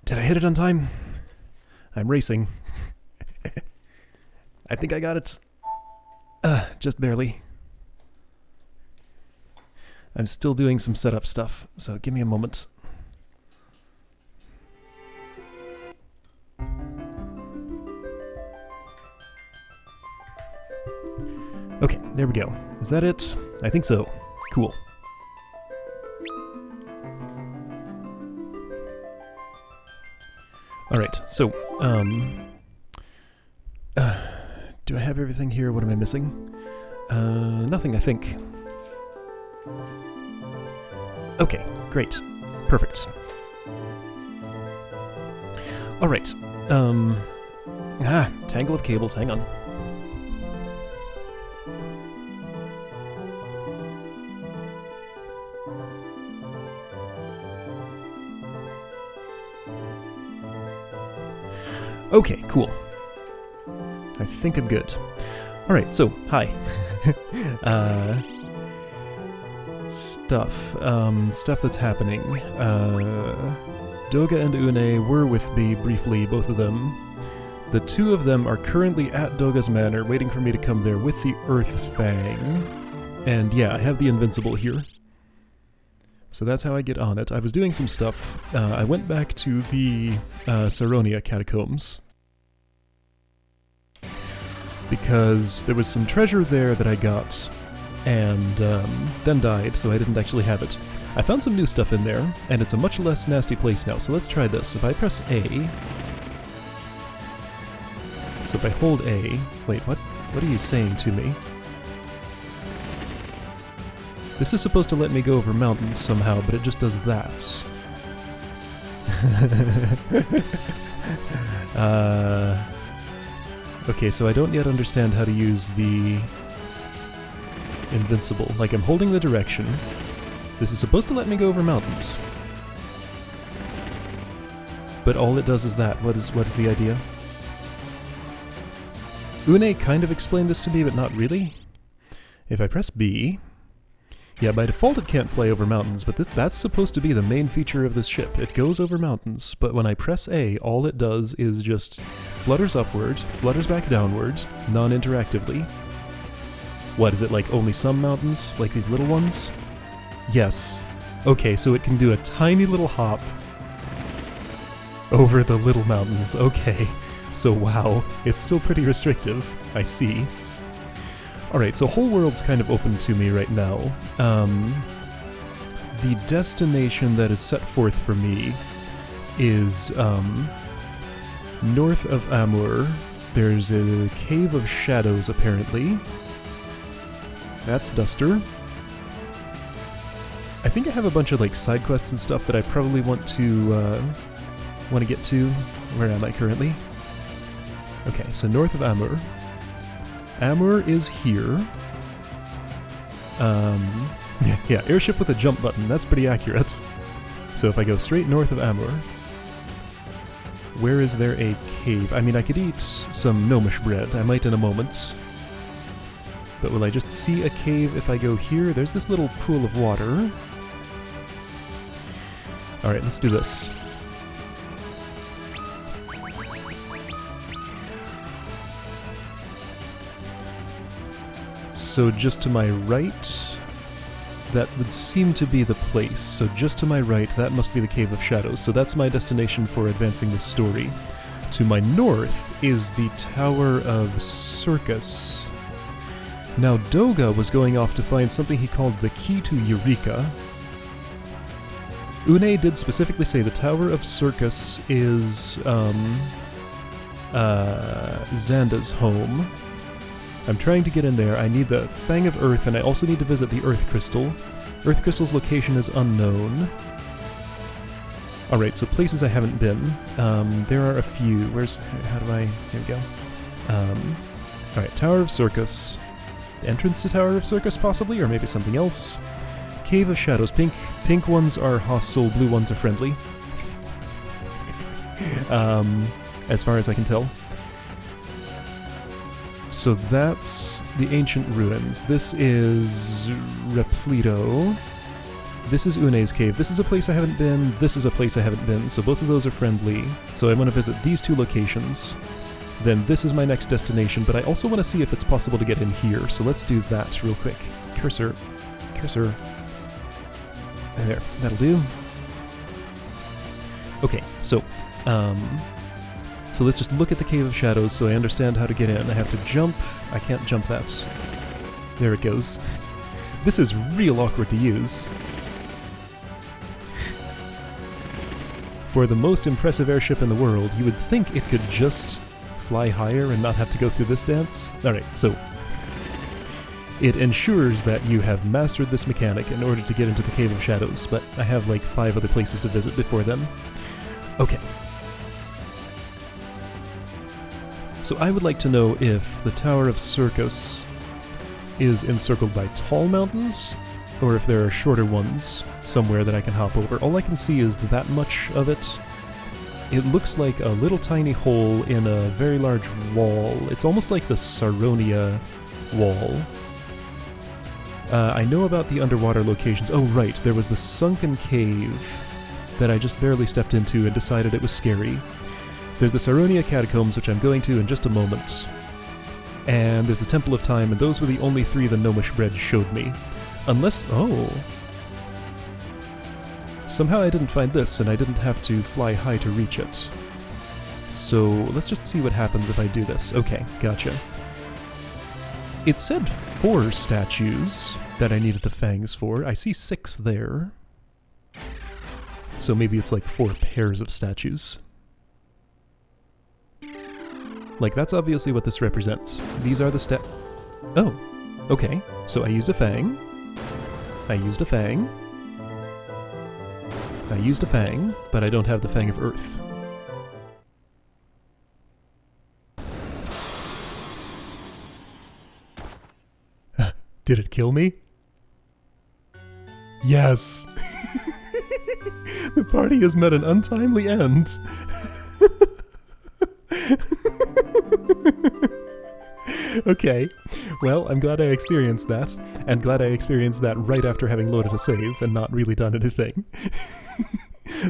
Did I hit it on time? I'm racing. I think I got it. Just barely. I'm still doing some setup stuff, so give me a moment. Okay, there we go. Is that it? I think so. Cool. Alright, so, do I have everything here? What am I missing? Nothing, I think. Okay, great. Perfect. Alright, tangle of cables, hang on. Okay, cool. I think I'm good. Alright, so, hi. Stuff that's happening. Doga and Une were with me briefly, both of them. The two of them are currently at Doga's Manor, waiting for me to come there with the Earth Fang. And yeah, I have the Invincible here. So that's how I get on it. I was doing some stuff. I went back to the Saronia catacombs. Because there was some treasure there that I got, and then died, so I didn't actually have it. I found some new stuff in there, and it's a much less nasty place now, so let's try this. If I press A... So if I hold A... Wait, what are you saying to me? This is supposed to let me go over mountains somehow, but it just does that. Okay, so I don't yet understand how to use the Invincible. Like, I'm holding the direction. This is supposed to let me go over mountains. But all it does is that. What is the idea? Une kind of explained this to me, but not really. If I press B... Yeah, by default it can't fly over mountains, but that's supposed to be the main feature of this ship. It goes over mountains, but when I press A, all it does is just flutters upward, flutters back downward, non-interactively. What, is it like only some mountains? Like these little ones? Yes. Okay, so it can do a tiny little hop over the little mountains. Okay. So wow, it's still pretty restrictive. I see. Alright, so whole world's kind of open to me right now. The destination that is set forth for me is north of Amur. There's a Cave of Shadows, apparently. That's Duster. I think I have a bunch of like side quests and stuff that I probably want to get to. Where am I currently? Okay, so north of Amur. Amur is here. Yeah, airship with a jump button, that's pretty accurate. So if I go straight north of Amur, where is there a cave? I mean, I could eat some gnomish bread, I might in a moment. But will I just see a cave if I go here? There's this little pool of water. Alright, let's do this. So just to my right, that would seem to be the place. So just to my right, that must be the Cave of Shadows. So that's my destination for advancing this story. To my north is the Tower of Circus. Now Doga was going off to find something he called the Key to Eureka. Une did specifically say the Tower of Circus is Xanda's home. I'm trying to get in there. I need the Fang of Earth, and I also need to visit the Earth Crystal. Earth Crystal's location is unknown. Alright, so places I haven't been. There are a few. How do I... There we go. Alright, Tower of Circus. Entrance to Tower of Circus, possibly? Or maybe something else. Cave of Shadows. Pink ones are hostile, blue ones are friendly. As far as I can tell. So that's the ancient ruins. This is Repleto. This is Une's cave. This is a place I haven't been. This is a place I haven't been. So both of those are friendly. So I want to visit these two locations. Then this is my next destination, but I also want to see if it's possible to get in here. So let's do that real quick. Cursor. Cursor. There. That'll do. Okay, so let's just look at the Cave of Shadows so I understand how to get in. I have to jump. I can't jump that. There it goes. This is real awkward to use. For the most impressive airship in the world, you would think it could just fly higher and not have to go through this dance. Alright, so it ensures that you have mastered this mechanic in order to get into the Cave of Shadows, but I have like 5 other places to visit before then. Okay. So I would like to know if the Tower of Circus is encircled by tall mountains, or if there are shorter ones somewhere that I can hop over. All I can see is that much of it. It looks like a little tiny hole in a very large wall. It's almost like the Saronia wall. I know about the underwater locations. Oh right, there was the sunken cave that I just barely stepped into and decided it was scary. There's the Saronia catacombs, which I'm going to in just a moment. And there's the Temple of Time, and those were the only 3 the gnomish bread showed me. Unless... oh. Somehow I didn't find this, and I didn't have to fly high to reach it. So let's just see what happens if I do this. Okay, gotcha. It said 4 statues that I needed the fangs for. I see 6 there. So maybe it's like 4 pairs of statues. Like, that's obviously what this represents. These are the oh, okay. So I used a fang. I used a fang. I used a fang, but I don't have the Fang of Earth. Did it kill me? Yes! The party has met an untimely end. Okay, well, I'm glad I experienced that, and glad I experienced that right after having loaded a save and not really done anything.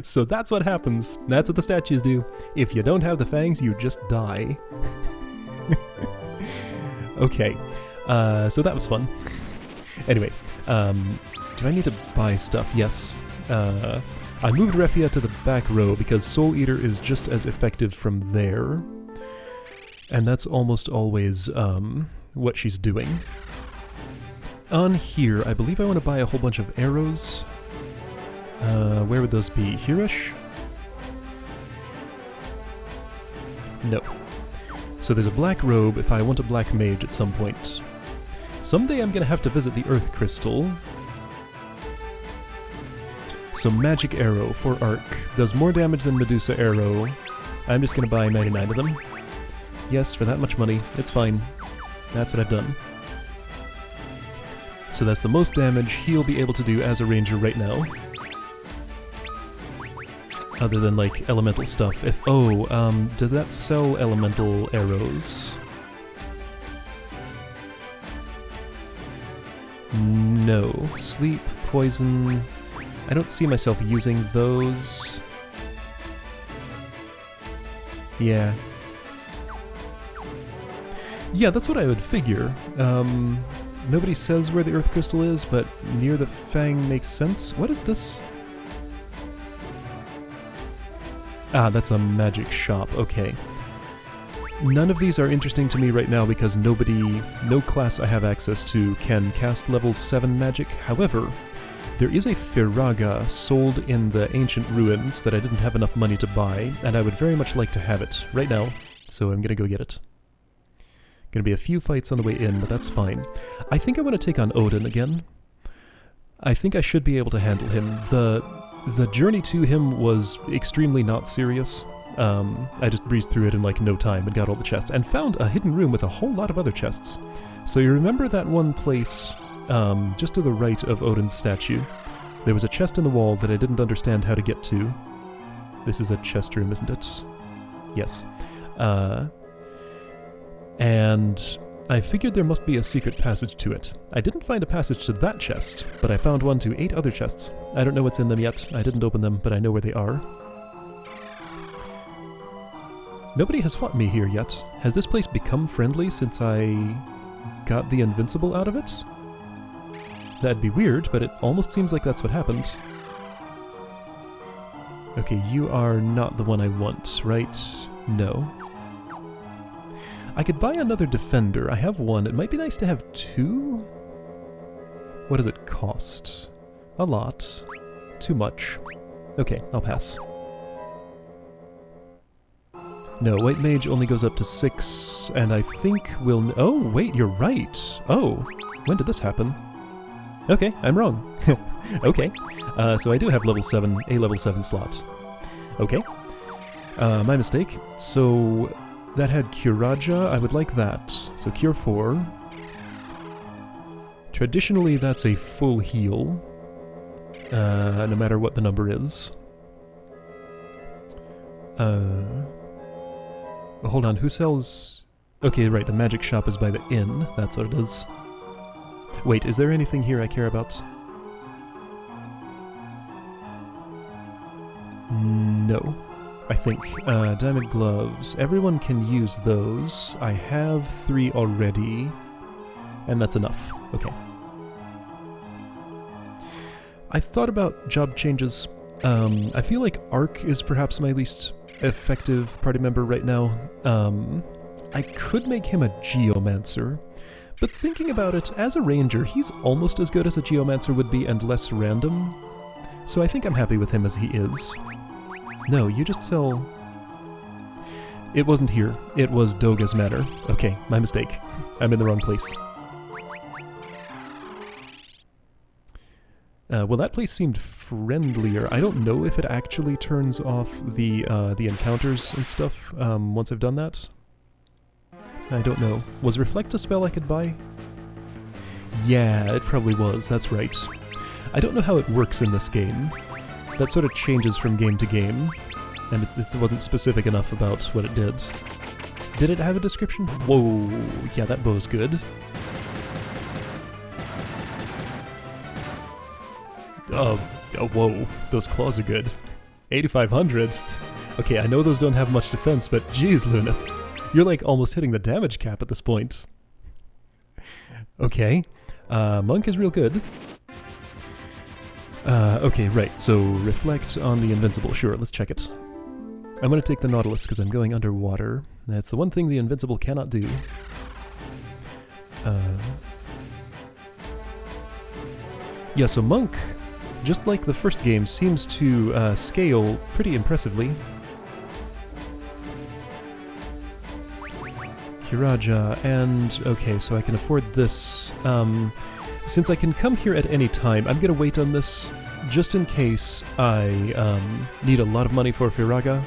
So that's what happens. That's what the statues do. If you don't have the fangs, you just die. Okay, so that was fun. Anyway, do I need to buy stuff? Yes. I moved Refia to the back row because Soul Eater is just as effective from there. And that's almost always what she's doing. On here, I believe I want to buy a whole bunch of arrows. Where would those be? Here-ish? No. So there's a black robe if I want a black mage at some point. Someday I'm going to have to visit the Earth Crystal. So magic arrow for arc. Does more damage than Medusa arrow. I'm just going to buy 99 of them. Yes, for that much money. It's fine. That's what I've done. So that's the most damage he'll be able to do as a ranger right now. Other than, like, elemental stuff. If does that sell elemental arrows? No. Sleep, poison... I don't see myself using those. Yeah. Yeah, that's what I would figure. Nobody says where the Earth Crystal is, but near the Fang makes sense. What is this? Ah, that's a magic shop. Okay. None of these are interesting to me right now because no class I have access to can cast level 7 magic. However, there is a Firaga sold in the ancient ruins that I didn't have enough money to buy, and I would very much like to have it right now, so I'm gonna go get it. Gonna be a few fights on the way in, but that's fine. I think I want to take on Odin again. I think I should be able to handle him. The journey to him was extremely not serious. I just breezed through it in like no time and got all the chests, and found a hidden room with a whole lot of other chests. So you remember that one place just to the right of Odin's statue? There was a chest in the wall that I didn't understand how to get to. This is a chest room, isn't it? Yes. And I figured there must be a secret passage to it. I didn't find a passage to that chest, but I found one to 8 other chests. I don't know what's in them yet. I didn't open them, but I know where they are. Nobody has fought me here yet. Has this place become friendly since I got the invincible out of it? That'd be weird, but it almost seems like that's what happened. Okay, you are not the one I want, right? No. I could buy another defender. I have one. It might be nice to have 2? What does it cost? A lot. Too much. Okay, I'll pass. No, White Mage only goes up to 6, and I think we'll... Oh, wait, you're right! Oh, when did this happen? Okay, I'm wrong. Okay, so I do have level 7, a level 7 slot. Okay, my mistake. So, that had Curaja, I would like that. So Cure 4. Traditionally, that's a full heal, no matter what the number is. Hold on, who sells... Okay, right, the magic shop is by the inn. That's what it is. Wait, is there anything here I care about? No, I think. Diamond gloves. Everyone can use those. I have 3 already. And that's enough. Okay. I thought about job changes. I feel like Ark is perhaps my least effective party member right now. I could make him a geomancer, but thinking about it, as a ranger, he's almost as good as a geomancer would be and less random, so I think I'm happy with him as he is. No, you just sell... It wasn't here. It was Doga's Manor. Okay, my mistake. I'm in the wrong place. Well, that place seemed friendlier. I don't know if it actually turns off the encounters and stuff once I've done that. I don't know. Was Reflect a spell I could buy? Yeah, it probably was. That's right. I don't know how it works in this game. That sort of changes from game to game, and it wasn't specific enough about what it did. Did it have a description? Whoa, yeah, that bow's good. Oh, whoa, those claws are good. 8,500. Okay, I know those don't have much defense, but geez, Lunith, you're like almost hitting the damage cap at this point. Okay, Monk is real good. Okay, right, so Reflect on the Invincible. Sure, let's check it. I'm going to take the Nautilus because I'm going underwater. That's the one thing the Invincible cannot do. Yeah, so Monk, just like the first game, seems to scale pretty impressively. Kiraja, and okay, so I can afford this. Since I can come here at any time, I'm going to wait on this just in case I need a lot of money for Firaga.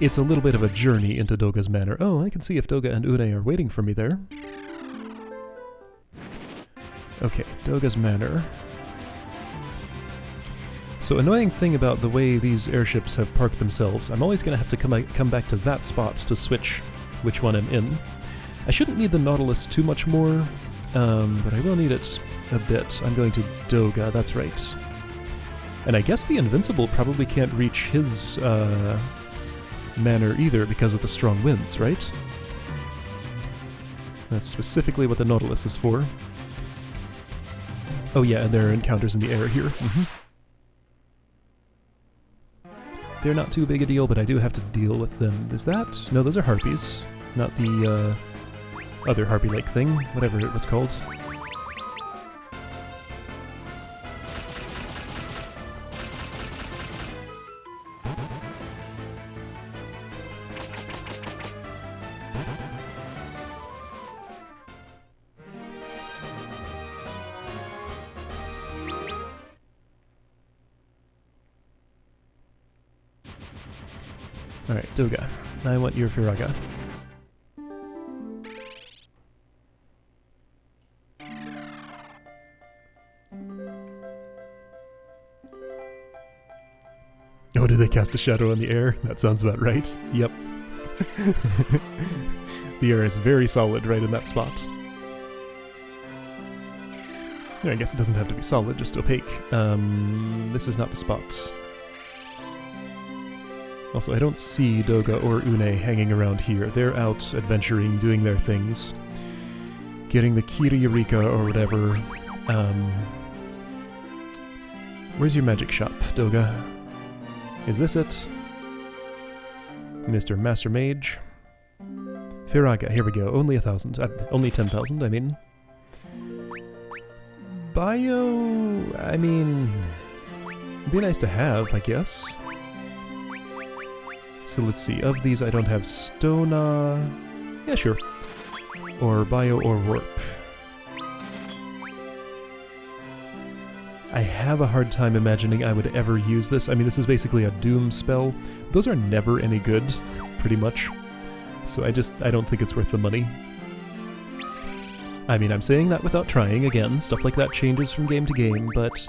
It's a little bit of a journey into Doga's Manor. Oh, I can see if Doga and Une are waiting for me there. Okay, Doga's Manor. So annoying thing about the way these airships have parked themselves, I'm always going to have to come back to that spot to switch which one I'm in. I shouldn't need the Nautilus too much more, but I will need it a bit. I'm going to Doga, that's right. And I guess the Invincible probably can't reach his manor either because of the strong winds, right? That's specifically what the Nautilus is for. Oh yeah, and there are encounters in the air here. They're not too big a deal, but I do have to deal with them. Is that? No, those are harpies. Not the other harpy-like thing, whatever it was called. Alright, Doga. I want your Firaga. Oh, did they cast a shadow in the air? That sounds about right. Yep. The air is very solid right in that spot. I guess it doesn't have to be solid, just opaque. This is not the spot. Also, I don't see Doga or Une hanging around here. They're out adventuring, doing their things. Getting the key to Eureka or whatever. Where's your magic shop, Doga? Is this it? Mr. Master Mage. Firaga, here we go. Only 1,000. Only 10,000, I mean. Bio... I mean... It'd be nice to have, I guess. So let's see. Of these, I don't have Stona... Yeah, sure. Or Bio or Warp. I have a hard time imagining I would ever use this. I mean, this is basically a Doom spell. Those are never any good, pretty much. So I don't think it's worth the money. I mean, I'm saying that without trying. Again, stuff like that changes from game to game, but...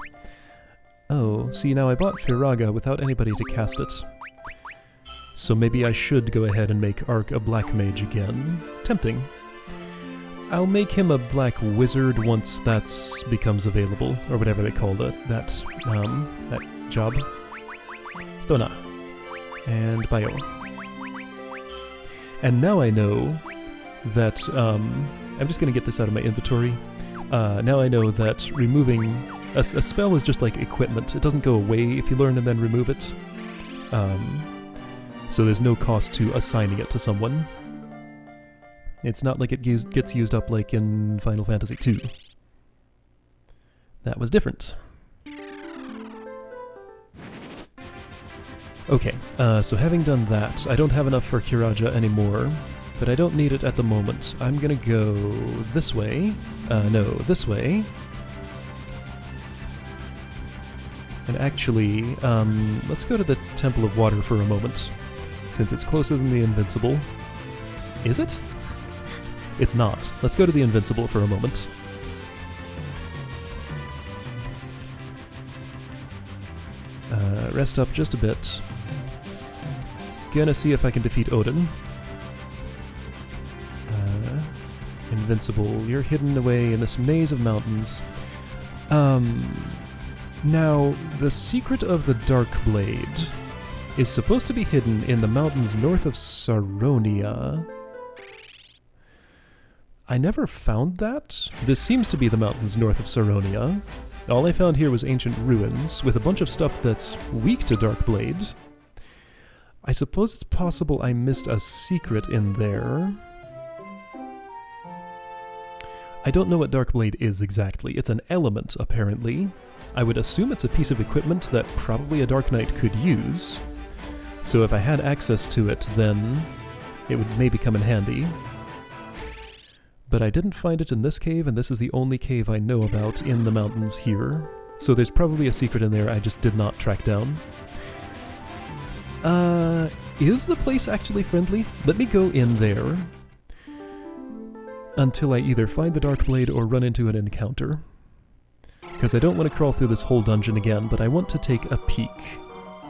Oh, see, now I bought Firaga without anybody to cast it. So maybe I should go ahead and make Ark a black mage again. Tempting. I'll make him a black wizard once that becomes available, or whatever they call that job. Stona. And Bio. And now I know that, I'm just gonna get this out of my inventory. Now I know that removing... A spell is just like equipment. It doesn't go away if you learn and then remove it. So there's no cost to assigning it to someone. It's not like it gets used up like in Final Fantasy II. That was different. Okay, so having done that, I don't have enough for Kiraja anymore, but I don't need it at the moment. I'm gonna go this way. No, this way. And actually, let's go to the Temple of Water for a moment, since it's closer than the Invincible. Is it? It's not. Let's go to the Invincible for a moment. Rest up just a bit. Gonna see if I can defeat Odin. Invincible, you're hidden away in this maze of mountains. Now, the secret of the Dark Blade is supposed to be hidden in the mountains north of Saronia. I never found that. This seems to be the mountains north of Saronia. All I found here was ancient ruins, with a bunch of stuff that's weak to Dark Blade. I suppose it's possible I missed a secret in there. I don't know what Dark Blade is exactly. It's an element, apparently. I would assume it's a piece of equipment that probably a Dark Knight could use. So if I had access to it, then it would maybe come in handy. But I didn't find it in this cave, and this is the only cave I know about in the mountains here. So there's probably a secret in there I just did not track down. Is the place actually friendly? Let me go in there until I either find the Dark Blade or run into an encounter. Because I don't want to crawl through this whole dungeon again, but I want to take a peek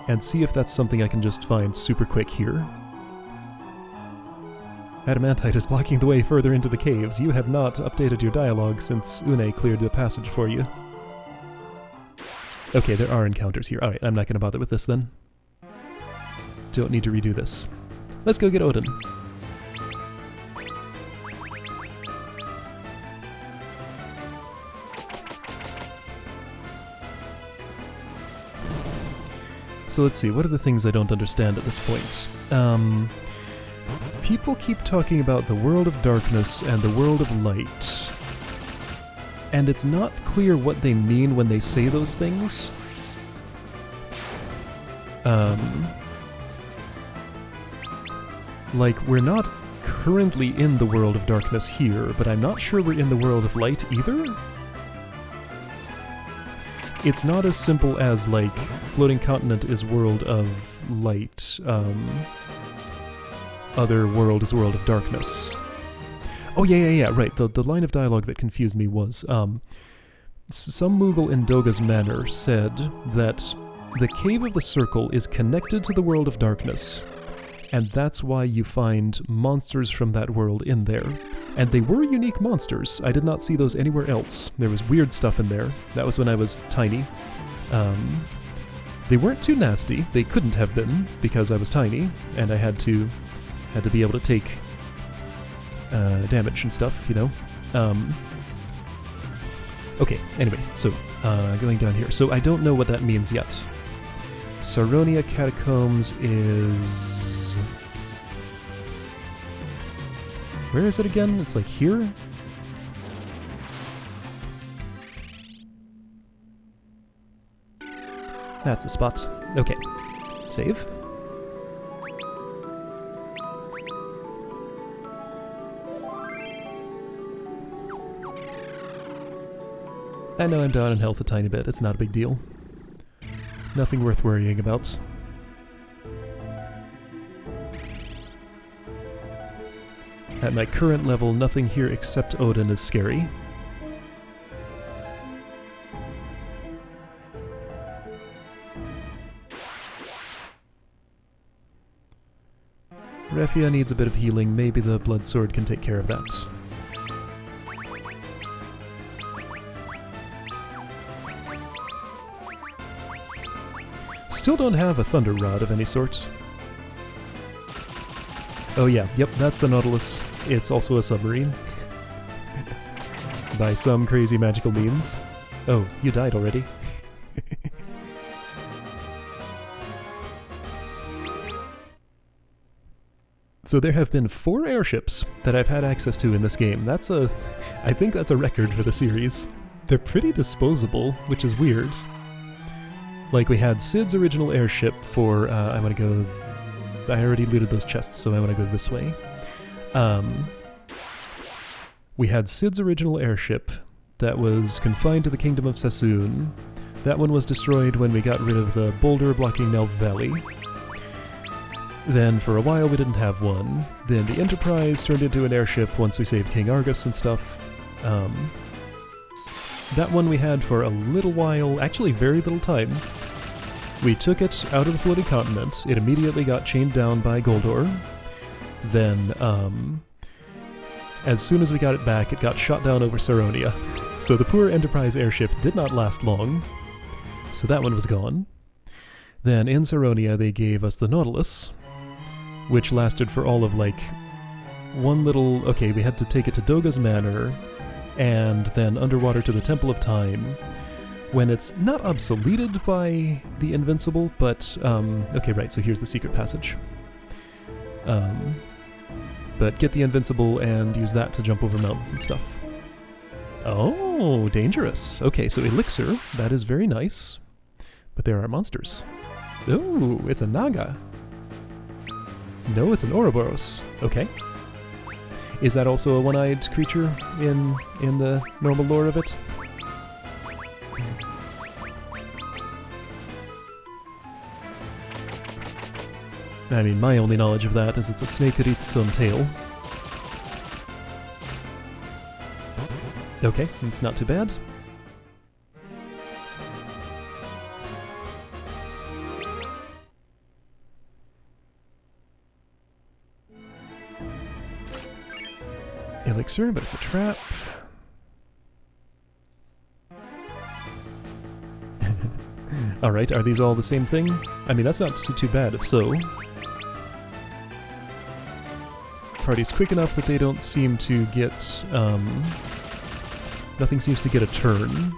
and see if that's something I can just find super quick here. Adamantite is blocking the way further into the caves. You have not updated your dialogue since Une cleared the passage for you. Okay, there are encounters here. Alright, I'm not going to bother with this then. Don't need to redo this. Let's go get Odin. So let's see, what are the things I don't understand at this point? People keep talking about the world of darkness and the world of light. And it's not clear what they mean when they say those things. Like, we're not currently in the world of darkness here, but I'm not sure we're in the world of light either. It's not as simple as, like, floating continent is world of light, other world is world of darkness. Oh, yeah, right. The line of dialogue that confused me was, some Moogle in Doga's Manor said that the Cave of the Circle is connected to the world of darkness, and that's why you find monsters from that world in there. And they were unique monsters. I did not see those anywhere else. There was weird stuff in there. That was when I was tiny. They weren't too nasty. They couldn't have been, because I was tiny, and I had to be able to take damage and stuff, you know? Okay, anyway, so going down here. So I don't know what that means yet. Saronia Catacombs is... Where is it again? It's like here? That's the spot. Okay. Save. I know I'm down in health a tiny bit. It's not a big deal. Nothing worth worrying about. At my current level, nothing here except Odin is scary. Refia needs a bit of healing. Maybe the blood sword can take care of that. Still don't have a thunder rod of any sort. Oh yeah, yep, that's the Nautilus. It's also a submarine. By some crazy magical means. Oh, you died already. So there have been 4 airships that I've had access to in this game. I think that's a record for the series. They're pretty disposable, which is weird. Like, we had Sid's original airship for, I want to go... I already looted those chests, so I want to go this way. We had Sid's original airship that was confined to the Kingdom of Sassoon. That one was destroyed when we got rid of the boulder blocking Nelv Valley. Then, for a while, we didn't have one. Then the Enterprise turned into an airship once we saved King Argus and stuff. That one we had for a little while, actually very little time. We took it out of the floating continent. It immediately got chained down by Goldor. Then, as soon as we got it back, it got shot down over Saronia. So the poor Enterprise airship did not last long. So that one was gone. Then in Saronia they gave us the Nautilus, which lasted for all of like one little... Okay, we had to take it to Doga's Manor, and then underwater to the Temple of Time, when it's not obsoleted by the Invincible, but... okay, right, so here's the secret passage. But get the Invincible and use that to jump over mountains and stuff. Oh, dangerous. Okay, so Elixir, that is very nice. But there are monsters. Oh, it's a Naga. No, it's an Ouroboros. Okay. Is that also a one-eyed creature in the normal lore of it? I mean, my only knowledge of that is it's a snake that eats its own tail. Okay, it's not too bad. Elixir, but it's a trap. Alright, are these all the same thing? I mean, that's not too bad if so. Party's quick enough that they don't seem to get, nothing seems to get a turn.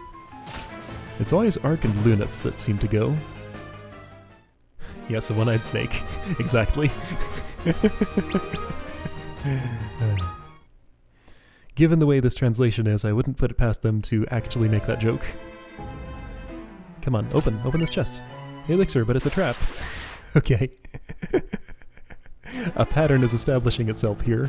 It's always Ark and Luneth that seem to go. Yes, a one-eyed snake. Exactly. Given the way this translation is, I wouldn't put it past them to actually make that joke. Come on, open this chest. Elixir, but it's a trap. Okay. A pattern is establishing itself here.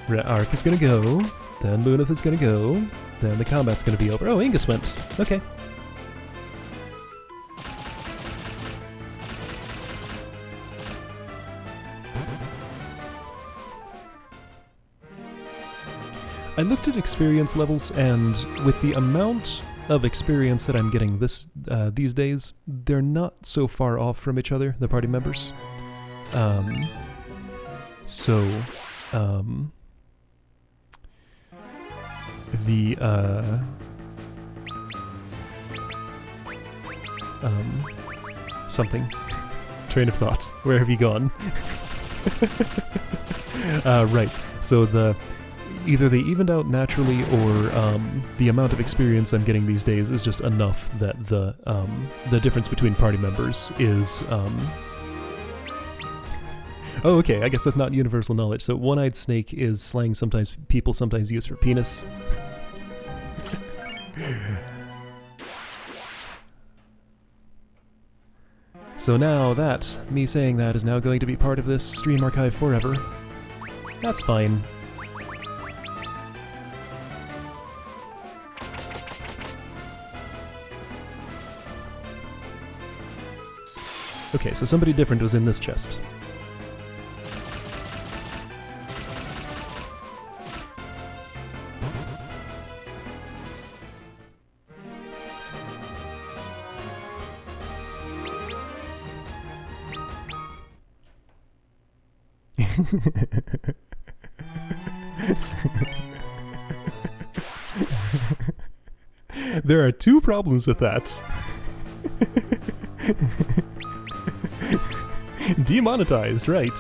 Ark is gonna go, then Luneth is gonna go, then the combat's gonna be over. Oh, Ingus went. Okay. I looked at experience levels, and with the amount of experience that I'm getting these days, they're not so far off from each other, the party members. Something. Train of thoughts. Where have you gone? Right. So either they evened out naturally, or the amount of experience I'm getting these days is just enough that the difference between party members is. Oh, okay. I guess that's not universal knowledge. So one-eyed snake is slang people sometimes use for penis. So now me saying that is now going to be part of this stream archive forever. That's fine. Okay, so somebody different was in this chest. There are two problems with that. Demonetized, right.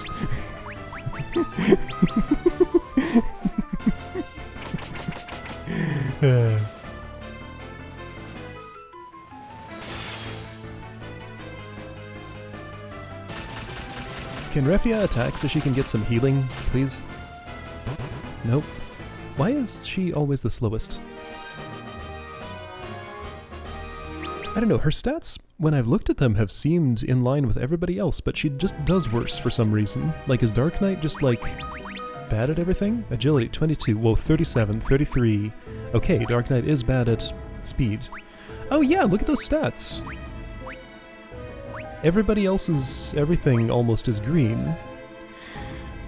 Can Refia attack so she can get some healing, please? Nope. Why is she always the slowest? I don't know, her stats, when I've looked at them, have seemed in line with everybody else, but she just does worse for some reason. Like, is Dark Knight just, like, bad at everything? Agility, 22, whoa, 37, 33. Okay, Dark Knight is bad at speed. Oh yeah, look at those stats! Everybody else's everything almost is green.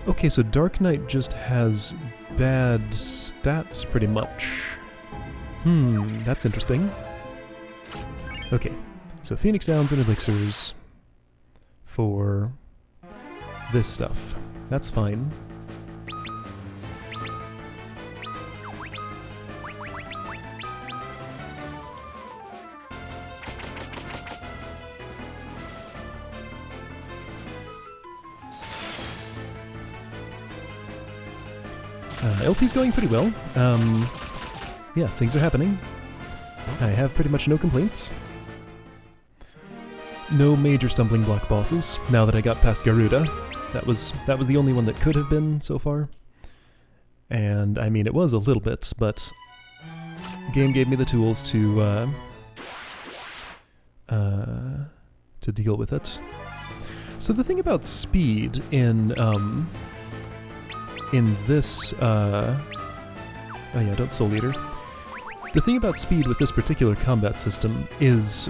Okay, so Dark Knight just has bad stats, pretty much. That's interesting. Okay, so Phoenix Downs and Elixirs for this stuff. That's fine. LP's going pretty well. Yeah, things are happening. I have pretty much no complaints. No major stumbling block bosses, now that I got past Garuda. That was the only one that could have been so far. And, I mean, it was a little bit, but the game gave me the tools to deal with it. So the thing about speed in this, oh yeah, don't Soul Eater. The thing about speed with this particular combat system is,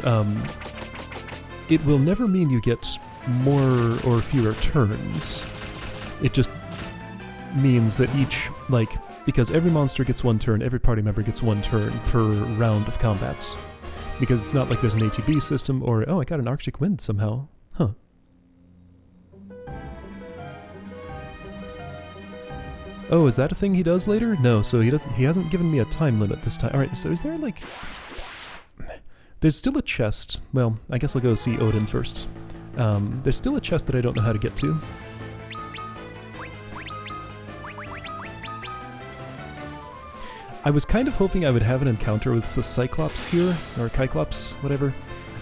it will never mean you get more or fewer turns. It just means that because every monster gets one turn, every party member gets one turn per round of combats. Because it's not like there's an ATB system or, oh, I got an Arctic Wind somehow. Huh. Oh, is that a thing he does later? No, so he hasn't given me a time limit this time. Alright, so is there like... There's still a chest. Well, I guess I'll go see Odin first. There's still a chest that I don't know how to get to. I was kind of hoping I would have an encounter with the Cyclops here, or Cyclops, whatever.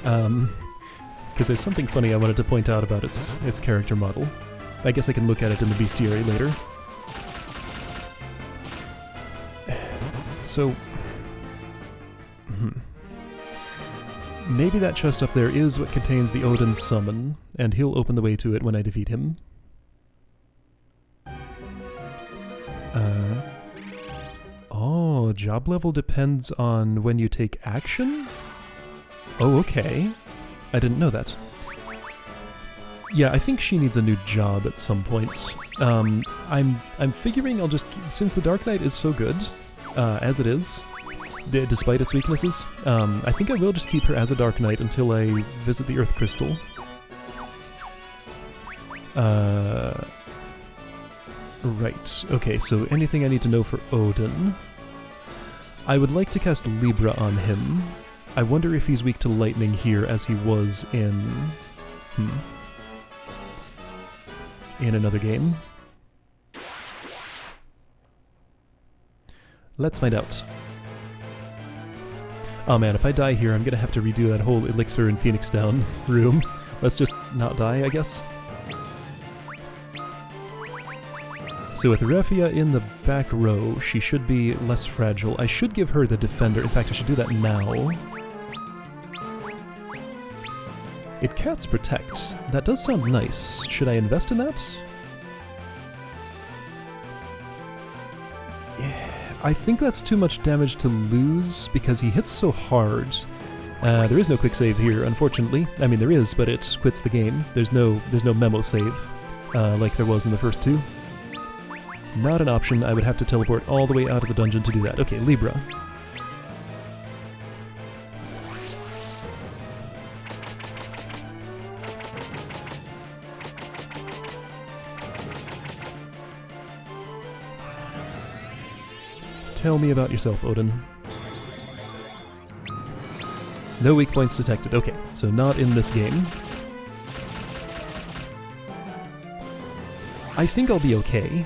Because there's something funny I wanted to point out about its character model. I guess I can look at it in the bestiary later. So... Maybe that chest up there is what contains the Odin summon, and he'll open the way to it when I defeat him. Oh, job level depends on when you take action? Oh, okay. I didn't know that. Yeah, I think she needs a new job at some point. I'm figuring I'll just... Since the Dark Knight is so good, as it is, despite its weaknesses. I think I will just keep her as a Dark Knight until I visit the Earth Crystal. Right, okay, so anything I need to know for Odin. I would like to cast Libra on him. I wonder if he's weak to lightning here as he was in... in another game. Let's find out. Oh man, if I die here, I'm gonna have to redo that whole Elixir and Phoenix Down room. Let's just not die, I guess. So with Refia in the back row, she should be less fragile. I should give her the Defender. In fact, I should do that now. It casts Protect. That does sound nice. Should I invest in that? I think that's too much damage to lose because he hits so hard. There is no quick save here, unfortunately. I mean, there is, but it quits the game. There's no memo save like there was in the first two. Not an option. I would have to teleport all the way out of the dungeon to do that. Okay, Libra. Tell me about yourself, Odin. No weak points detected. Okay, so not in this game. I think I'll be okay.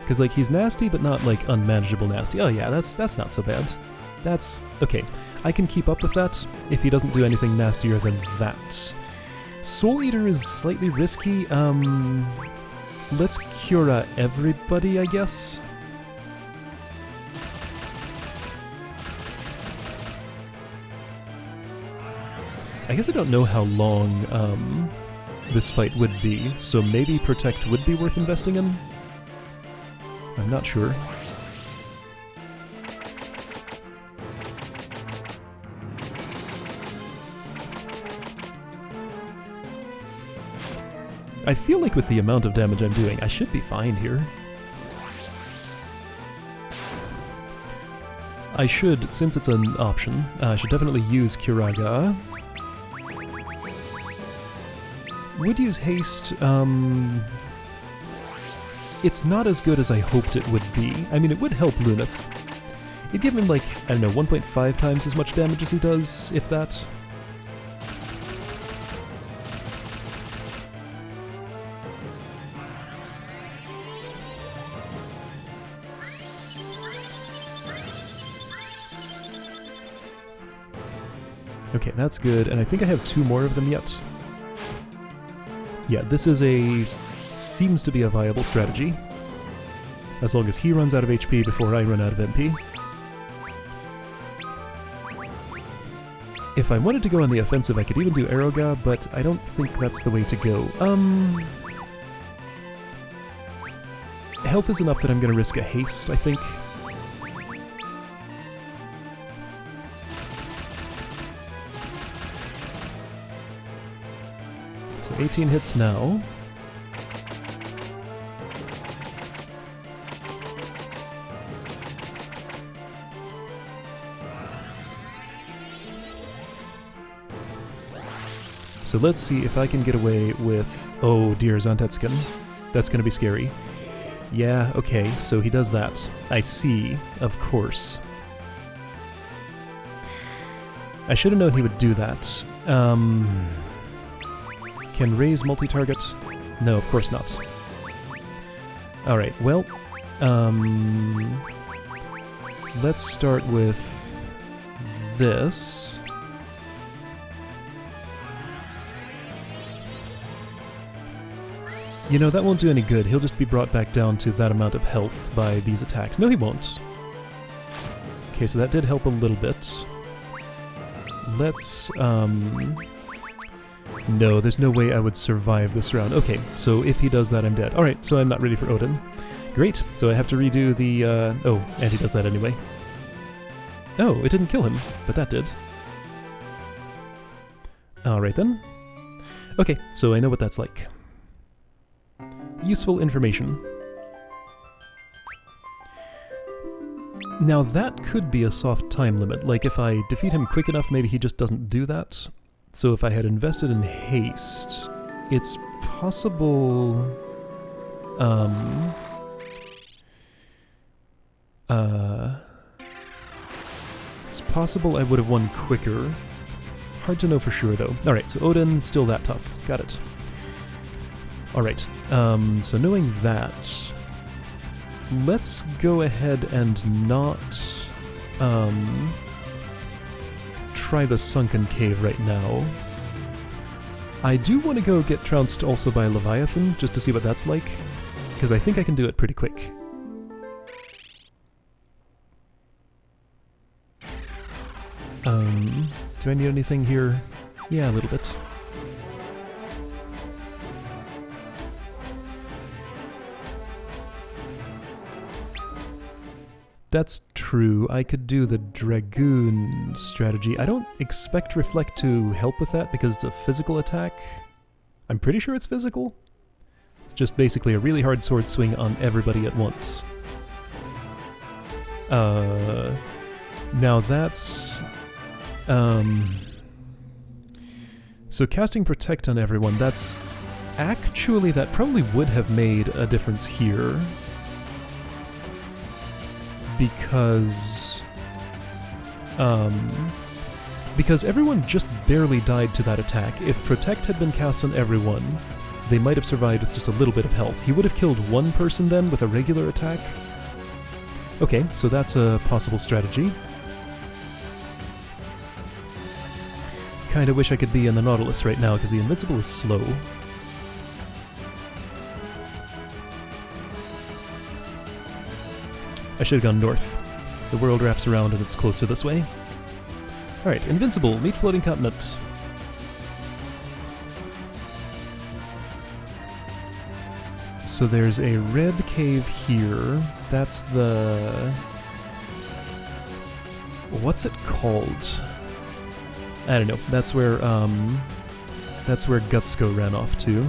Because, like, he's nasty, but not, like, unmanageable nasty. Oh yeah, that's not so bad. That's... okay. I can keep up with that if he doesn't do anything nastier than that. Soul Eater is slightly risky. Let's Cura everybody, I guess. I guess I don't know how long this fight would be, so maybe Protect would be worth investing in? I'm not sure. I feel like with the amount of damage I'm doing, I should be fine here. I should, since it's an option, I should definitely use Curaga. Would use haste. It's not as good as I hoped it would be. I mean, it would help Luneth. It'd give him, like, I don't know, 1.5 times as much damage as he does, if that. Okay, that's good, and I think I have 2 more of them yet. Yeah, this is seems to be a viable strategy. As long as he runs out of HP before I run out of MP. If I wanted to go on the offensive, I could even do Aeroga, but I don't think that's the way to go. Health is enough that I'm gonna risk a haste, I think. So 18 hits now. So let's see if I can get away with... oh dear, Zantetskin. That's gonna be scary. Yeah, okay, so he does that. I see, of course. I should have known he would do that. Can raise multi-target? No, of course not. Alright, well... let's start with... this... You know, that won't do any good. He'll just be brought back down to that amount of health by these attacks. No, he won't. Okay, so that did help a little bit. Let's, no, there's no way I would survive this round. Okay, so if he does that, I'm dead. Alright, so I'm not ready for Odin. Great, so I have to redo the, oh, and he does that anyway. Oh, it didn't kill him, but that did. Alright then. Okay, so I know what that's like. Useful information. Now that could be a soft time limit, like if I defeat him quick enough, maybe he just doesn't do that. So if I had invested in haste, it's possible... it's possible I would have won quicker. Hard to know for sure, though. Alright, so Odin, still that tough. Got it. Alright, so knowing that, let's go ahead and not try the sunken cave right now. I do want to go get trounced also by Leviathan, just to see what that's like, because I think I can do it pretty quick. Do I need anything here? Yeah, a little bit. That's true. I could do the Dragoon strategy. I don't expect Reflect to help with that because it's a physical attack. I'm pretty sure it's physical. It's just basically a really hard sword swing on everybody at once. Now that's... so casting Protect on everyone, that's... Actually, that probably would have made a difference here. Because everyone just barely died to that attack. If Protect had been cast on everyone, they might have survived with just a little bit of health. He would have killed one person then with a regular attack. Okay, so that's a possible strategy. Kinda wish I could be in the Nautilus right now, because the Invincible is slow. I should have gone north. The world wraps around and it's closer this way. Alright, Invincible, meet floating continents. So there's a red cave here. That's the... What's it called? I don't know. That's where Gutsko ran off to.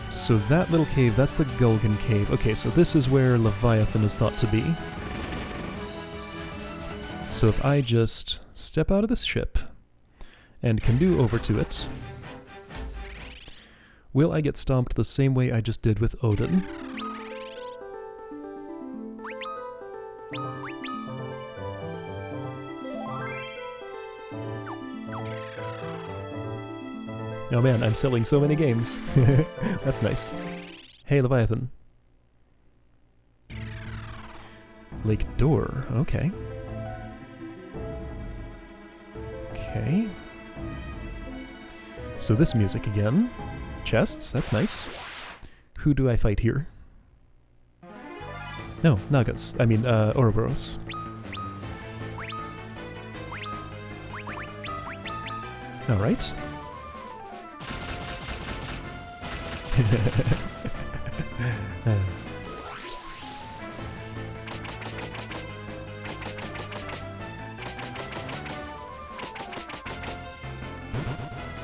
So that little cave, that's the Gulgan Cave. Okay, so this is where Leviathan is thought to be. So if I just step out of this ship and canoe over to it, will I get stomped the same way I just did with Odin? Oh man, I'm selling so many games. That's nice. Hey, Leviathan. Lake Door, okay. Okay. So this music again. Chests, that's nice. Who do I fight here? No, Nagas. I mean, Ouroboros. Alright.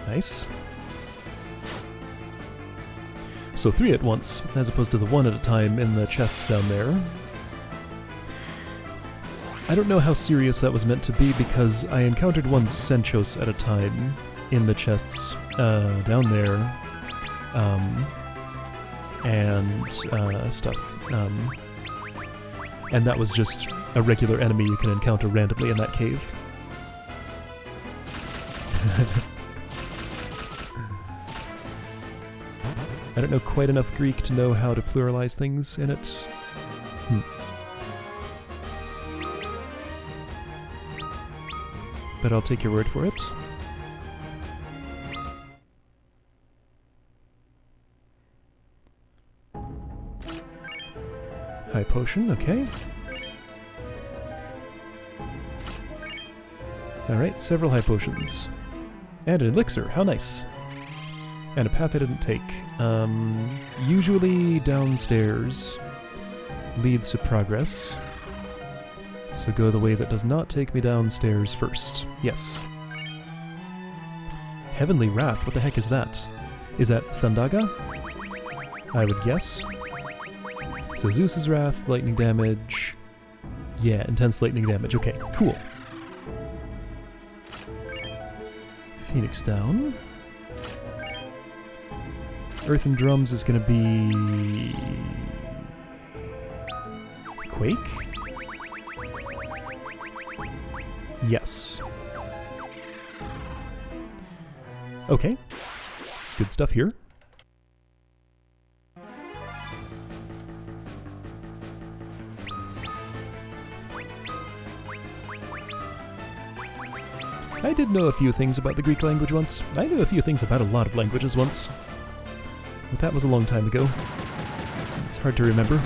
Nice. So 3 at once, as opposed to the 1 at a time in the chests down there. I don't know how serious that was meant to be because I encountered 1 Senchos at a time in the chests down there. And stuff. And that was just a regular enemy you can encounter randomly in that cave. I don't know quite enough Greek to know how to pluralize things in it. But I'll take your word for it. High potion, okay. Alright, several high potions. And an elixir, how nice. And a path I didn't take. Usually downstairs leads to progress. So go the way that does not take me downstairs first. Yes. Heavenly Wrath, what the heck is that? Is that Thundaga? I would guess. So Zeus's Wrath, lightning damage. Yeah, intense lightning damage. Okay, cool. Phoenix down. Earthen Drums is gonna be... Quake? Yes. Okay. Good stuff here. I did know a few things about the Greek language once. I knew a few things about a lot of languages once. But that was a long time ago. It's hard to remember.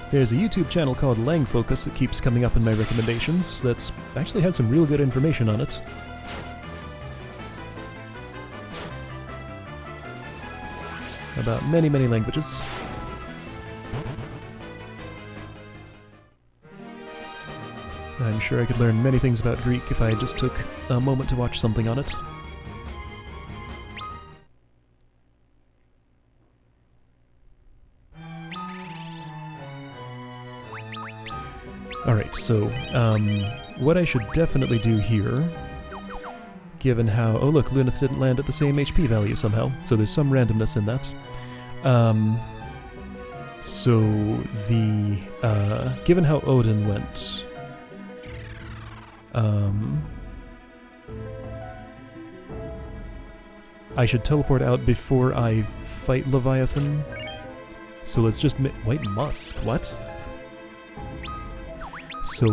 There's a YouTube channel called Lang Focus that keeps coming up in my recommendations that's actually had some real good information on it. About many, many languages. I'm sure I could learn many things about Greek if I just took a moment to watch something on it. Alright, so, what I should definitely do here, given how... Oh look, Lunith didn't land at the same HP value somehow, so there's some randomness in that. So, the... given how Odin went... I should teleport out before I fight Leviathan. So let's just... White Musk, what? So,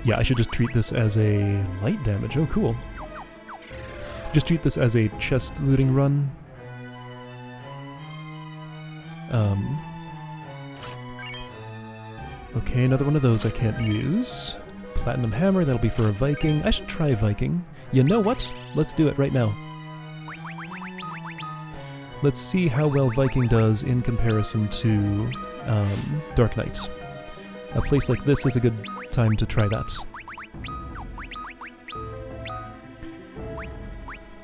yeah, I should just treat this as a light damage. Oh, cool. Just treat this as a chest looting run. Okay, another one of those I can't use. Platinum Hammer, that'll be for a Viking. I should try Viking. You know what? Let's do it right now. Let's see how well Viking does in comparison to Dark Knights. A place like this is a good time to try that.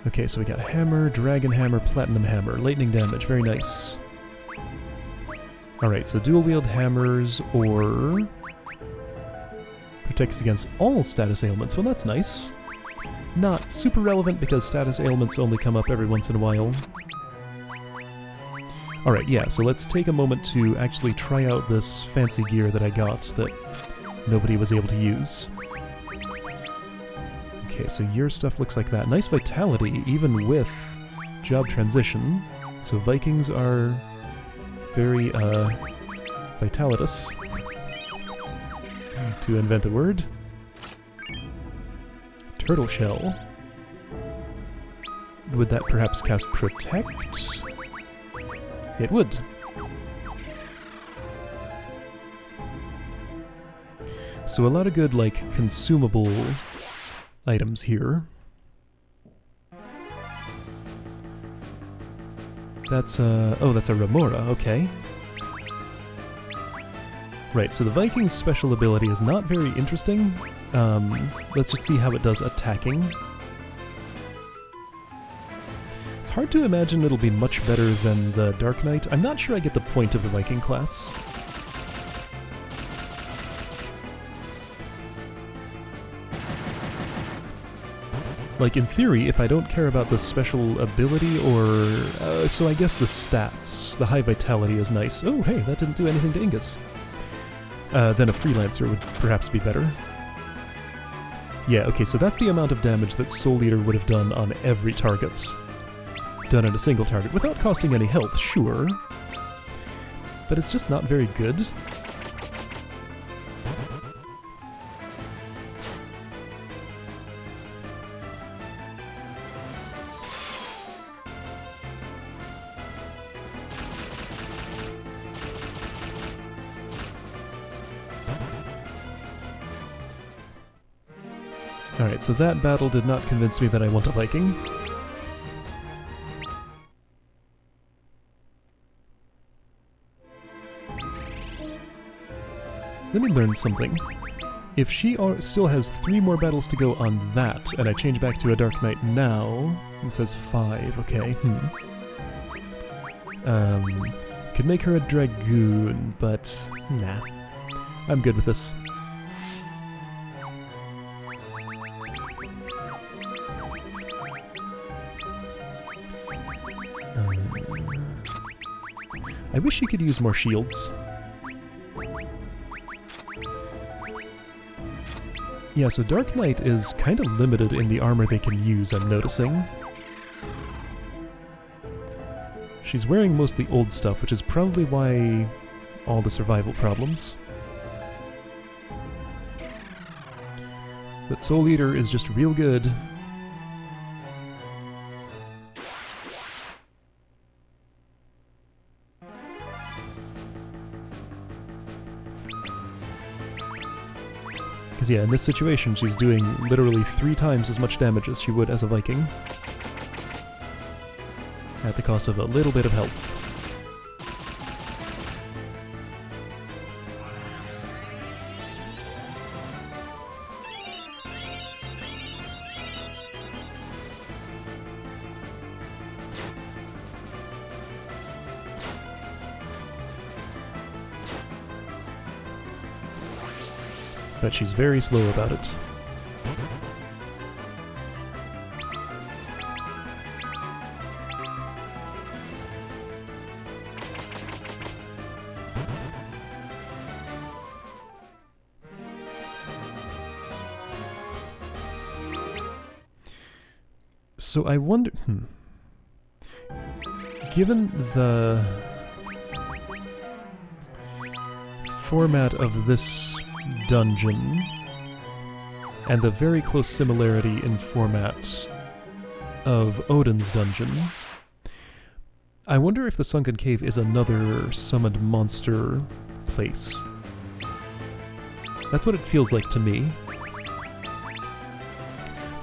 Okay, so we got Hammer, Dragon Hammer, Platinum Hammer, lightning damage, very nice. Alright, so dual wield hammers or... protects against all status ailments, well that's nice. Not super relevant because status ailments only come up every once in a while. Alright, yeah, so let's take a moment to actually try out this fancy gear that I got that nobody was able to use. Okay, so your stuff looks like that. Nice vitality, even with job transition. So Vikings are very, vitalitous. To invent a word. Turtle Shell. Would that perhaps cast Protect? It would. So a lot of good, like, consumable items here. That's oh, that's a Remora, okay. Right, so the Viking's special ability is not very interesting. Let's just see how it does attacking. It's hard to imagine it'll be much better than the Dark Knight. I'm not sure I get the point of the Viking class. Like, in theory, if I don't care about the special ability or... so I guess the stats. The high vitality is nice. Oh, hey, that didn't do anything to Ingus. Then a Freelancer would perhaps be better. Yeah, okay, so that's the amount of damage that Soul Eater would have done on every target. Done on a single target, without costing any health, sure. But it's just not very good. Alright, so that battle did not convince me that I want a Viking. Let me learn something. If she still has 3 more battles to go on that, and I change back to a Dark Knight now, it says 5, okay, could make her a Dragoon, but nah. I'm good with this. I wish she could use more shields. Yeah, so Dark Knight is kind of limited in the armor they can use, I'm noticing. She's wearing mostly old stuff, which is probably why all the survival problems. But Soul Eater is just real good. Because yeah, in this situation she's doing literally 3 times as much damage as she would as a Viking. At the cost of a little bit of health. But she's very slow about it. So I wonder... Given the format of this dungeon, and the very close similarity in format of Odin's dungeon, I wonder if the Sunken Cave is another summoned monster place. That's what it feels like to me.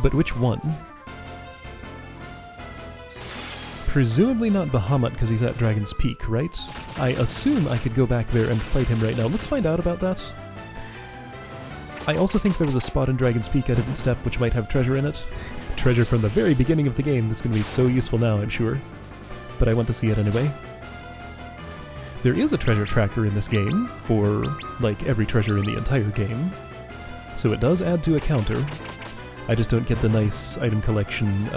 But which one? Presumably not Bahamut, because he's at Dragon's Peak, right? I assume I could go back there and fight him right now. Let's find out about that. I also think there was a spot in Dragon's Peak I didn't step which might have treasure in it. Treasure from the very beginning of the game that's going to be so useful now, I'm sure. But I want to see it anyway. There is a treasure tracker in this game for, like, every treasure in the entire game. So it does add to a counter. I just don't get the nice item collection,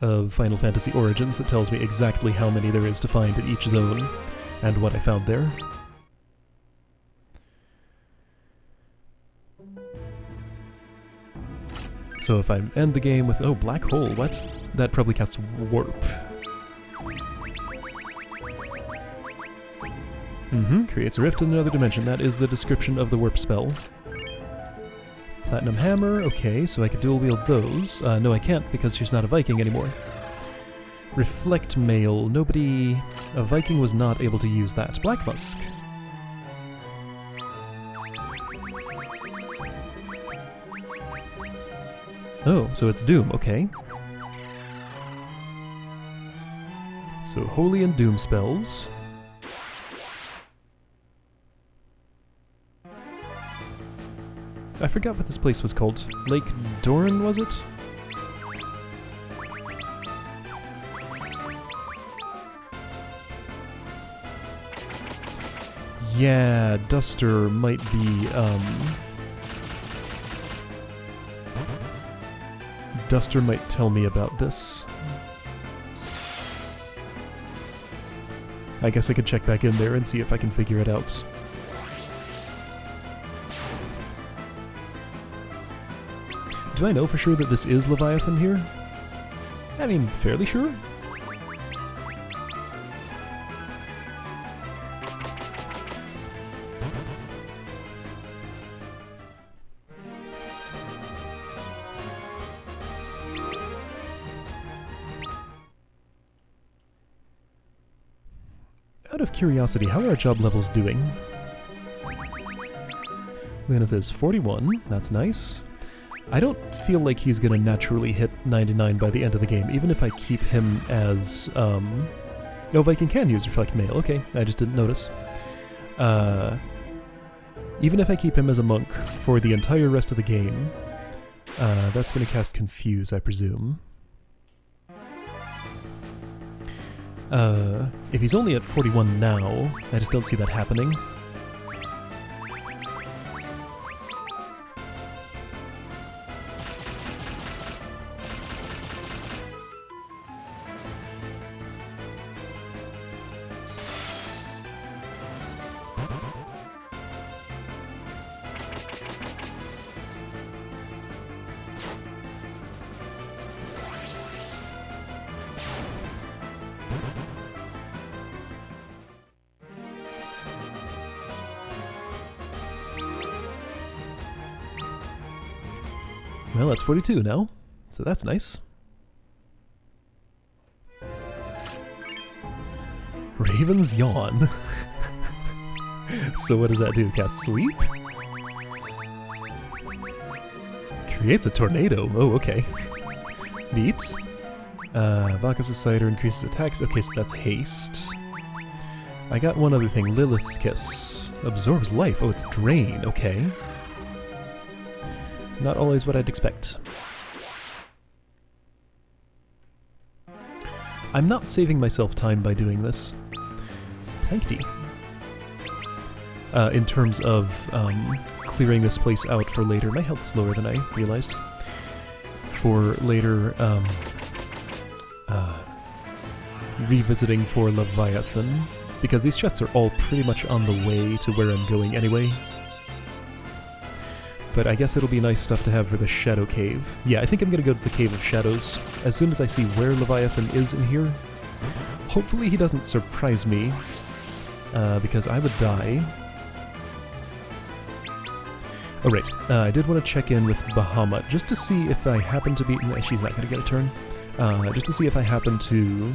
of Final Fantasy Origins that tells me exactly how many there is to find in each zone, and what I found there. So if I end the game with... oh, black hole, what? That probably casts warp. Creates a rift in another dimension. That is the description of the warp spell. Platinum Hammer, okay, so I could dual wield those. No, I can't because she's not a Viking anymore. Reflect Mail, nobody... a Viking was not able to use that. Black Musk. Oh, so it's Doom, okay. So Holy and Doom spells. I forgot what this place was called. Lake Doran, was it? Yeah, Duster might be, Duster might tell me about this. I guess I could check back in there and see if I can figure it out. Do I know for sure that this is Leviathan here? I mean, fairly sure. Out of curiosity, how are our job levels doing? Lineth is 41, that's nice. I don't feel like he's gonna naturally hit 99 by the end of the game, even if I keep him as, oh, Viking can use Reflect Mail, okay, I just didn't notice. Even if I keep him as a monk for the entire rest of the game, that's going to cast Confuse, I presume. If he's only at 41 now, I just don't see that happening. Well, that's 42 now, so that's nice. Ravens yawn. So what does that do? Cast sleep? Creates a tornado. Oh, okay. Neat. Bacchus' cider increases attacks. Okay, so that's haste. I got one other thing. Lilith's Kiss. Absorbs life. Oh, it's drain. Okay. Not always what I'd expect. I'm not saving myself time by doing this. Plankty. In terms of clearing this place out for later. My health's lower than I realized. For later revisiting for Leviathan. Because these chests are all pretty much on the way to where I'm going anyway. But I guess it'll be nice stuff to have for the Shadow Cave. Yeah, I think I'm gonna go to the Cave of Shadows as soon as I see where Leviathan is in here. Hopefully he doesn't surprise me, because I would die. Oh right, I did want to check in with Bahamut, just to see if I happen to be... No, she's not gonna get a turn. Just to see if I happen to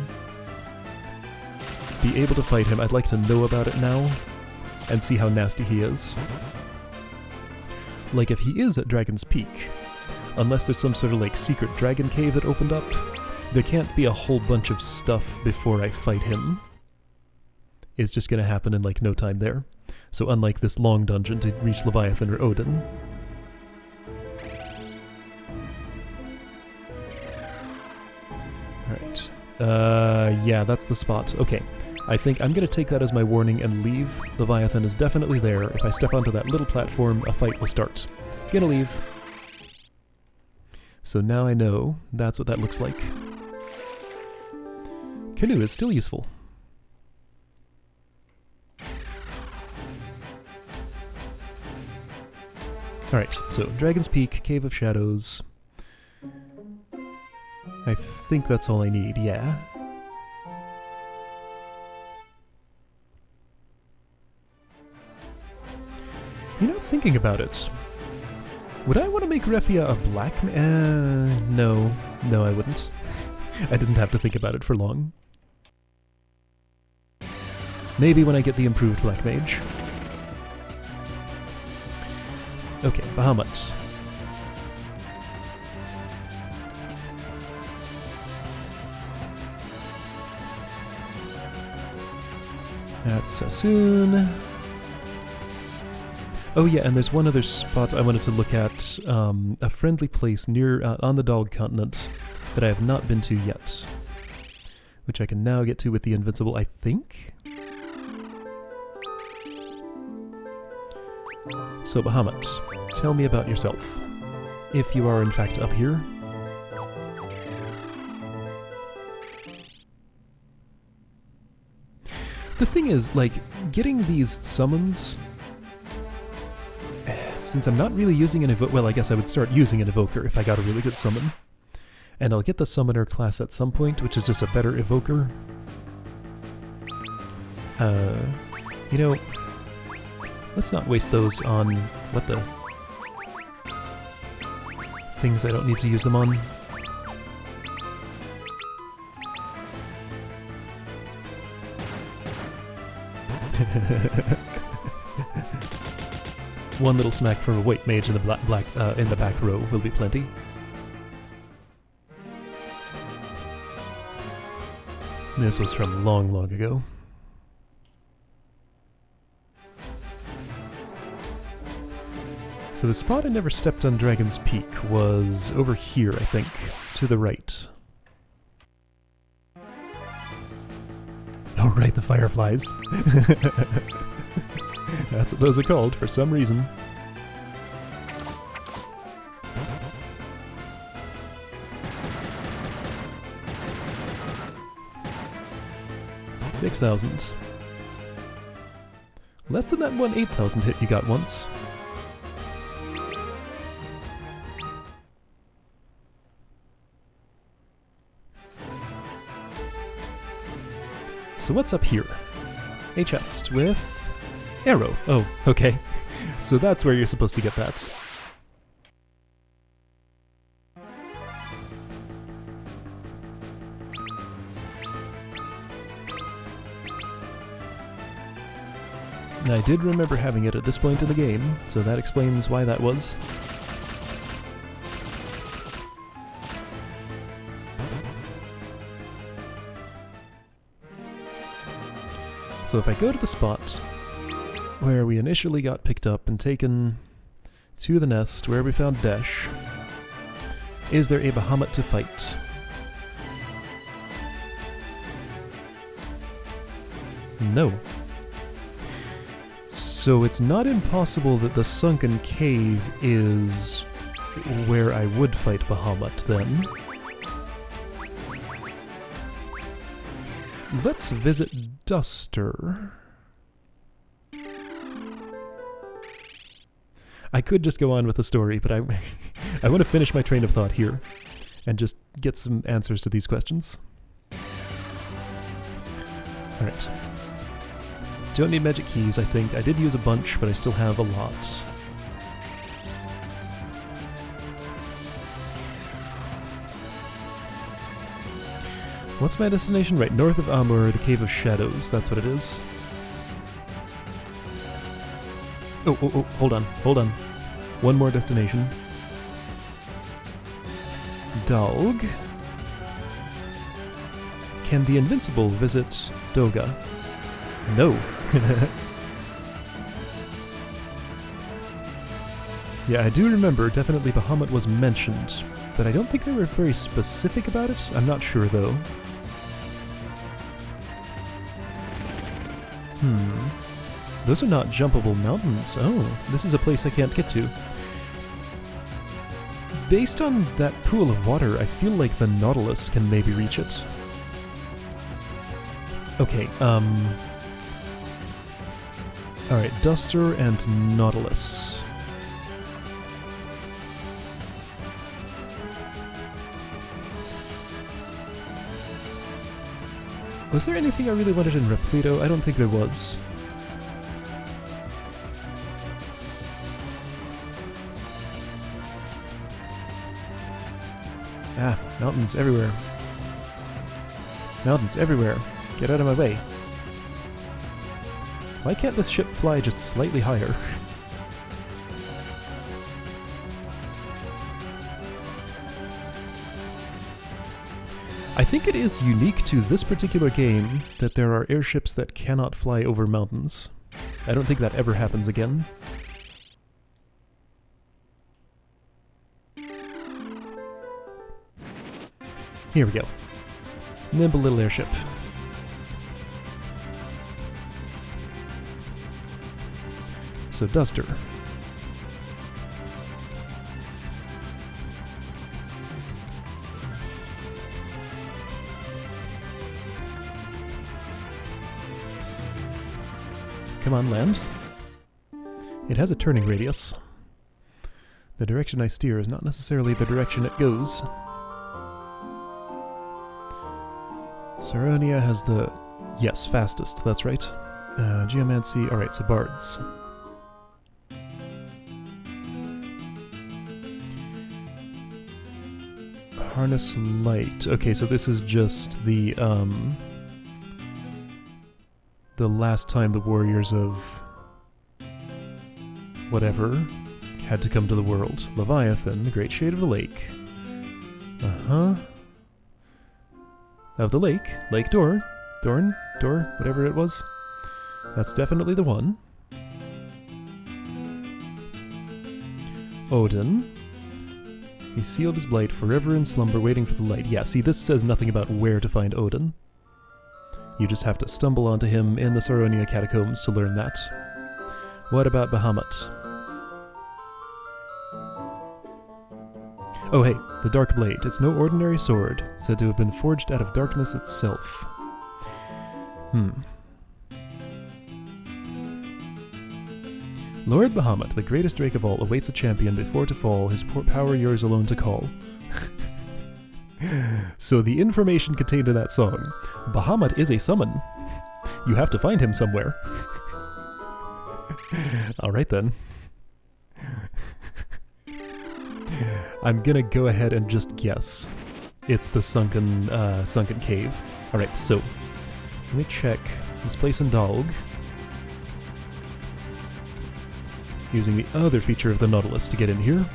be able to fight him. I'd like to know about it now, and see how nasty he is. Like, if he is at Dragon's Peak, unless there's some sort of, like, secret dragon cave that opened up, there can't be a whole bunch of stuff before I fight him. It's just gonna happen in, like, no time there. So unlike this long dungeon to reach Leviathan or Odin. Alright. Yeah, that's the spot. Okay. I think I'm going to take that as my warning and leave. Leviathan is definitely there. If I step onto that little platform, a fight will start. Gonna leave. So now I know that's what that looks like. Canoe is still useful. Alright, so Dragon's Peak, Cave of Shadows. I think that's all I need, yeah. You know, thinking about it, would I want to make Refia a black no. No, I wouldn't. I didn't have to think about it for long. Maybe when I get the improved Black Mage. Okay, Bahamut. That's Sassoon. Oh yeah, and there's one other spot I wanted to look at, a friendly place near, on the Dog Continent that I have not been to yet. Which I can now get to with the Invincible, I think? So Bahamut, tell me about yourself. If you are in fact up here. The thing is, like, getting these summons... Since I'm not really using an evoker, well, I guess I would start using an evoker if I got a really good summon. And I'll get the summoner class at some point, which is just a better evoker. You know, let's not waste those on, what the... things I don't need to use them on. One little smack from a white mage in the in the back row will be plenty. This was from long, long ago. So the spot I never stepped on Dragon's Peak was over here, I think, to the right. Oh right, the fireflies. That's what those are called for some reason. $6,000. Less than that one 8,000 hit you got once. So what's up here? A chest with arrow. Oh, okay. So that's where you're supposed to get that. I did remember having it at this point in the game, so that explains why that was. So if I go to the spot where we initially got picked up and taken to the nest where we found Dash, is there a Bahamut to fight? No. So it's not impossible that the sunken cave is where I would fight Bahamut then. Let's visit Duster. I could just go on with the story, but I want to finish my train of thought here and just get some answers to these questions. Alright. Don't need magic keys, I think. I did use a bunch, but I still have a lot. What's my destination? Right, north of Amur, the Cave of Shadows. That's what it is. Oh, hold on. One more destination. Dalg. Can the Invincible visit Doga? No. Yeah, I do remember definitely Bahamut was mentioned, but I don't think they were very specific about it. I'm not sure, though. Those are not jumpable mountains. Oh, this is a place I can't get to. Based on that pool of water, I feel like the Nautilus can maybe reach it. Okay, alright, Duster and Nautilus. Was there anything I really wanted in Repleto? I don't think there was. Ah, mountains everywhere. Mountains everywhere. Get out of my way. Why can't this ship fly just slightly higher? I think it is unique to this particular game that there are airships that cannot fly over mountains. I don't think that ever happens again. Here we go. Nimble little airship. So Duster. Come on, land. It has a turning radius. The direction I steer is not necessarily the direction it goes. Saronia has the... yes, fastest, that's right. Geomancy, alright, so bards. Harness light. Okay, so this is just the last time the warriors of... whatever had to come to the world. Leviathan, the great shade of the lake. Uh-huh. Of the lake. Lake Door. Dorn? Door? Whatever it was. That's definitely the one. Odin. He sealed his blight, forever in slumber, waiting for the light. Yeah, see, this says nothing about where to find Odin. You just have to stumble onto him in the Saronia catacombs to learn that. What about Bahamut? Oh hey, the Dark Blade. It's no ordinary sword, said to have been forged out of darkness itself. Lord Bahamut, the greatest drake of all, awaits a champion before to fall, his power yours alone to call. So the information contained in that song, Bahamut is a summon. You have to find him somewhere. Alright then. I'm gonna go ahead and just guess. It's the sunken cave. Alright, so let me check this place in Dalg. Using the other feature of the Nautilus to get in here.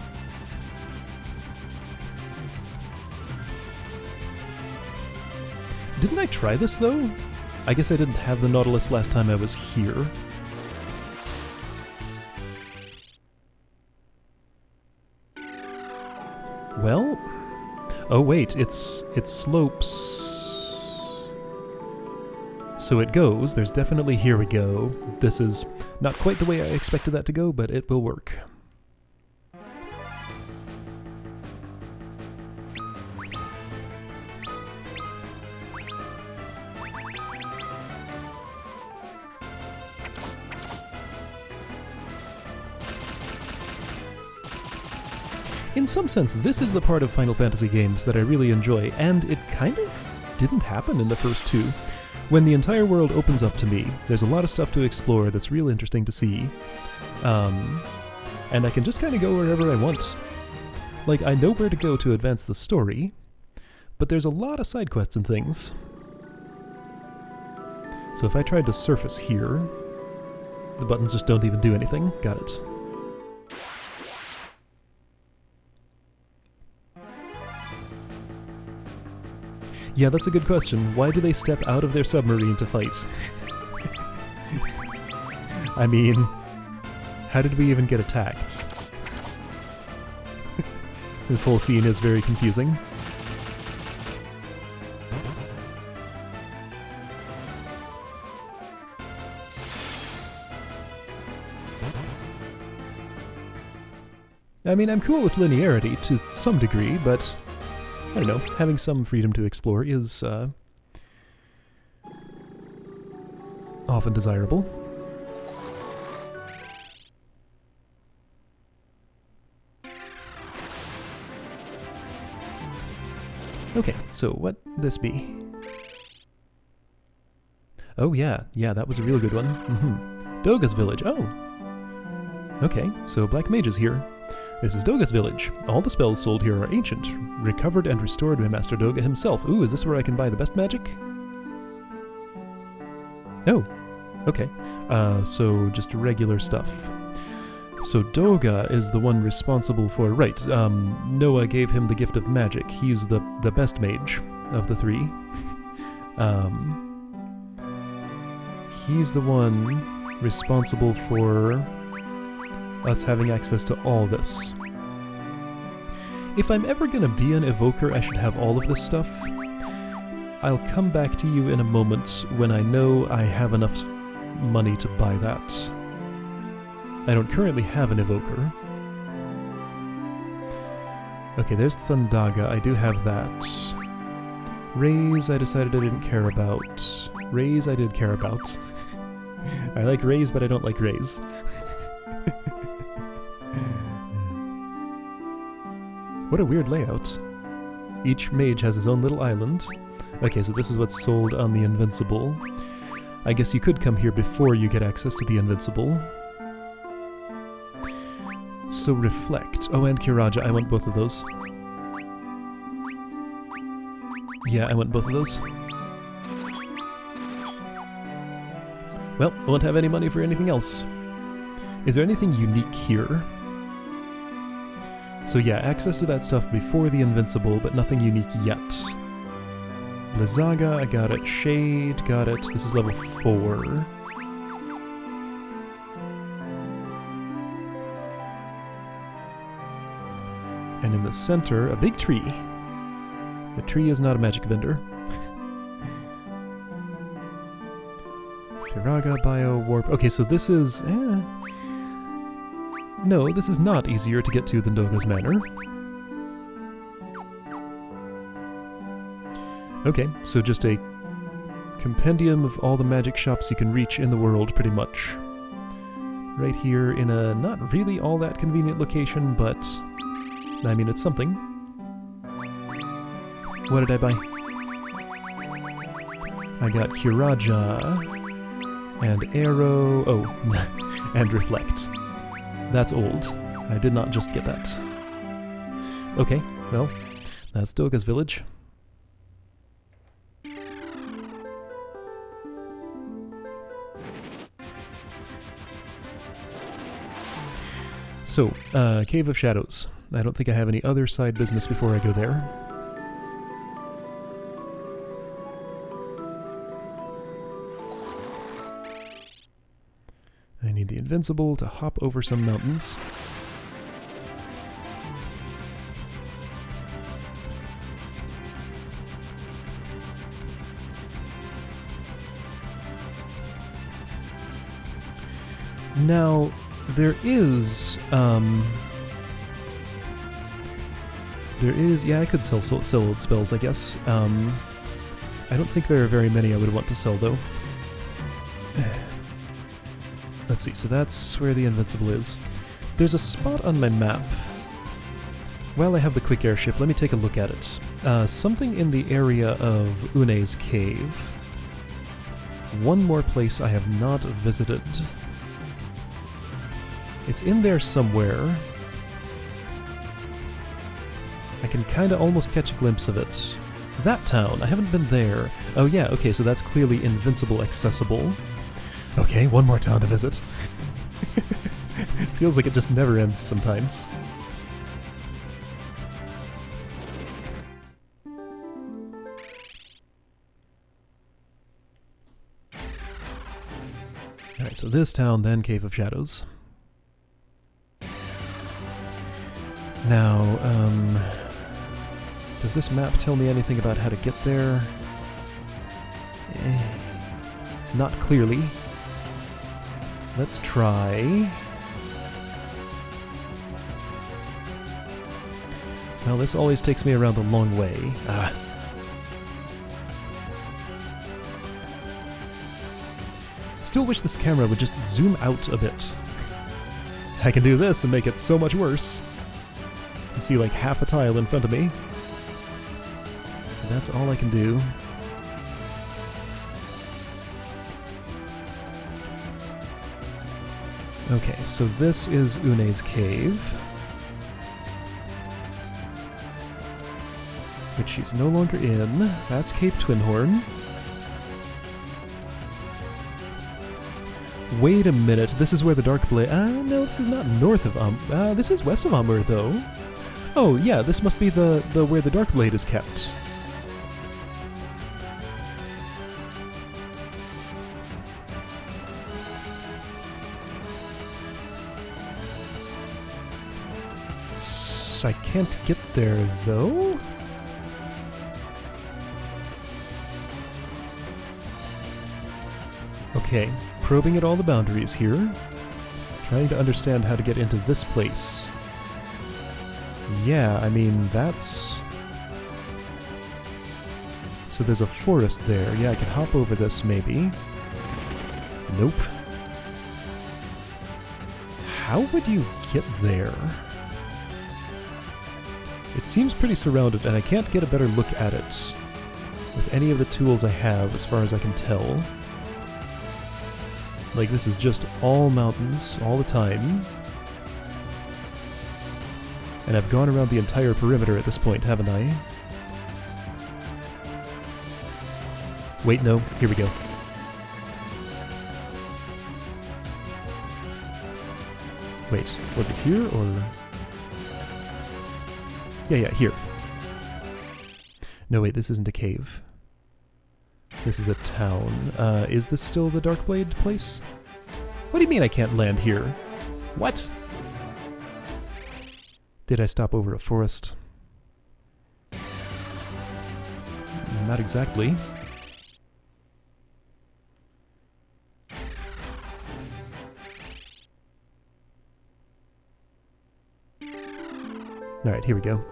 Didn't I try this though? I guess I didn't have the Nautilus last time I was here. Well, oh wait, it slopes. So it goes, there's definitely, here we go. This is not quite the way I expected that to go, but it will work. In some sense, this is the part of Final Fantasy games that I really enjoy, and it kind of didn't happen in the first two. When the entire world opens up to me, there's a lot of stuff to explore that's real interesting to see. And I can just kind of go wherever I want. Like, I know where to go to advance the story, but there's a lot of side quests and things. So if I tried to surface here, the buttons just don't even do anything. Got it. Yeah, that's a good question. Why do they step out of their submarine to fight? I mean, how did we even get attacked? This whole scene is very confusing. I mean, I'm cool with linearity to some degree, but I don't know, having some freedom to explore is often desirable. Okay, so what this be? Oh yeah, that was a real good one. Doga's village, oh! Okay, so Black Mage is here. This is Doga's village. All the spells sold here are ancient, recovered and restored by Master Doga himself. Ooh, is this where I can buy the best magic? Oh, okay. So just regular stuff. So Doga is the one responsible for... Right, Noah gave him the gift of magic. He's the best mage of the three. He's the one responsible for us having access to all this. If I'm ever gonna be an evoker, I should have all of this stuff. I'll come back to you in a moment when I know I have enough money to buy that. I don't currently have an evoker. Okay, there's Thundaga, I do have that. Rays, I decided I didn't care about. Rays, I did care about. I like rays, but I don't like rays. What a weird layout. Each mage has his own little island. Okay, so this is what's sold on the Invincible. I guess you could come here before you get access to the Invincible. So Reflect. Oh, and Kiraja. I want both of those. Yeah, I want both of those. Well, I won't have any money for anything else. Is there anything unique here? So yeah, access to that stuff before the Invincible, but nothing unique yet. Blizzaga, I got it. Shade, got it. This is level 4. And in the center, a big tree. The tree is not a magic vendor. Firaga Bio Warp. Okay, so this is... No, this is not easier to get to than Doga's Manor. Okay, so just a compendium of all the magic shops you can reach in the world, pretty much. Right here in a not really all that convenient location, but... I mean, it's something. What did I buy? I got Hiraja, and Arrow... Oh, and Reflect. That's old. I did not just get that. Okay, well, that's Doga's village. So, Cave of Shadows. I don't think I have any other side business before I go there. I need the Invincible to hop over some mountains. Now, there is, yeah, I could sell old spells, I guess. I don't think there are very many I would want to sell, though. Let's see, so that's where the Invincible is. There's a spot on my map. While I have the quick airship, let me take a look at it. Something in the area of Une's cave. One more place I have not visited. It's in there somewhere. I can kinda almost catch a glimpse of it. That town, I haven't been there. Oh yeah, okay, so that's clearly Invincible accessible. Okay, one more town to visit. Feels like it just never ends sometimes. Alright, so this town, then Cave of Shadows. Now, does this map tell me anything about how to get there? Not clearly. Let's try... Well, this always takes me around the long way. Still wish this camera would just zoom out a bit. I can do this and make it so much worse. You can see like half a tile in front of me. And that's all I can do. Okay, so this is Une's cave. Which she's no longer in. That's Cape Twinhorn. Wait a minute, this is where the Dark Blade... no, this is not north of this is west of Amur, though. Oh, yeah, this must be the where the Dark Blade is kept. I can't get there, though? Okay, probing at all the boundaries here. Trying to understand how to get into this place. Yeah, I mean, that's... So there's a forest there. Yeah, I can hop over this, maybe. Nope. How would you get there? It seems pretty surrounded, and I can't get a better look at it with any of the tools I have, as far as I can tell. Like, this is just all mountains, all the time. And I've gone around the entire perimeter at this point, haven't I? Wait, no. Here we go. Wait, was it here, or...? Yeah, here. No, wait, this isn't a cave. This is a town. Is this still the Darkblade place? What do you mean I can't land here? What? Did I stop over a forest? Not exactly. Alright, here we go.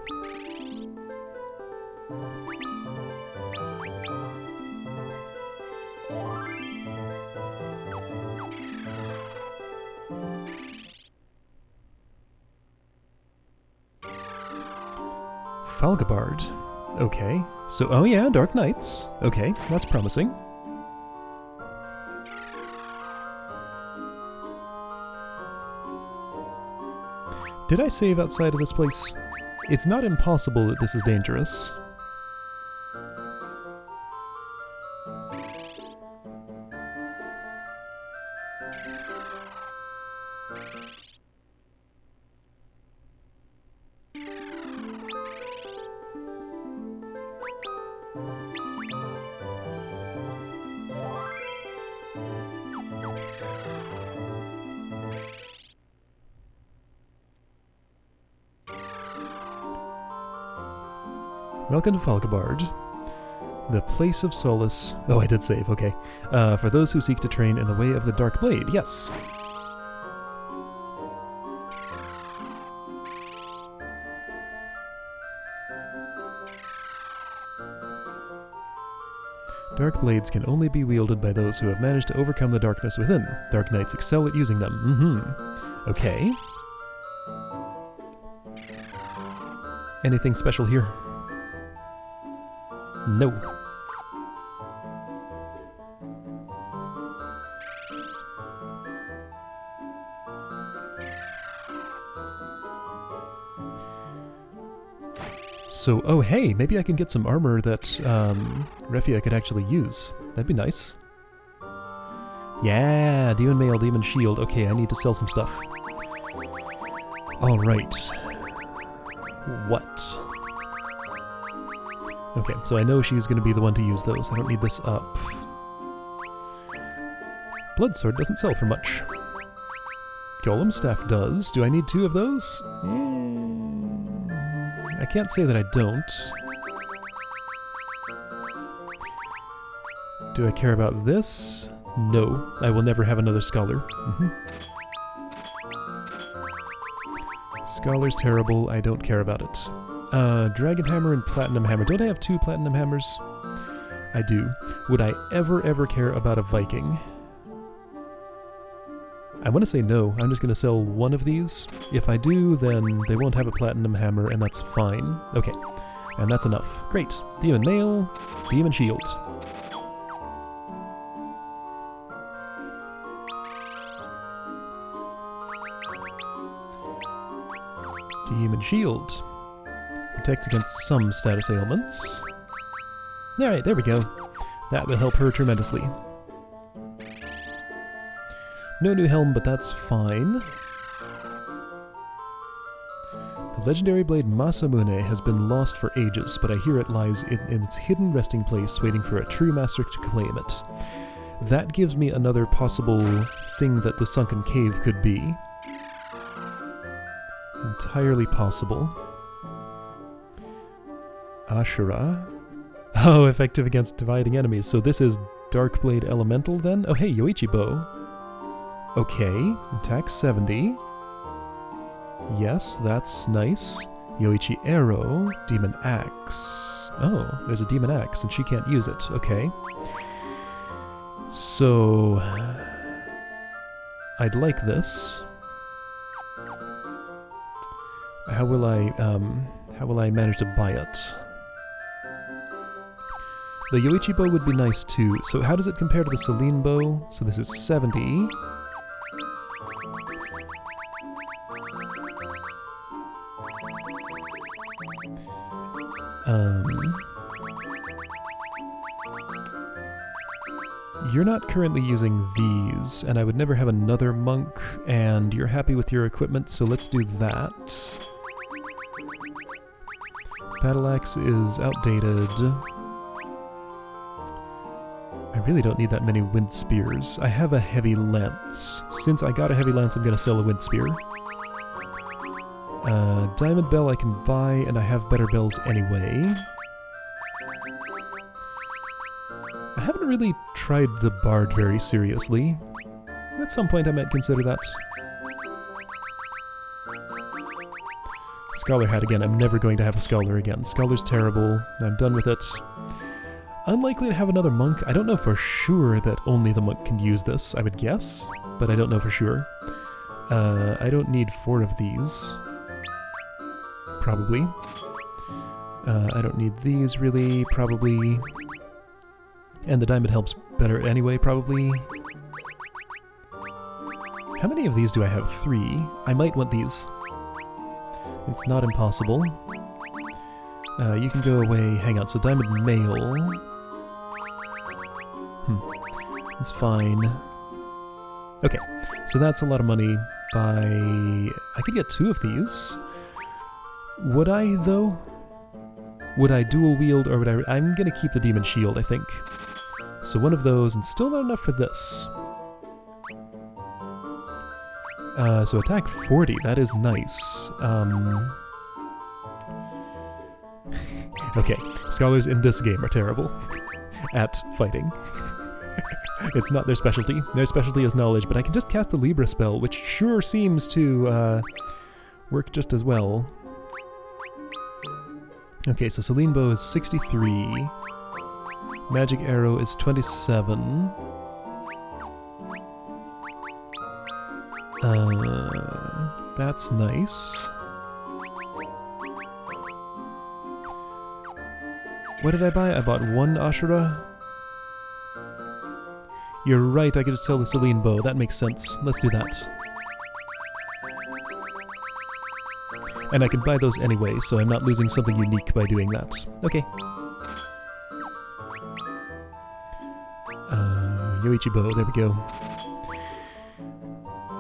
Falgabard. Okay. So, oh yeah, Dark Knights. Okay, that's promising. Did I save outside of this place? It's not impossible that this is dangerous. Welcome to Falgabard, the place of solace. Oh, I did save, okay. For those who seek to train in the way of the Dark Blade, yes. Dark blades can only be wielded by those who have managed to overcome the darkness within. Dark Knights excel at using them. Okay. Anything special here? No. So, oh hey, maybe I can get some armor that Refia could actually use. That'd be nice. Yeah, Demon Mail, Demon Shield. Okay, I need to sell some stuff. Alright. What? Okay, so I know she's going to be the one to use those. I don't need this up. Blood Sword doesn't sell for much. Golem Staff does. Do I need 2 of those? I can't say that I don't. Do I care about this? No. I will never have another Scholar. Scholar's terrible. I don't care about it. Dragon Hammer and Platinum Hammer. Don't I have 2 Platinum Hammers? I do. Would I ever care about a Viking? I want to say no. I'm just going to sell 1 of these. If I do, then they won't have a Platinum Hammer, and that's fine. Okay. And that's enough. Great. Demon Mail, Demon Shield. Demon Shield. Protects against some status ailments. Alright, there we go. That will help her tremendously. No new helm, but that's fine. The legendary blade Masamune has been lost for ages, but I hear it lies in its hidden resting place, waiting for a true master to claim it. That gives me another possible thing that the sunken cave could be. Entirely possible. Ashura. Oh, effective against dividing enemies. So this is Darkblade Elemental then? Oh hey, Yoichi Bow. Okay, attack 70. Yes, that's nice. Yoichi Arrow, Demon Axe. Oh, there's a Demon Axe and she can't use it. Okay. So I'd like this. How will I manage to buy it? The Yoichi Bow would be nice too. So how does it compare to the Celine Bow? So this is 70. You're not currently using these, and I would never have another monk, and you're happy with your equipment, so let's do that. Battle Axe is outdated. I really don't need that many wind spears. I have a heavy lance. Since I got a heavy lance, I'm gonna sell a wind spear. Diamond Bell I can buy, and I have better bells anyway. I haven't really tried the Bard very seriously. At some point I might consider that. Scholar Hat again. I'm never going to have a Scholar again. Scholar's terrible. I'm done with it. Unlikely to have another monk. I don't know for sure that only the monk can use this. I would guess, but I don't know for sure. I don't need 4 of these. Probably. I don't need these, really. Probably. And the diamond helps better anyway, probably. How many of these do I have? 3. I might want these. It's not impossible. You can go away. Hang on, so diamond mail. It's fine. Okay, so that's a lot of money. I could get 2 of these. Would I, though? Would I dual wield, or would I... I'm gonna keep the demon shield, I think. So 1 of those, and still not enough for this. So attack 40, that is nice. Okay, scholars in this game are terrible at fighting. It's not their specialty. Their specialty is knowledge, but I can just cast the Libra spell, which sure seems to work just as well. Okay, so Celine Bow is 63. Magic Arrow is 27. That's nice. What did I buy? I bought 1 Ashura. You're right, I could just sell the Celine Bow. That makes sense. Let's do that. And I can buy those anyway, so I'm not losing something unique by doing that. Okay. Yoichi Bow, there we go.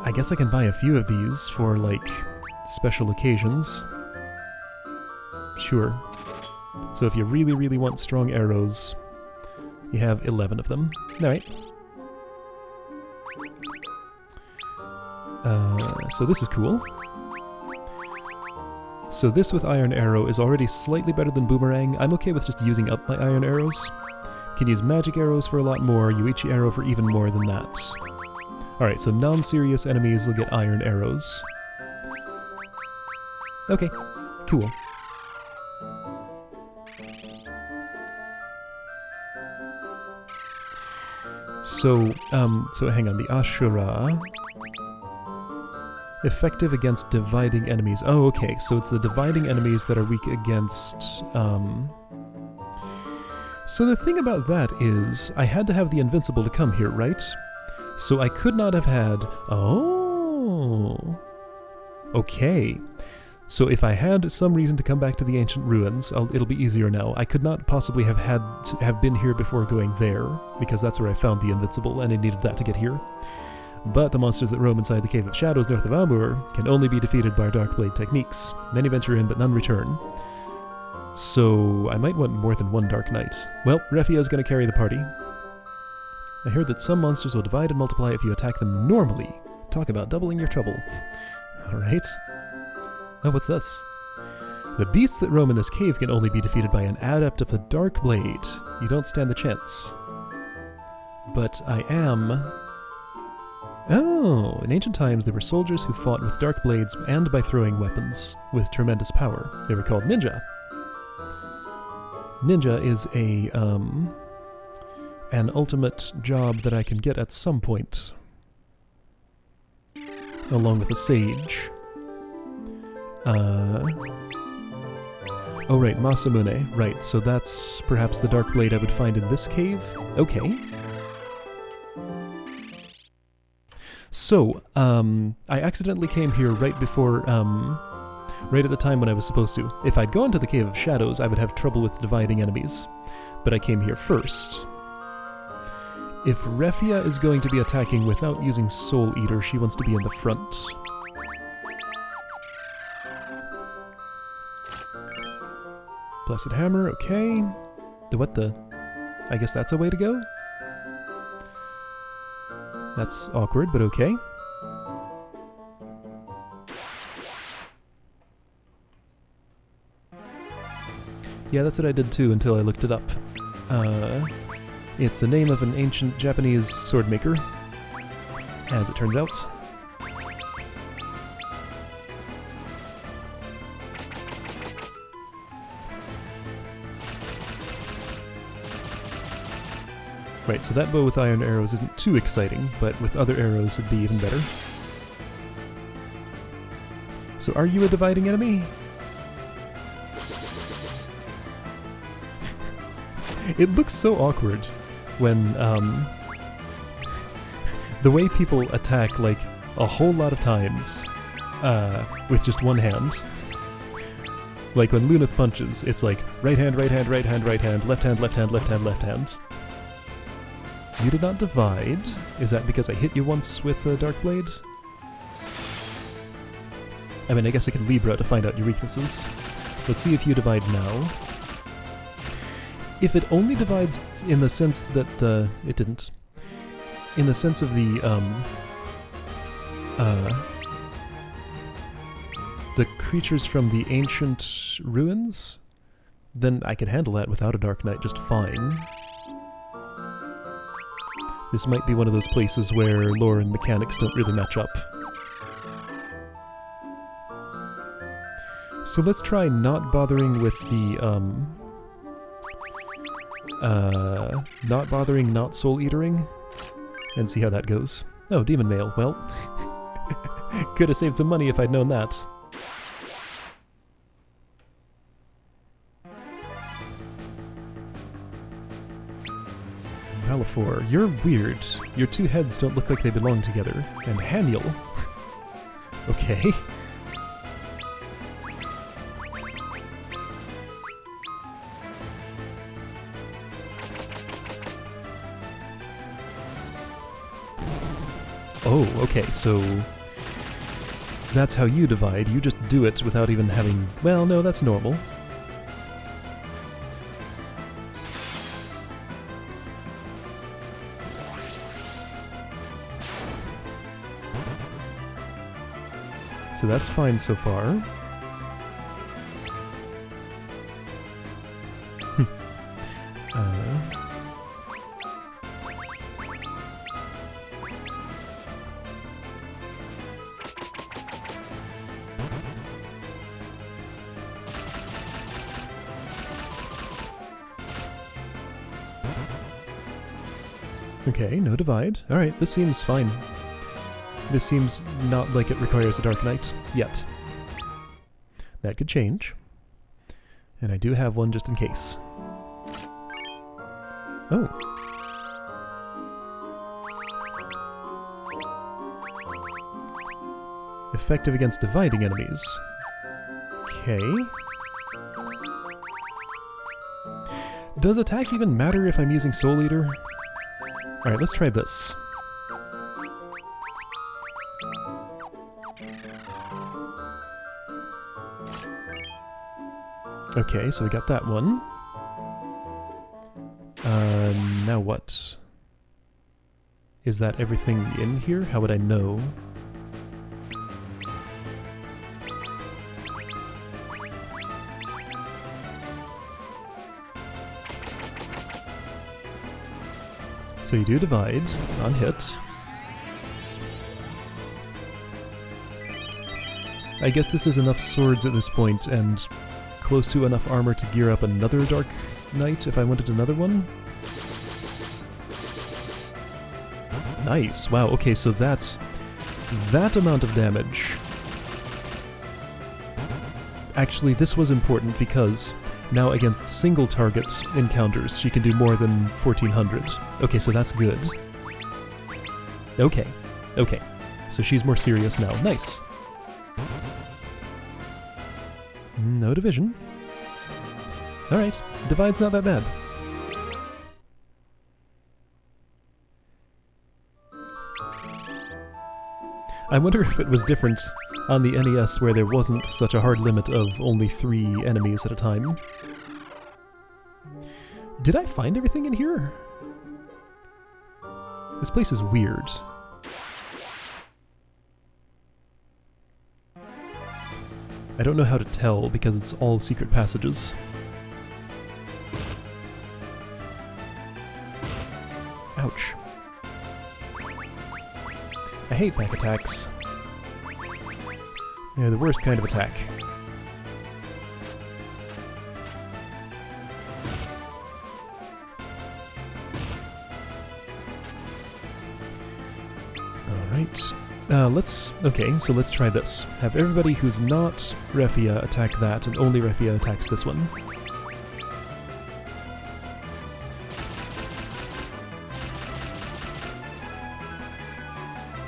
I guess I can buy a few of these for, like, special occasions. Sure. So if you really, really want strong arrows, you have 11 of them. Alright. So this is cool. So this with Iron Arrow is already slightly better than Boomerang. I'm okay with just using up my Iron Arrows. Can use Magic Arrows for a lot more, Yuichi Arrow for even more than that. Alright, so non-serious enemies will get Iron Arrows. Okay, cool. So hang on, the Ashura... Effective against dividing enemies. Oh, okay, so it's the dividing enemies that are weak against, So the thing about that is, I had to have the Invincible to come here, right? So I could not have had... Oh! Okay. So if I had some reason to come back to the ancient ruins, it'll be easier now. I could not possibly have had to have been here before going there, because that's where I found the Invincible, and I needed that to get here. But the monsters that roam inside the Cave of Shadows north of Amur can only be defeated by our Darkblade techniques. Many venture in, but none return. So I might want more than 1 Dark Knight. Well, Refia is going to carry the party. I heard that some monsters will divide and multiply if you attack them normally. Talk about doubling your trouble. Alright. Oh, what's this? The beasts that roam in this cave can only be defeated by an adept of the Darkblade. You don't stand the chance. But I am... Oh, in ancient times there were soldiers who fought with dark blades and by throwing weapons with tremendous power. They were called ninja. Ninja is an ultimate job that I can get at some point. Along with a sage. Oh right, Masamune. Right, so that's perhaps the dark blade I would find in this cave? Okay. So, I accidentally came here right before, right at the time when I was supposed to. If I'd gone to the Cave of Shadows, I would have trouble with dividing enemies. But I came here first. If Refia is going to be attacking without using Soul Eater, she wants to be in the front. Blessed Hammer, okay. What the? I guess that's a way to go? That's awkward, but okay. Yeah, that's what I did too until I looked it up. It's the name of an ancient Japanese sword maker, as it turns out. Right, so that bow with iron arrows isn't too exciting, but with other arrows it'd be even better. So are you a dividing enemy? It looks so awkward when, the way people attack, like, a whole lot of times, with just one hand. Like when Lunith punches, it's like, right hand, right hand, right hand, right hand, left hand, left hand, left hand, left hand. You did not divide. Is that because I hit you once with a Dark Blade? I mean, I guess I could Libra to find out your weaknesses. Let's see if you divide now. If it only divides in the sense that the... It didn't. In the sense of the creatures from the ancient ruins, then I could handle that without a Dark Knight just fine. This might be one of those places where lore and mechanics don't really match up. So let's try not bothering with the, not bothering not soul-eatering, and see how that goes. Oh, demon mail. Well, could have saved some money if I'd known that. Valifor, you're weird. Your two heads don't look like they belong together. And Haniel. Okay. Oh, okay, so that's how you divide. You just do it without even having... Well, no, that's normal. So that's fine so far. Okay, no divide. Alright, this seems fine. This seems not like it requires a Dark Knight yet. That could change. And I do have one just in case. Oh. Effective against dividing enemies. Okay. Does attack even matter if I'm using Soul Eater? Alright, let's try this. Okay, so we got that one. Now what? Is that everything in here? How would I know? So you do divide on hit. I guess this is enough swords at this point and close to enough armor to gear up another Dark Knight if I wanted another one. Nice. Wow, okay, so that's that amount of damage. Actually, this was important because now against single target encounters, she can do more than 1400. Okay, so that's good. Okay, okay. So she's more serious now. Nice. No division. Alright, divide's not that bad. I wonder if it was different on the NES where there wasn't such a hard limit of only 3 enemies at a time. Did I find everything in here? This place is weird. I don't know how to tell because it's all secret passages. Ouch. I hate back attacks. They're the worst kind of attack. Okay, so let's try this. Have everybody who's not Refia attack that, and only Refia attacks this one.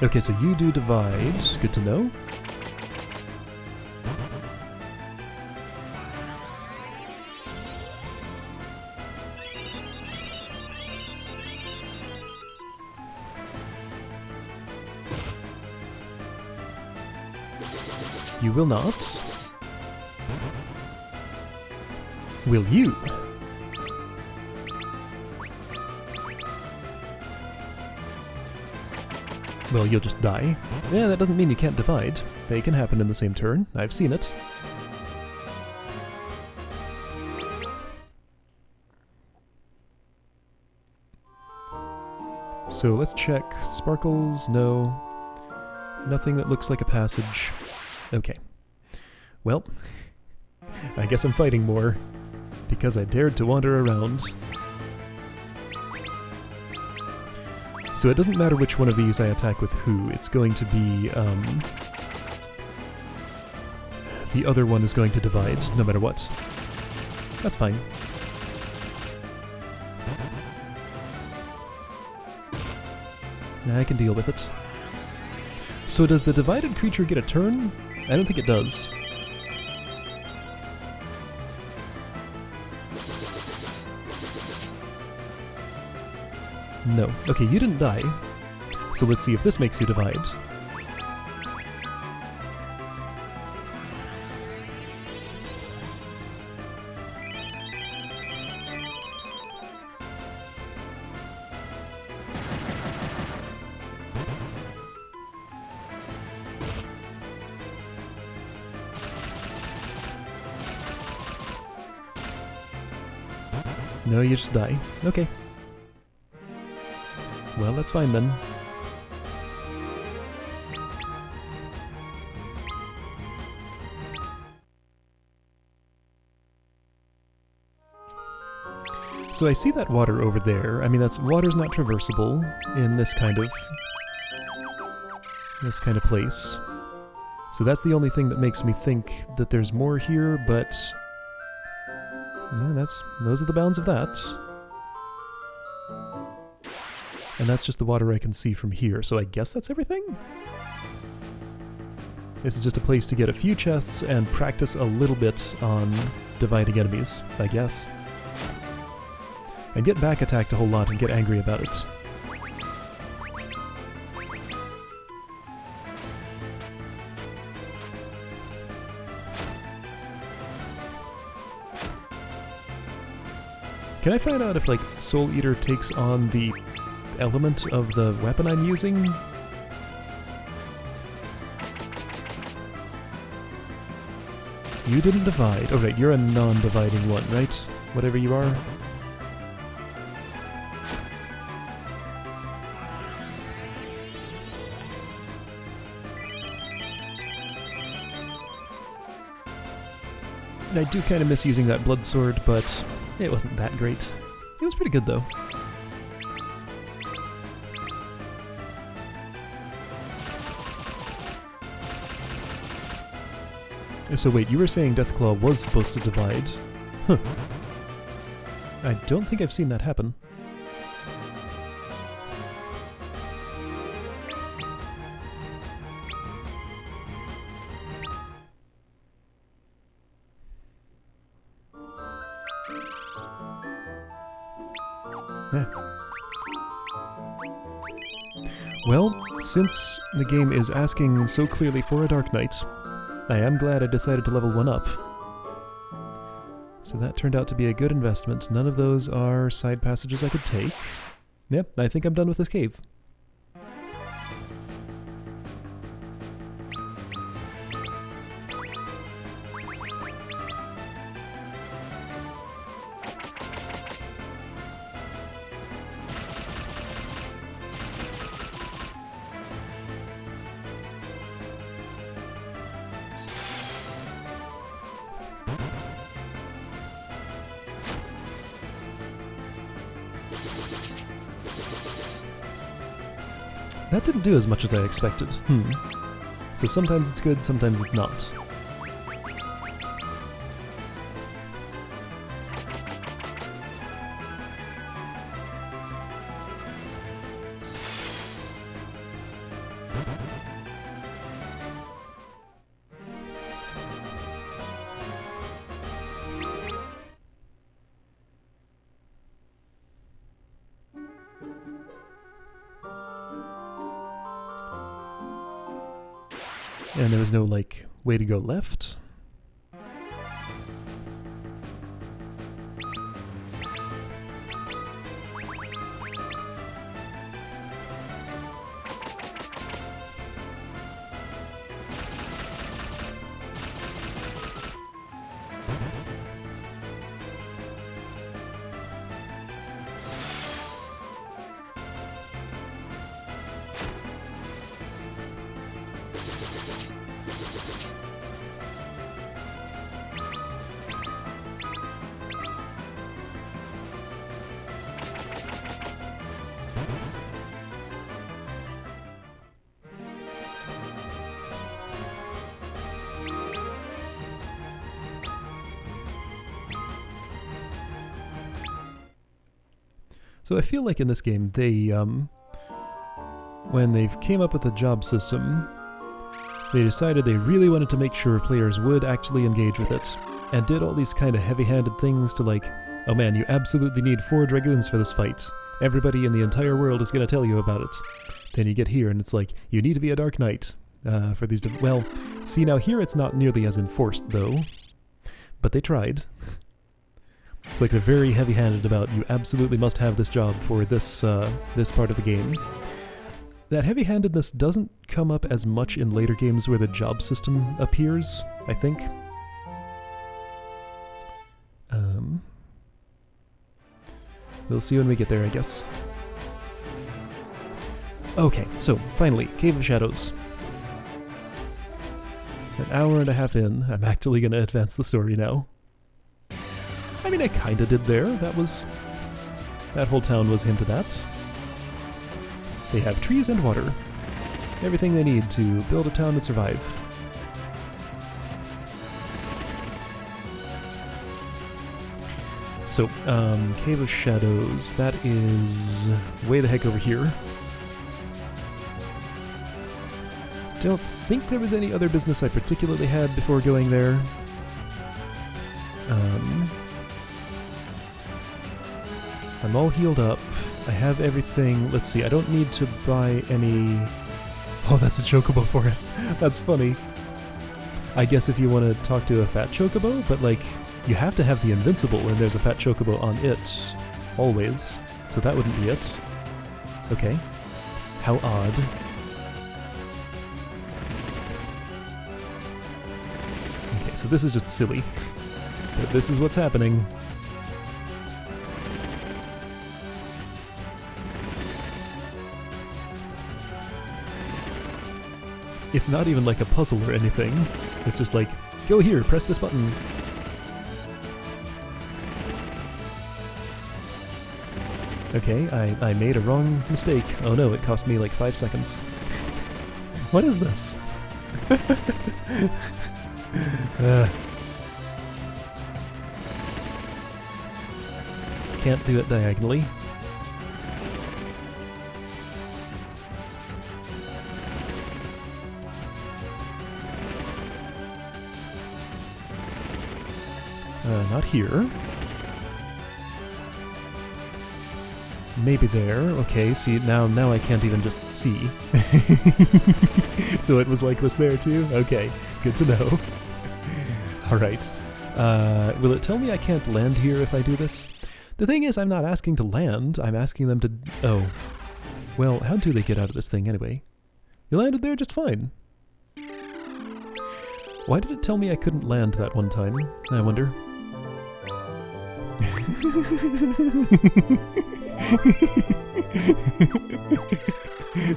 Okay, so you do divide. Good to know. You will not. Will you? Well, you'll just die. Yeah, that doesn't mean you can't divide. They can happen in the same turn. I've seen it. So let's check. Sparkles, no. Nothing that looks like a passage. Okay. Well, I guess I'm fighting more, because I dared to wander around. So it doesn't matter which one of these I attack with who, it's going to be, the other one is going to divide, no matter what. That's fine. I can deal with it. So does the divided creature get a turn? I don't think it does. No. Okay, you didn't die. So let's see if this makes you divide. No, you just die. Okay. Well, that's fine then. So I see that water over there. I mean, water's not traversable in this kind of place. So that's the only thing that makes me think that there's more here, but yeah, those are the bounds of that. And that's just the water I can see from here, so I guess that's everything? This is just a place to get a few chests and practice a little bit on dividing enemies, I guess. And get back attacked a whole lot and get angry about it. Can I find out if, like, Soul Eater takes on the element of the weapon I'm using? You didn't divide. Oh, right, you're a non-dividing one, right? Whatever you are. I do kind of miss using that blood sword, but it wasn't that great. It was pretty good, though. So wait, you were saying Deathclaw was supposed to divide? Huh. I don't think I've seen that happen. Well, since the game is asking so clearly for a Dark Knight, I am glad I decided to level one up. So that turned out to be a good investment. None of those are side passages I could take. Yep, I think I'm done with this cave. That didn't do as much as I expected. So sometimes it's good, sometimes it's not. And there was no, like, way to go left. So I feel like in this game, they, when they came up with the job system, they decided they really wanted to make sure players would actually engage with it, and did all these kind of heavy-handed things to like, oh man, you absolutely need 4 Dragoons for this fight. Everybody in the entire world is going to tell you about it. Then you get here and it's like, you need to be a Dark Knight for these well, see now here it's not nearly as enforced though, but they tried. It's like they're very heavy-handed about you absolutely must have this job for this this part of the game. That heavy-handedness doesn't come up as much in later games where the job system appears, I think. We'll see when we get there, I guess. Okay, so finally, Cave of Shadows. An hour and a half in, I'm actually going to advance the story now. I mean, I kinda did there. That whole town was hinted at. They have trees and water. Everything they need to build a town and survive. So, Cave of Shadows, that is way the heck over here. Don't think there was any other business I particularly had before going there. I'm all healed up. I have everything. Let's see, I don't need to buy any... Oh, that's a chocobo forest. That's funny. I guess if you want to talk to a fat chocobo, but like, you have to have the invincible, and there's a fat chocobo on it. Always. So that wouldn't be it. Okay. How odd. Okay, so this is just silly. But this is what's happening. It's not even like a puzzle or anything. It's just like, go here, press this button. Okay, I made a wrong mistake. Oh no, it cost me like 5 seconds. What is this? Can't do it diagonally. Not here. Maybe there. Okay, see, now I can't even just see. So it was like this there too? Okay, good to know. Alright. Will it tell me I can't land here if I do this? The thing is, I'm not asking to land, I'm asking them to... Oh. Well, how do they get out of this thing anyway? You landed there just fine. Why did it tell me I couldn't land that one time? I wonder.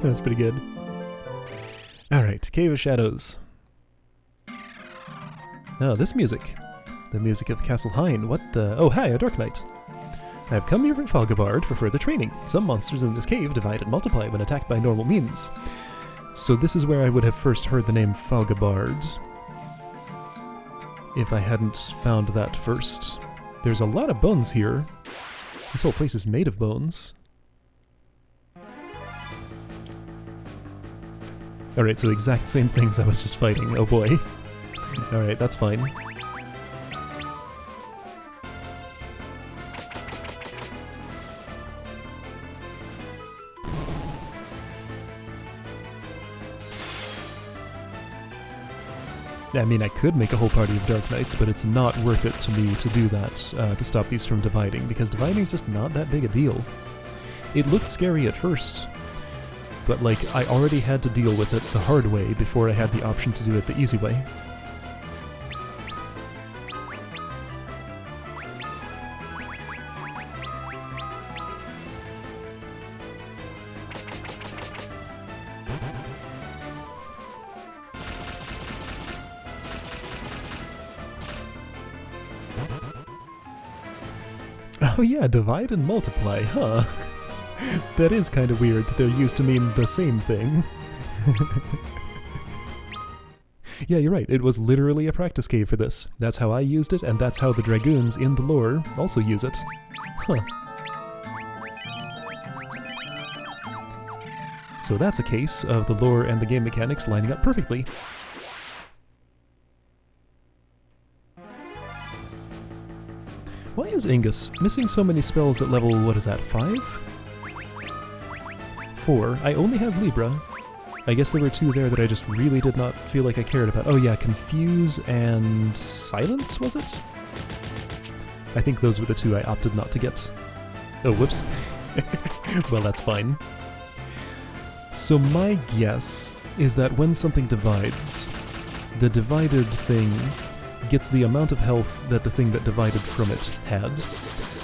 That's pretty good. Alright, Cave of Shadows. Oh, this music. The music of Castle Hein. What the... Oh, hi, a Dark Knight. I have come here from Falgabard for further training. Some monsters in this cave divide and multiply when attacked by normal means. So this is where I would have first heard the name Falgabard, if I hadn't found that first. There's a lot of bones here. This whole place is made of bones. Alright, so exact same things I was just fighting. Oh boy. Alright, that's fine. I mean, I could make a whole party of Dark Knights, but it's not worth it to me to do that, to stop these from dividing, because dividing is just not that big a deal. It looked scary at first, but like, I already had to deal with it the hard way before I had the option to do it the easy way. Oh yeah, divide and multiply, huh? That is kind of weird that they're used to mean the same thing. Yeah, you're right, it was literally a practice cave for this. That's how I used it, and that's how the Dragoons in the lore also use it. Huh. So that's a case of the lore and the game mechanics lining up perfectly. Why is Ingus missing so many spells at level, what is that, 5? 4. I only have Libra. I guess there were 2 there that I just really did not feel like I cared about. Oh yeah, Confuse and Silence, was it? I think those were the 2 I opted not to get. Oh, whoops. Well, that's fine. So my guess is that when something divides, the divided thing gets the amount of health that the thing that divided from it had.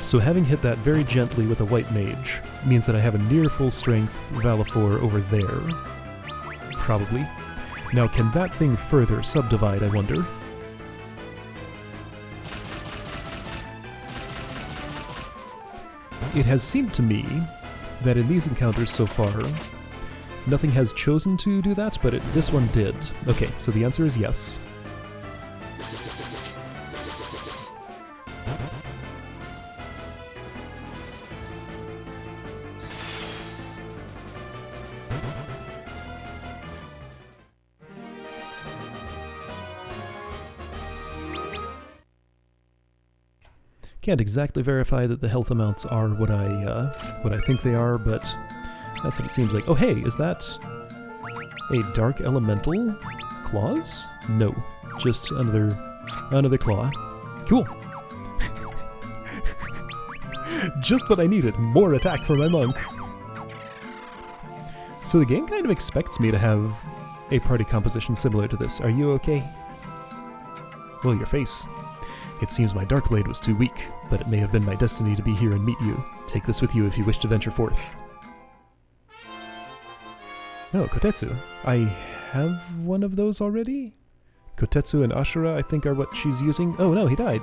So having hit that very gently with a white mage means that I have a near full strength Valifor over there. Probably. Now can that thing further subdivide, I wonder? It has seemed to me that in these encounters so far, nothing has chosen to do that, but this one did. Okay, so the answer is yes. Can't exactly verify that the health amounts are what I think they are, but that's what it seems like. Oh hey, is that a dark elemental claws? No, just another claw. Cool. Just what I needed, more attack for my monk. So the game kind of expects me to have a party composition similar to this. Are you okay? Well, your face. It seems my dark blade was too weak, but it may have been my destiny to be here and meet you. Take this with you if you wish to venture forth. Oh, Kotetsu. I have one of those already? Kotetsu and Ashura, I think, are what she's using. Oh no, he died.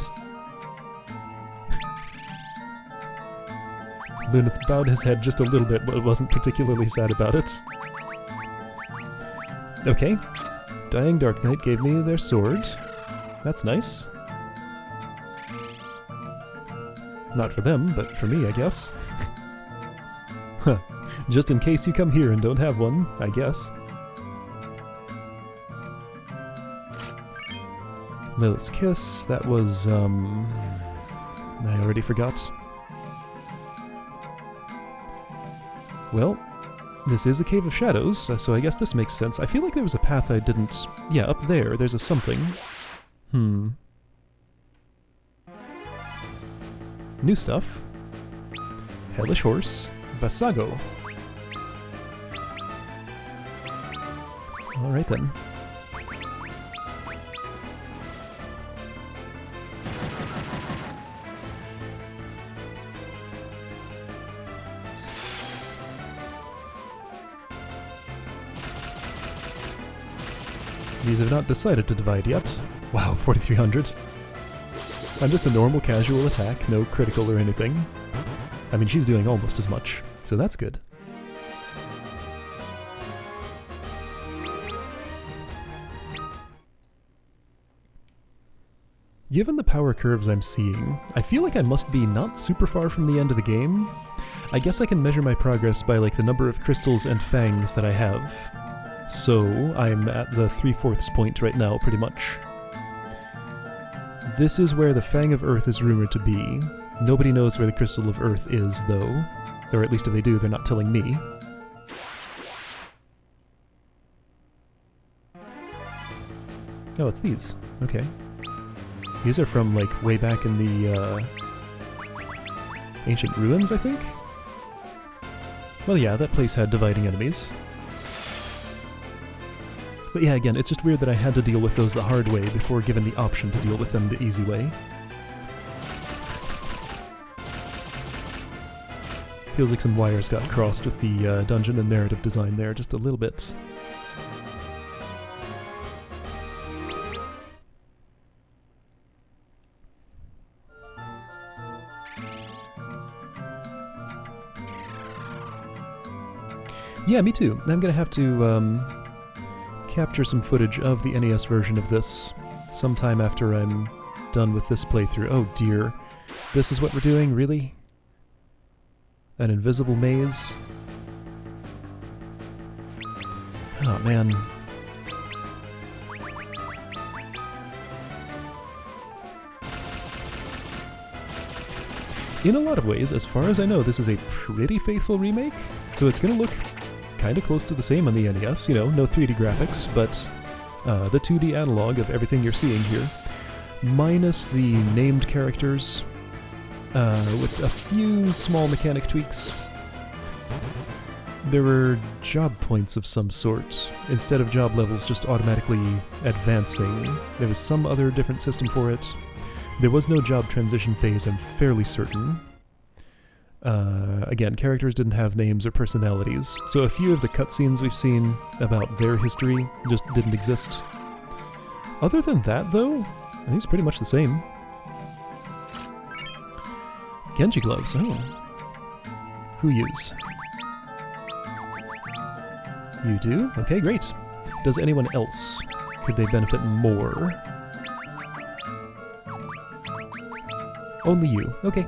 Lunith bowed his head just a little bit, but wasn't particularly sad about it. Okay. Dying Dark Knight gave me their sword. That's nice. Not for them, but for me, I guess. Huh. Just in case you come here and don't have one, I guess. Lilith's Kiss, that was, I already forgot. Well, this is a Cave of Shadows, so I guess this makes sense. I feel like there was a path I didn't... Yeah, up there, there's a something. New stuff. Hellish Horse. Vasago. Alright then. These have not decided to divide yet. Wow, 4,300. I'm just a normal casual attack, no critical or anything. I mean, she's doing almost as much, so that's good. Given the power curves I'm seeing, I feel like I must be not super far from the end of the game. I guess I can measure my progress by like the number of crystals and fangs that I have. So I'm at the 3/4 point right now, pretty much. This is where the Fang of Earth is rumored to be. Nobody knows where the Crystal of Earth is, though. Or at least if they do, they're not telling me. Oh, it's these. Okay. These are from, like, way back in the, ancient ruins, I think? Well, yeah, that place had dividing enemies. But yeah, again, it's just weird that I had to deal with those the hard way before given the option to deal with them the easy way. Feels like some wires got crossed with the dungeon and narrative design there just a little bit. Yeah, me too. I'm gonna have to capture some footage of the NES version of this sometime after I'm done with this playthrough. Oh dear. This is what we're doing? Really? An invisible maze? Oh man. In a lot of ways, as far as I know, this is a pretty faithful remake, so it's gonna look kind of close to the same on the NES, you know, no 3D graphics, but the 2D analog of everything you're seeing here, minus the named characters, with a few small mechanic tweaks. There were job points of some sort, instead of job levels just automatically advancing. There was some other different system for it. There was no job transition phase, I'm fairly certain. Again, characters didn't have names or personalities, so a few of the cutscenes we've seen about their history just didn't exist. Other than that, though, I think it's pretty much the same. Genji gloves, oh. Who use? You do? Okay, great. Does anyone else? Could they benefit more? Only you. Okay.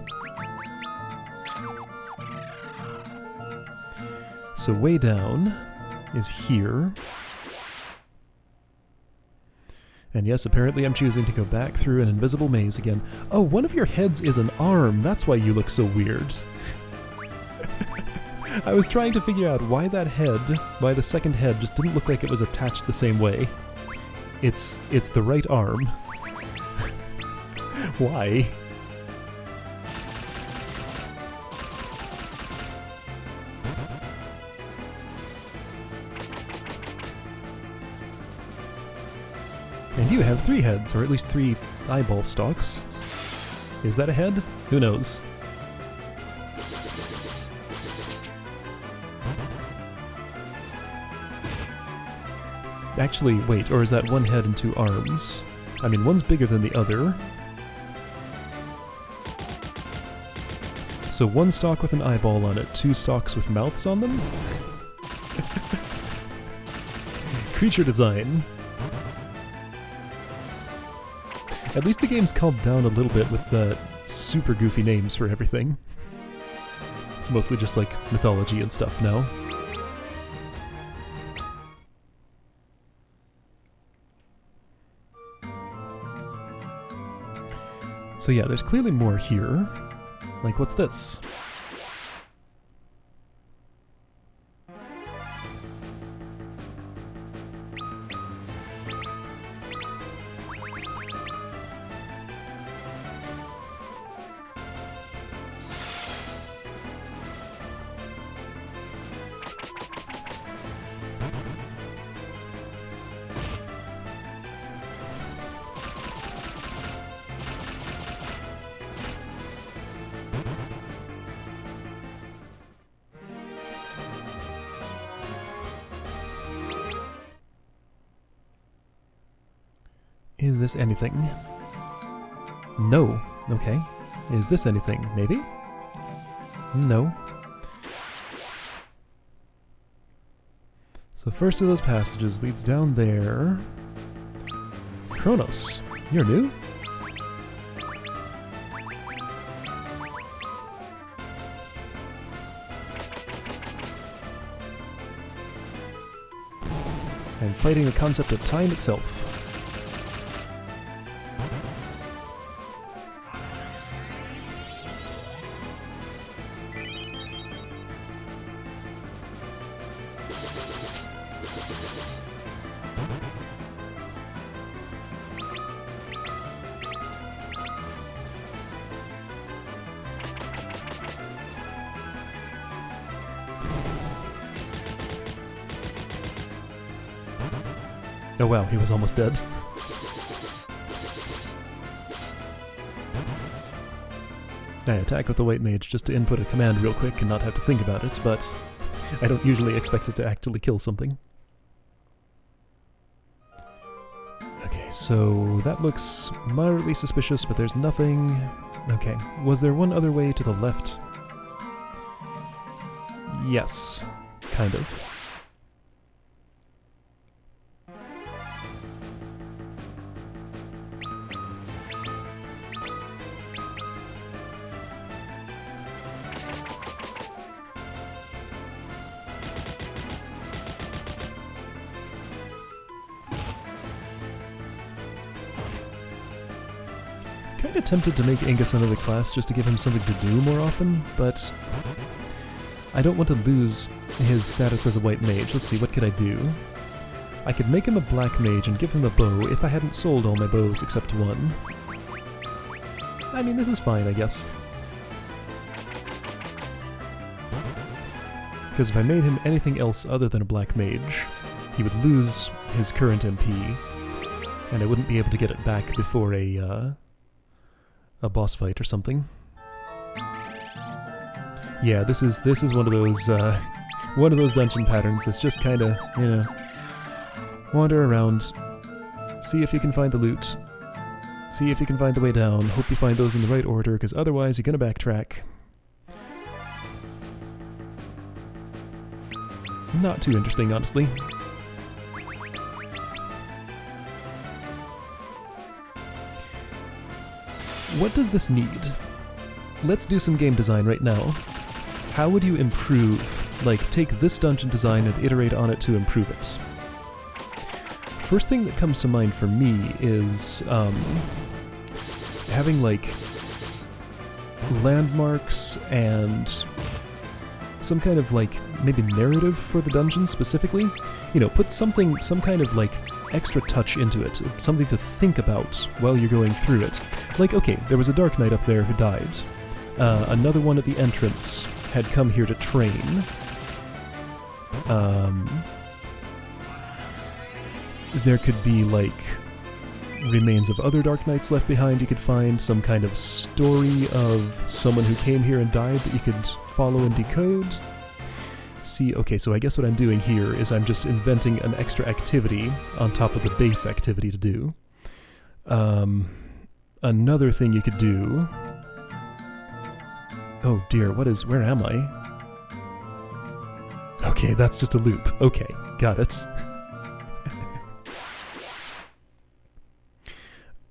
So way down is here. And yes, apparently I'm choosing to go back through an invisible maze again. Oh, one of your heads is an arm. That's why you look so weird. I was trying to figure out why that head, why the second head just didn't look like it was attached the same way. It's the right arm. Why? And you have 3 heads, or at least 3 eyeball stalks. Is that a head? Who knows? Actually, wait, or is that 1 head and 2 arms? I mean, one's bigger than the other. So 1 stalk with an eyeball on it, 2 stalks with mouths on them? Creature design. At least the game's calmed down a little bit with super goofy names for everything. It's mostly just like mythology and stuff now. So yeah, there's clearly more here. Like, what's this? Is this anything? No. Okay. Is this anything? Maybe? No. So first of those passages leads down there. Kronos, you're new? And fighting the concept of time itself. Oh wow, he was almost dead. I attack with the white mage just to input a command real quick and not have to think about it, but I don't usually expect it to actually kill something. Okay, so that looks moderately suspicious, but there's nothing... Okay, was there one other way to the left? Yes, kind of. Kinda tempted to make Angus another class just to give him something to do more often, but I don't want to lose his status as a white mage. Let's see, what could I do? I could make him a black mage and give him a bow if I hadn't sold all my bows except one. I mean, this is fine, I guess. Because if I made him anything else other than a black mage, he would lose his current MP, and I wouldn't be able to get it back before a boss fight or something. Yeah, this is one of those dungeon patterns that's just kind of, you know, wander around, see if you can find the loot, see if you can find the way down, hope you find those in the right order, because otherwise you're gonna backtrack. Not too interesting, honestly. What does this need? Let's do some game design right now. How would you improve, like, take this dungeon design and iterate on it to improve it? First thing that comes to mind for me is having, like, landmarks and some kind of, like, maybe narrative for the dungeon specifically. You know, put some kind of, like, extra touch into it, something to think about while you're going through it. Like, okay, there was a Dark Knight up there who died. Another one at the entrance had come here to train. There could be, like, remains of other Dark Knights left behind you could find, some kind of story of someone who came here and died that you could follow and decode. See, okay, so I guess what I'm doing here is I'm just inventing an extra activity on top of the base activity to do. Another thing you could do... Oh dear, where am I? Okay, that's just a loop. Okay, got it.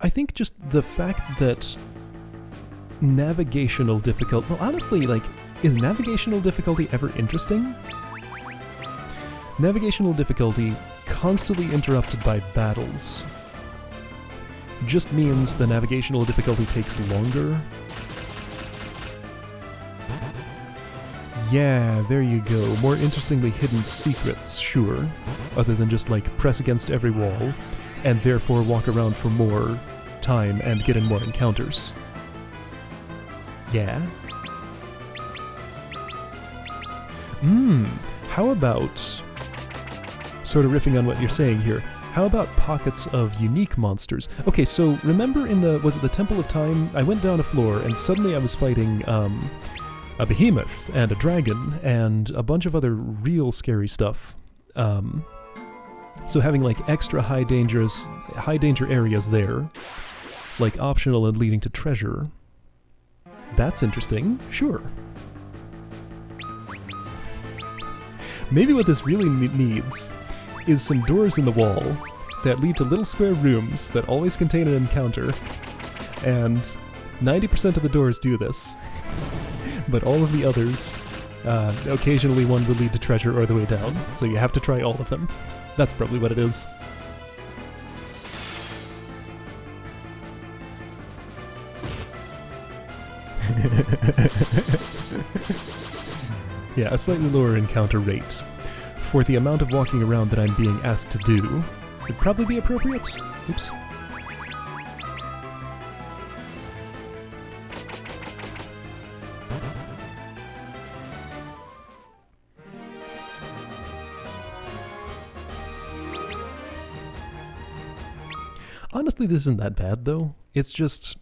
I think just the fact that navigational difficulty... Well, honestly, like, is navigational difficulty ever interesting? Navigational difficulty, constantly interrupted by battles, just means the navigational difficulty takes longer. Yeah, there you go. More interestingly hidden secrets, sure. Other than just, like, press against every wall, and therefore walk around for more time and get in more encounters. Yeah? How about, sort of riffing on what you're saying here, how about pockets of unique monsters? Okay, so remember in was it the Temple of Time? I went down a floor and suddenly I was fighting, a behemoth and a dragon and a bunch of other real scary stuff. So having, like, extra high danger areas there, like optional and leading to treasure, that's interesting, sure. Maybe what this really needs is some doors in the wall that lead to little square rooms that always contain an encounter. And 90% of the doors do this. But all of the others, occasionally one will lead to treasure or the way down. So you have to try all of them. That's probably what it is. Yeah, a slightly lower encounter rate for the amount of walking around that I'm being asked to do would probably be appropriate. Oops. Honestly, this isn't that bad, though. It's just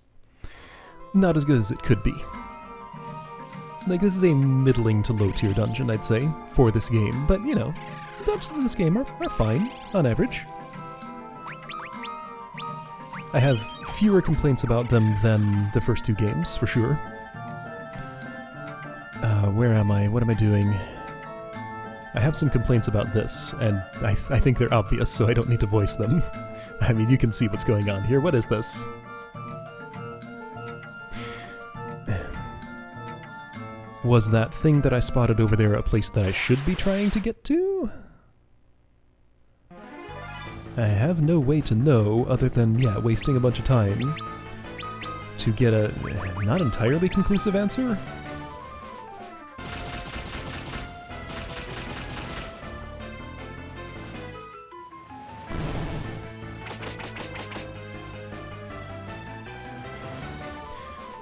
not as good as it could be. Like, this is a middling to low-tier dungeon, I'd say, for this game. But, you know, the dungeons in this game are fine, on average. I have fewer complaints about them than the first two games, for sure. Where am I? What am I doing? I have some complaints about this, and I think they're obvious, so I don't need to voice them. I mean, you can see what's going on here. What is this? Was that thing that I spotted over there a place that I should be trying to get to? I have no way to know other than, yeah, wasting a bunch of time to get a not entirely conclusive answer.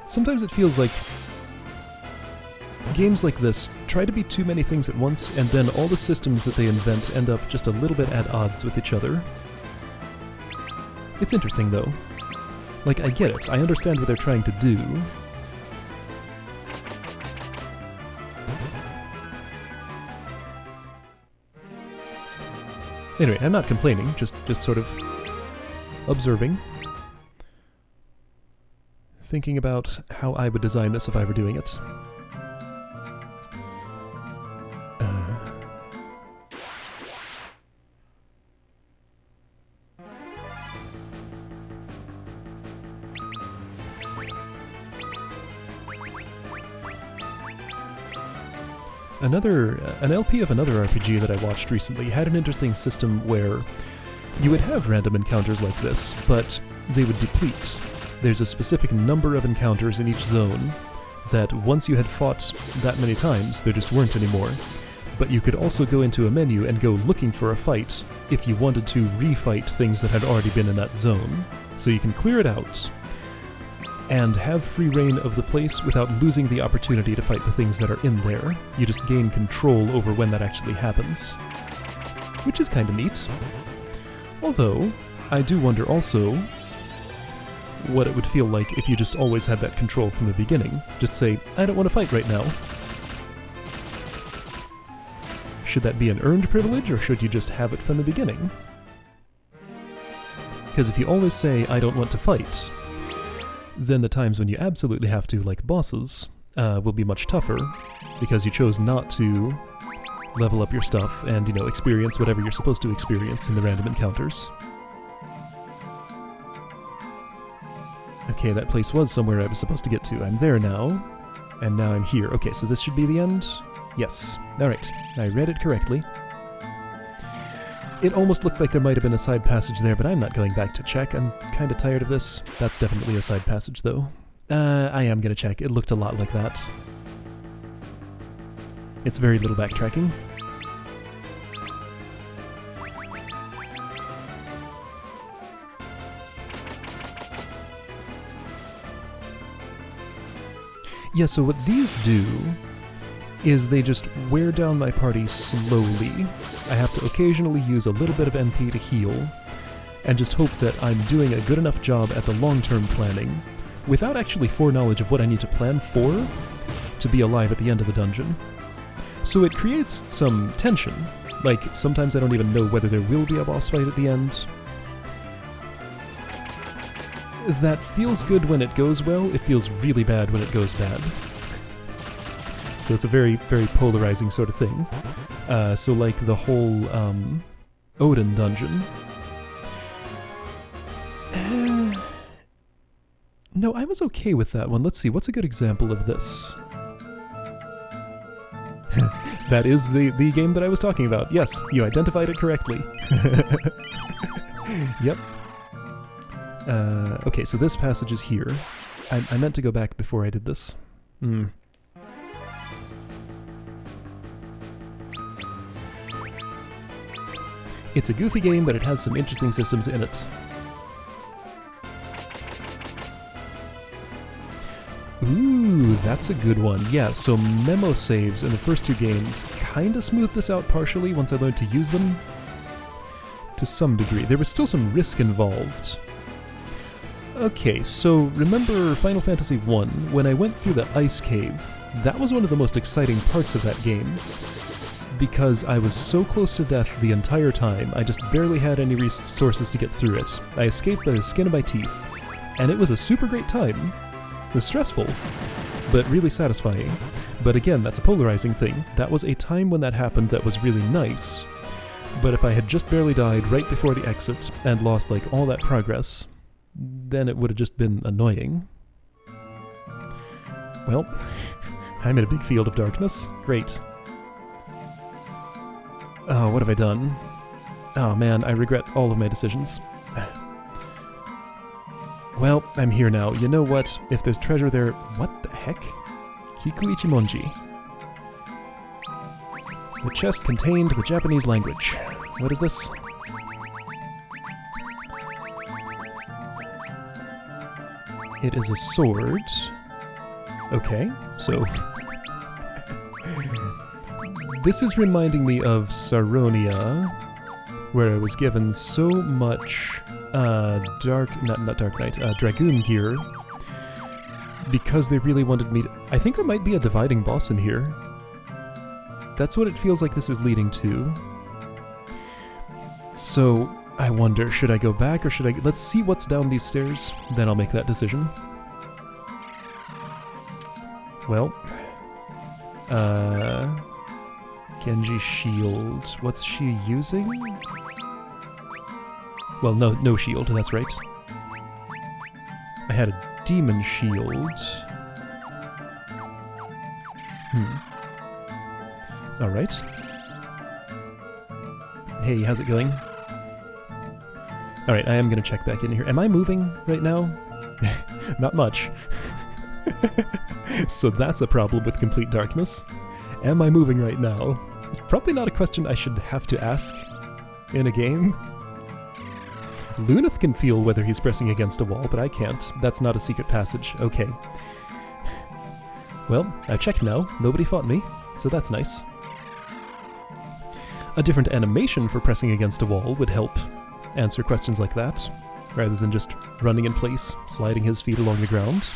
Sometimes it feels like games like this try to be too many things at once, and then all the systems that they invent end up just a little bit at odds with each other. It's interesting, though. Like, I get it. I understand what they're trying to do. Anyway, I'm not complaining, just sort of observing. Thinking about how I would design this if I were doing it. An LP of another RPG that I watched recently had an interesting system where you would have random encounters like this, but they would deplete. There's a specific number of encounters in each zone that once you had fought that many times, there just weren't anymore. But you could also go into a menu and go looking for a fight if you wanted to refight things that had already been in that zone. So you can clear it out and have free reign of the place without losing the opportunity to fight the things that are in there. You just gain control over when that actually happens. Which is kind of neat. Although, I do wonder also what it would feel like if you just always had that control from the beginning. Just say, I don't want to fight right now. Should that be an earned privilege, or should you just have it from the beginning? Because if you always say, I don't want to fight, then the times when you absolutely have to, like bosses, will be much tougher, because you chose not to level up your stuff and, you know, experience whatever you're supposed to experience in the random encounters. Okay, that place was somewhere I was supposed to get to. I'm there now, and now I'm here. Okay, so this should be the end? Yes. Alright, I read it correctly. It almost looked like there might have been a side passage there, but I'm not going back to check. I'm kind of tired of this. That's definitely a side passage, though. I am going to check. It looked a lot like that. It's very little backtracking. Yeah, so what these do is they just wear down my party slowly. I have to occasionally use a little bit of MP to heal, and just hope that I'm doing a good enough job at the long-term planning, without actually foreknowledge of what I need to plan for, to be alive at the end of the dungeon. So it creates some tension. Like, sometimes I don't even know whether there will be a boss fight at the end. That feels good when it goes well, it feels really bad when it goes bad. So it's a very, very polarizing sort of thing. So like the whole Odin dungeon. No, I was okay with that one. Let's see, what's a good example of this? That is the game that I was talking about. Yes, you identified it correctly. Yep. Okay, so this passage is here. I meant to go back before I did this. It's a goofy game, but it has some interesting systems in it. Ooh, that's a good one. Yeah, so memo saves in the first two games kinda smoothed this out partially once I learned to use them. To some degree. There was still some risk involved. Okay, so remember Final Fantasy I, when I went through the ice cave, that was one of the most exciting parts of that game. Because I was so close to death the entire time, I just barely had any resources to get through it. I escaped by the skin of my teeth, and it was a super great time. It was stressful, but really satisfying. But again, that's a polarizing thing. That was a time when that happened that was really nice. But if I had just barely died right before the exit and lost like all that progress, then it would have just been annoying. Well, I'm in a big field of darkness. Great. Oh, what have I done? Oh man, I regret all of my decisions. Well, I'm here now. You know what? If there's treasure there... What the heck? Kiku Ichimonji. The chest contained the Japanese language. What is this? It is a sword. Okay, so... This is reminding me of Saronia, where I was given so much Dragoon gear, because they really wanted me to... I think there might be a dividing boss in here. That's what it feels like this is leading to. So, I wonder, should I go back or should I... Let's see what's down these stairs, then I'll make that decision. Well... Genji shield. What's she using? Well, no shield, that's right. I had a demon shield. Alright. Hey, how's it going? Alright, I am gonna check back in here. Am I moving right now? Not much. So that's a problem with complete darkness. Am I moving right now? It's probably not a question I should have to ask in a game. Luneth can feel whether he's pressing against a wall, but I can't. That's not a secret passage. Okay. Well, I've checked now. Nobody fought me, so that's nice. A different animation for pressing against a wall would help answer questions like that, rather than just running in place, sliding his feet along the ground.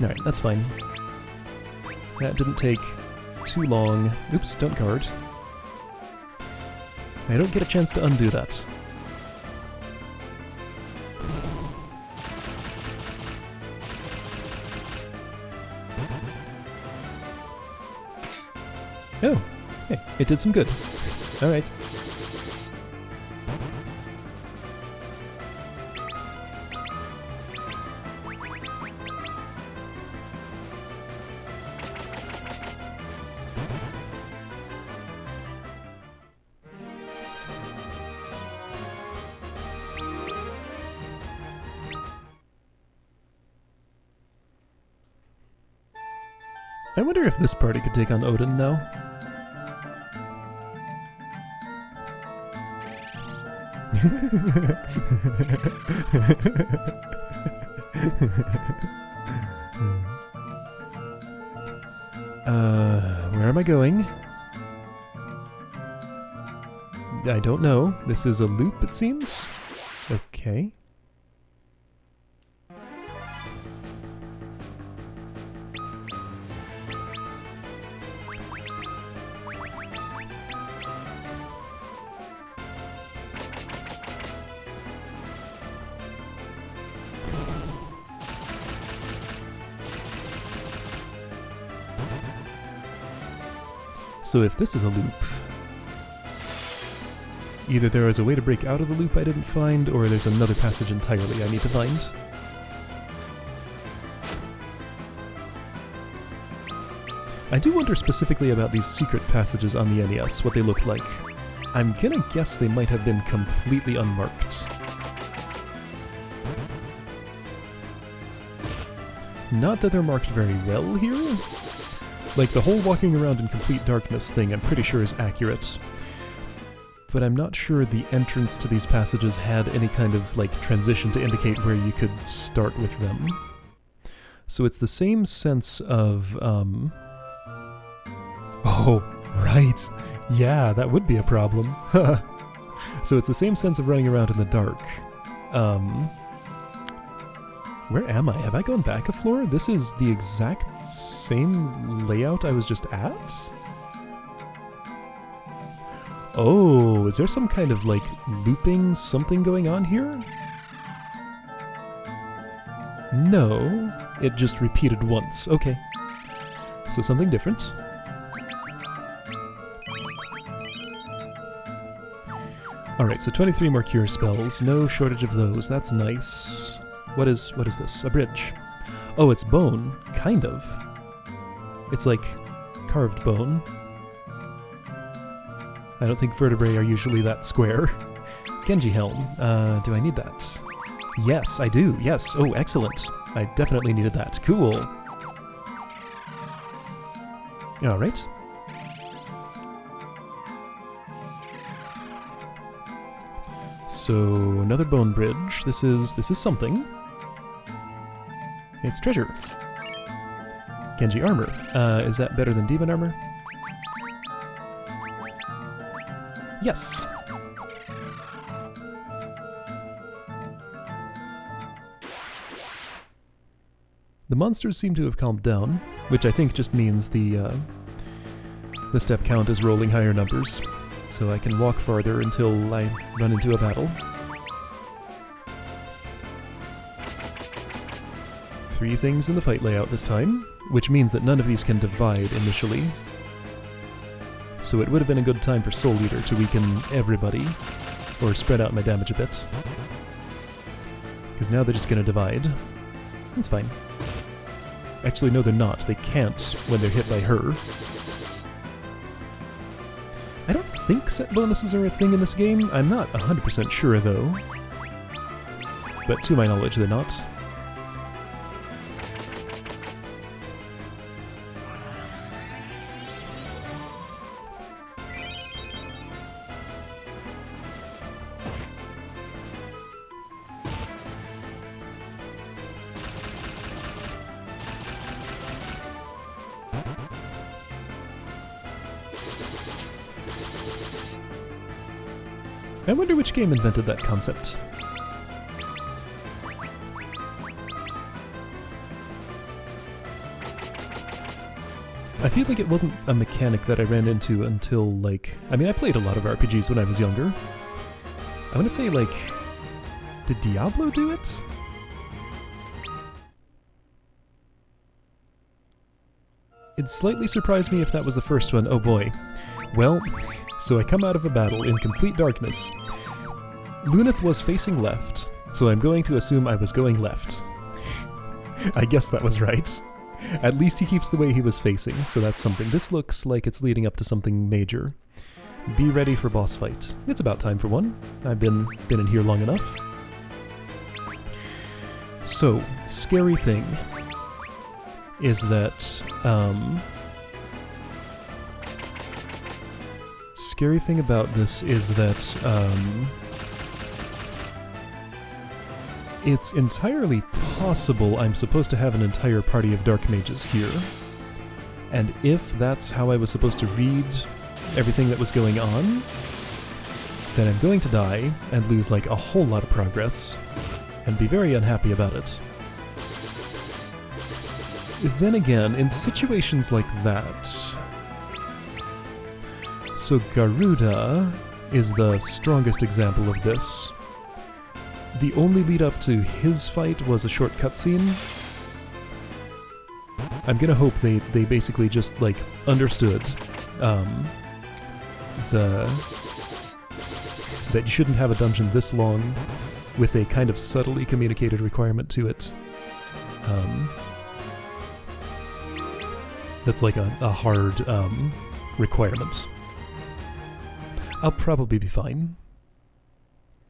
Alright, that's fine. That didn't take too long. Oops, don't guard. I don't get a chance to undo that. Oh, hey, it did some good. Alright. I wonder if this party could take on Odin now. Where am I going? I don't know. This is a loop, it seems? Okay. So if this is a loop, either there is a way to break out of the loop I didn't find, or there's another passage entirely I need to find. I do wonder specifically about these secret passages on the NES, what they looked like. I'm gonna guess they might have been completely unmarked. Not that they're marked very well here. Like, the whole walking around in complete darkness thing I'm pretty sure is accurate. But I'm not sure the entrance to these passages had any kind of, like, transition to indicate where you could start with them. So it's the same sense of, Oh, right. Yeah, that would be a problem. So it's the same sense of running around in the dark. Where am I? Have I gone back a floor? This is the exact same layout I was just at? Oh, is there some kind of, like, looping something going on here? No, it just repeated once. Okay. So something different. Alright, so 23 more cure spells. No shortage of those. That's nice. What is this? A bridge. Oh, it's bone. Kind of. It's like carved bone. I don't think vertebrae are usually that square. Genji helm. Do I need that? Yes, I do. Yes. Oh, excellent. I definitely needed that. Cool. Alright. So, another bone bridge. This is something. It's treasure. Genji armor. Is that better than demon armor? Yes. The monsters seem to have calmed down, which I think just means the step count is rolling higher numbers, so I can walk farther until I run into a battle. 3 things in the fight layout this time, which means that none of these can divide initially. So it would have been a good time for Soul Eater to weaken everybody, or spread out my damage a bit. Because now they're just gonna divide. That's fine. Actually, no, they're not. They can't when they're hit by her. I don't think set bonuses are a thing in this game. I'm not 100% sure, though. But to my knowledge, they're not. I wonder which game invented that concept. I feel like it wasn't a mechanic that I ran into until, like... I mean, I played a lot of RPGs when I was younger. I want to say, like... Did Diablo do it? It'd slightly surprise me if that was the first one. Oh boy. Well... So I come out of a battle in complete darkness. Luneth was facing left, so I'm going to assume I was going left. I guess that was right. At least he keeps the way he was facing, so that's something. This looks like it's leading up to something major. Be ready for boss fight. It's about time for one. I've been in here long enough. So, scary thing is that, scary thing about this is that, it's entirely possible I'm supposed to have an entire party of dark mages here. And if that's how I was supposed to read everything that was going on, then I'm going to die and lose like a whole lot of progress, and be very unhappy about it. Then again, in situations like that... So Garuda is the strongest example of this. The only lead up to his fight was a short cutscene. I'm gonna hope they basically just, like, understood that you shouldn't have a dungeon this long with a kind of subtly communicated requirement to it. That's like a hard requirement. I'll probably be fine.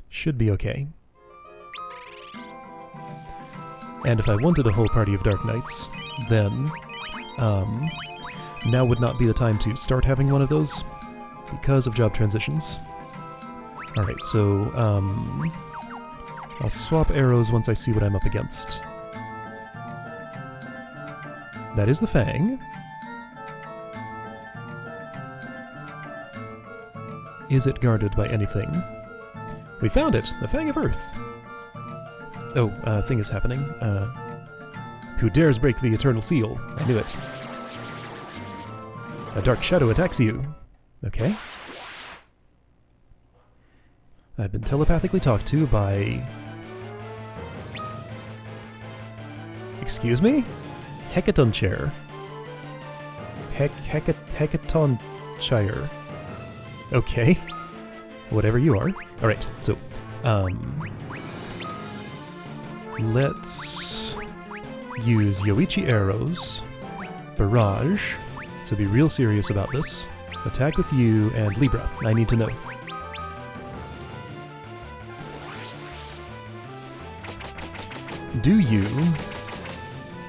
Should be okay. And if I wanted a whole party of Dark Knights, then now would not be the time to start having one of those because of job transitions. Alright, so I'll swap arrows once I see what I'm up against. That is the Fang. Is it guarded by anything? We found it! The Fang of Earth! Oh, thing is happening. Who dares break the Eternal Seal? I knew it. A dark shadow attacks you. Okay. I've been telepathically talked to by... Excuse me? Hecaton Chair. Hecaton Shire. Okay. Whatever you are. Alright, so, let's use Yoichi arrows, barrage, so be real serious about this, attack with you, and Libra. I need to know. Do you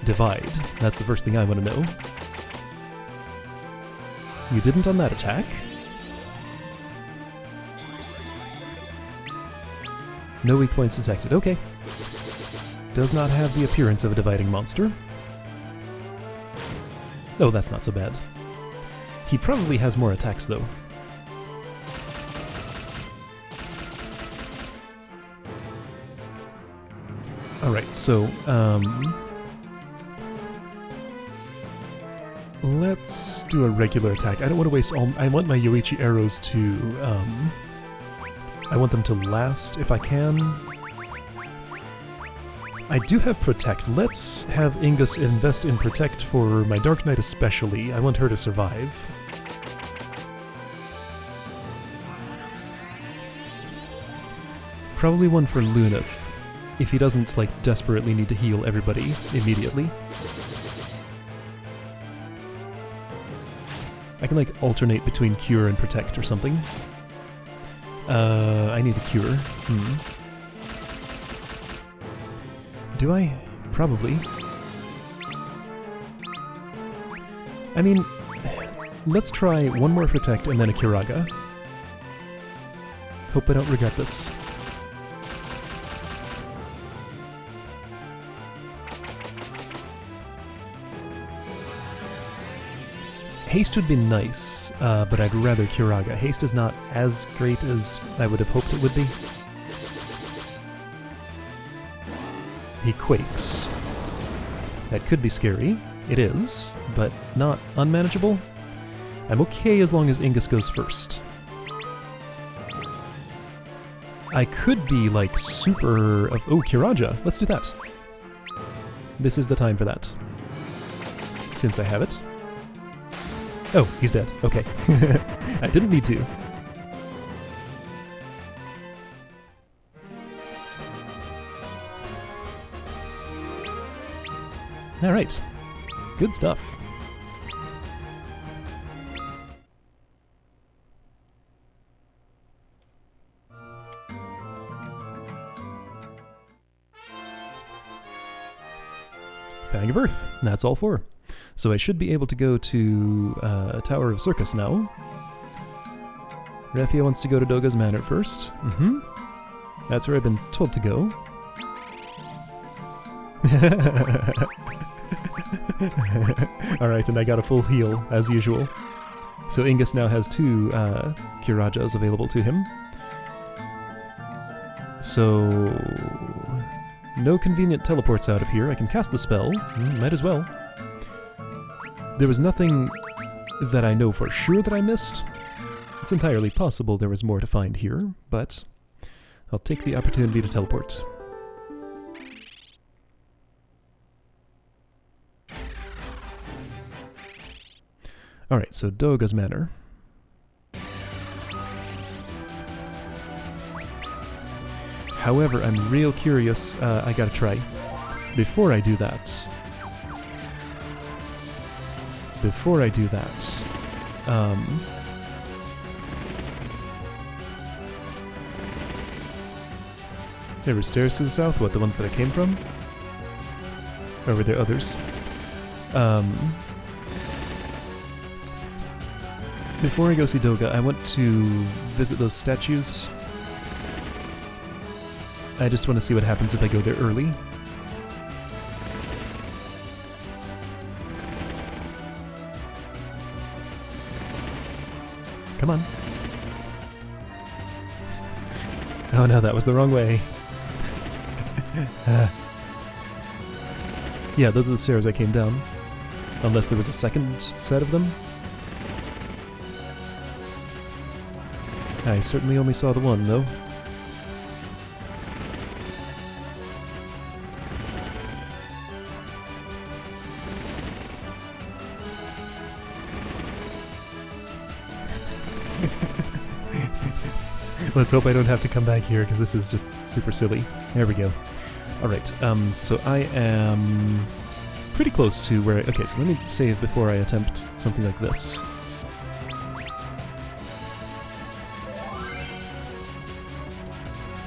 divide? That's the first thing I want to know. You didn't on that attack? No weak points detected. Okay. Does not have the appearance of a dividing monster. Oh, that's not so bad. He probably has more attacks, though. Alright, so, let's do a regular attack. I don't want to waste all... I want my Yoichi arrows to, I want them to last, if I can. I do have Protect. Let's have Ingus invest in Protect for my Dark Knight especially. I want her to survive. Probably one for Lunith, if he doesn't, like, desperately need to heal everybody immediately. I can, like, alternate between Cure and Protect or something. I need a Cure. Do I? Probably. I mean, let's try one more Protect and then a Kiraga. Hope I don't regret this. Haste would be nice, but I'd rather Kiraga. Haste is not as great as I would have hoped it would be. He quakes. That could be scary. It is, but not unmanageable. I'm okay as long as Ingus goes first. I could be, like, super... Oh, Kiraja! Let's do that. This is the time for that. Since I have it. Oh, he's dead. Okay. I didn't need to. Alright. Good stuff. Fang of Earth. That's all four. So I should be able to go to Tower of Circus now. Refia wants to go to Doga's Manor first. That's where I've been told to go. Alright, and I got a full heal, as usual. So Ingus now has two Kirajas available to him. So... no convenient teleports out of here. I can cast the spell. Might as well. There was nothing that I know for sure that I missed. It's entirely possible there was more to find here, but I'll take the opportunity to teleport. Alright, so Doga's Manor. However, I'm real curious. I gotta try. Before I do that... there were stairs to the south? What, the ones that I came from? Or were there others? Before I go see Doga, I want to visit those statues. I just want to see what happens if I go there early. Come on. Oh no, that was the wrong way. Yeah, those are the stairs I came down. Unless there was a second set of them. I certainly only saw the one, though. Let's hope I don't have to come back here, because this is just super silly. There we go. Alright, so I am pretty close to where I... Okay, so let me save before I attempt something like this.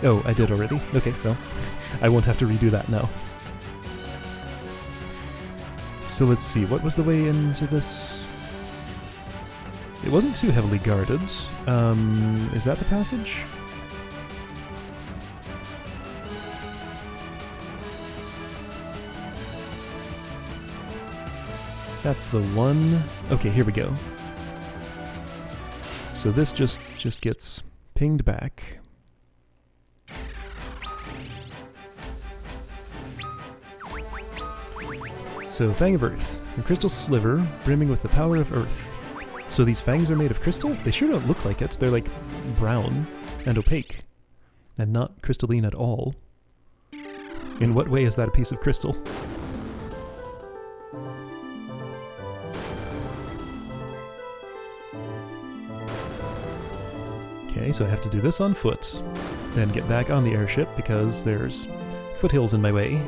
Oh, I did already? Okay, well, I won't have to redo that now. So let's see, what was the way into this? It wasn't too heavily guarded. Is that the passage? That's the one. Okay, here we go. So this just gets pinged back. So, Fang of Earth. A crystal sliver brimming with the power of Earth. So these fangs are made of crystal? They sure don't look like it. They're like brown and opaque. And not crystalline at all. In what way is that a piece of crystal? Okay, so I have to do this on foot. Then get back on the airship because there's foothills in my way.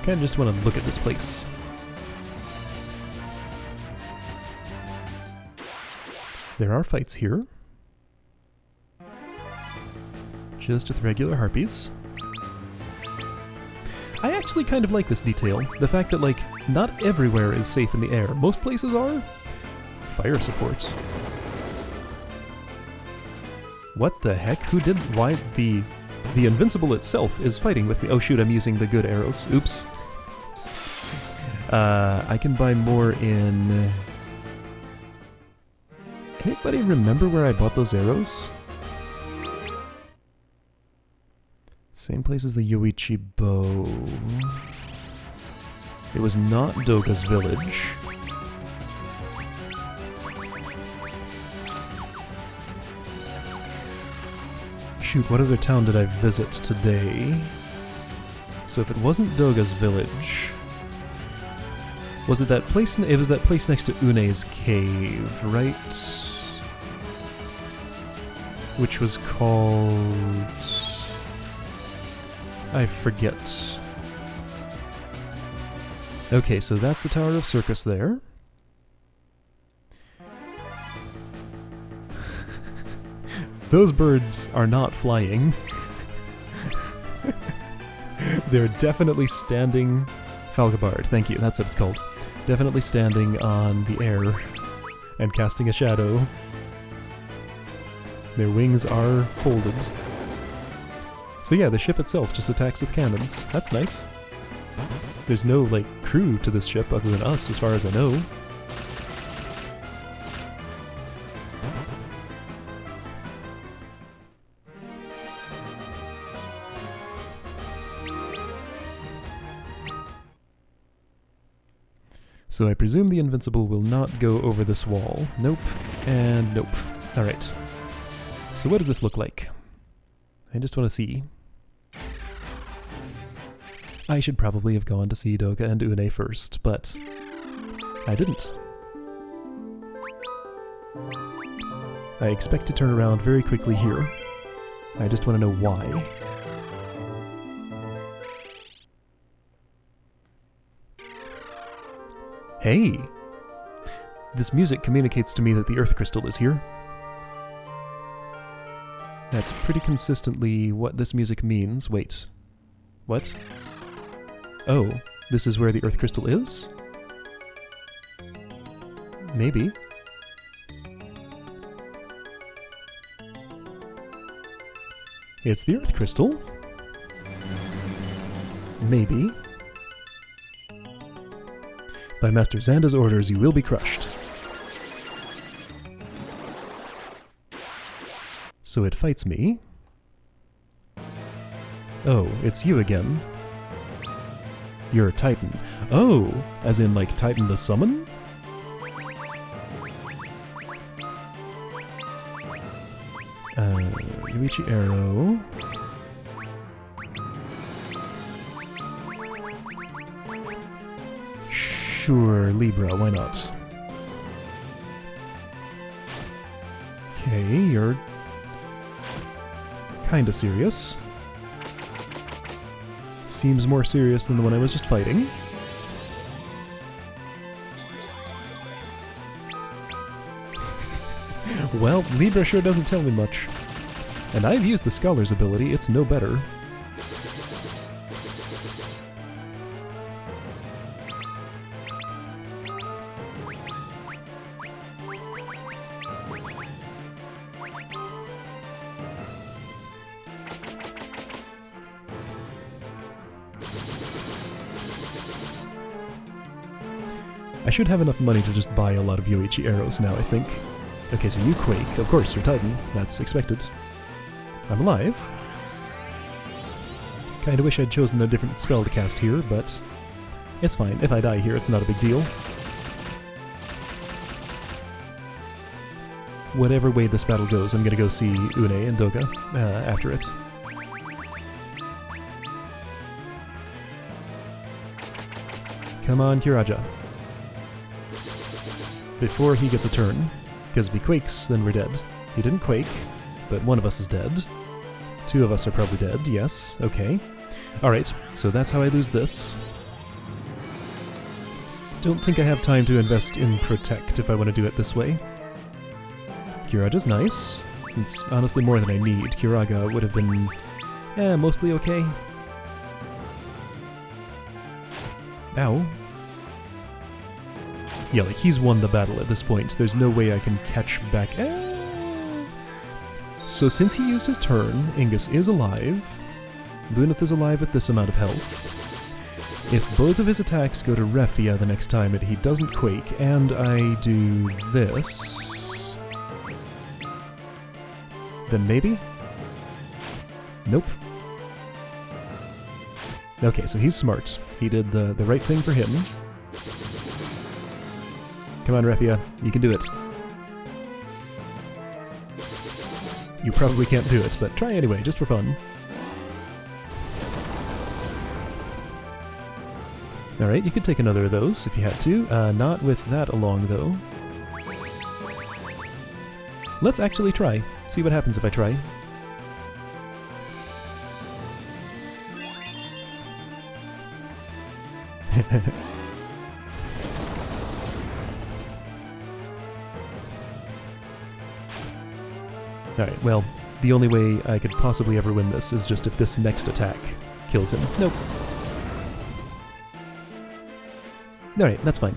I just want to look at this place. There are fights here. Just with regular harpies. I actually kind of like this detail. The fact that, like, not everywhere is safe in the air. Most places are. Fire support. What the heck? Who did... Why the Invincible itself is fighting with me. Oh shoot, I'm using the good arrows. Oops. I can buy more in... Anybody remember where I bought those arrows? Same place as the Yoichi bow. It was not Doga's village. Shoot, what other town did I visit today? So if it wasn't Doga's village... Was it that place? It was that place next to Une's cave, right? Which was called... I forget. Okay, so that's the Tower of Circus there. Those birds are not flying. They're definitely standing... Falgabard, thank you, that's what it's called. Definitely standing on the air and casting a shadow. Their wings are folded. So yeah, the ship itself just attacks with cannons. That's nice. There's no, like, crew to this ship other than us, as far as I know. So I presume the Invincible will not go over this wall. Nope. And nope. Alright. So what does this look like? I just want to see. I should probably have gone to see Doga and Une first, but I didn't. I expect to turn around very quickly here. I just want to know why. Hey! This music communicates to me that the Earth Crystal is here. That's pretty consistently what this music means. Wait. What? Oh, this is where the Earth Crystal is? Maybe. It's the Earth Crystal? Maybe. By Master Xanda's orders, you will be crushed. So it fights me. Oh, it's you again. You're a Titan. Oh, as in like Titan the Summon? Yuichi Arrow. Sure, Libra, why not? Okay, you're kinda serious. Seems more serious than the one I was just fighting. Well, Libra sure doesn't tell me much. And I've used the Scholar's ability, it's no better. I should have enough money to just buy a lot of Yoichi arrows now, I think. Okay, so you Quake. Of course, you're Titan. That's expected. I'm alive. Kinda wish I'd chosen a different spell to cast here, but it's fine. If I die here, it's not a big deal. Whatever way this battle goes, I'm gonna go see Une and Doga after it. Come on, Kiraja. Before he gets a turn, because if he quakes, then we're dead. He didn't quake, but one of us is dead. Two of us are probably dead, yes, okay. Alright, so that's how I lose this. Don't think I have time to invest in Protect if I want to do it this way. Kiraja's nice. It's honestly more than I need. Kiraga would have been, mostly okay. Ow. Yeah, like, he's won the battle at this point. There's no way I can catch back. So since he used his turn, Ingus is alive. Luneth is alive with this amount of health. If both of his attacks go to Refia the next time and he doesn't quake, and I do this, then maybe? Nope. Okay, so he's smart. He did the right thing for him. Come on, Refia. You can do it. You probably can't do it, but try anyway, just for fun. Alright, you could take another of those if you had to. Not with that along, though. Let's actually try. See what happens if I try. Alright, well, the only way I could possibly ever win this is just if this next attack kills him. Nope. Alright, that's fine.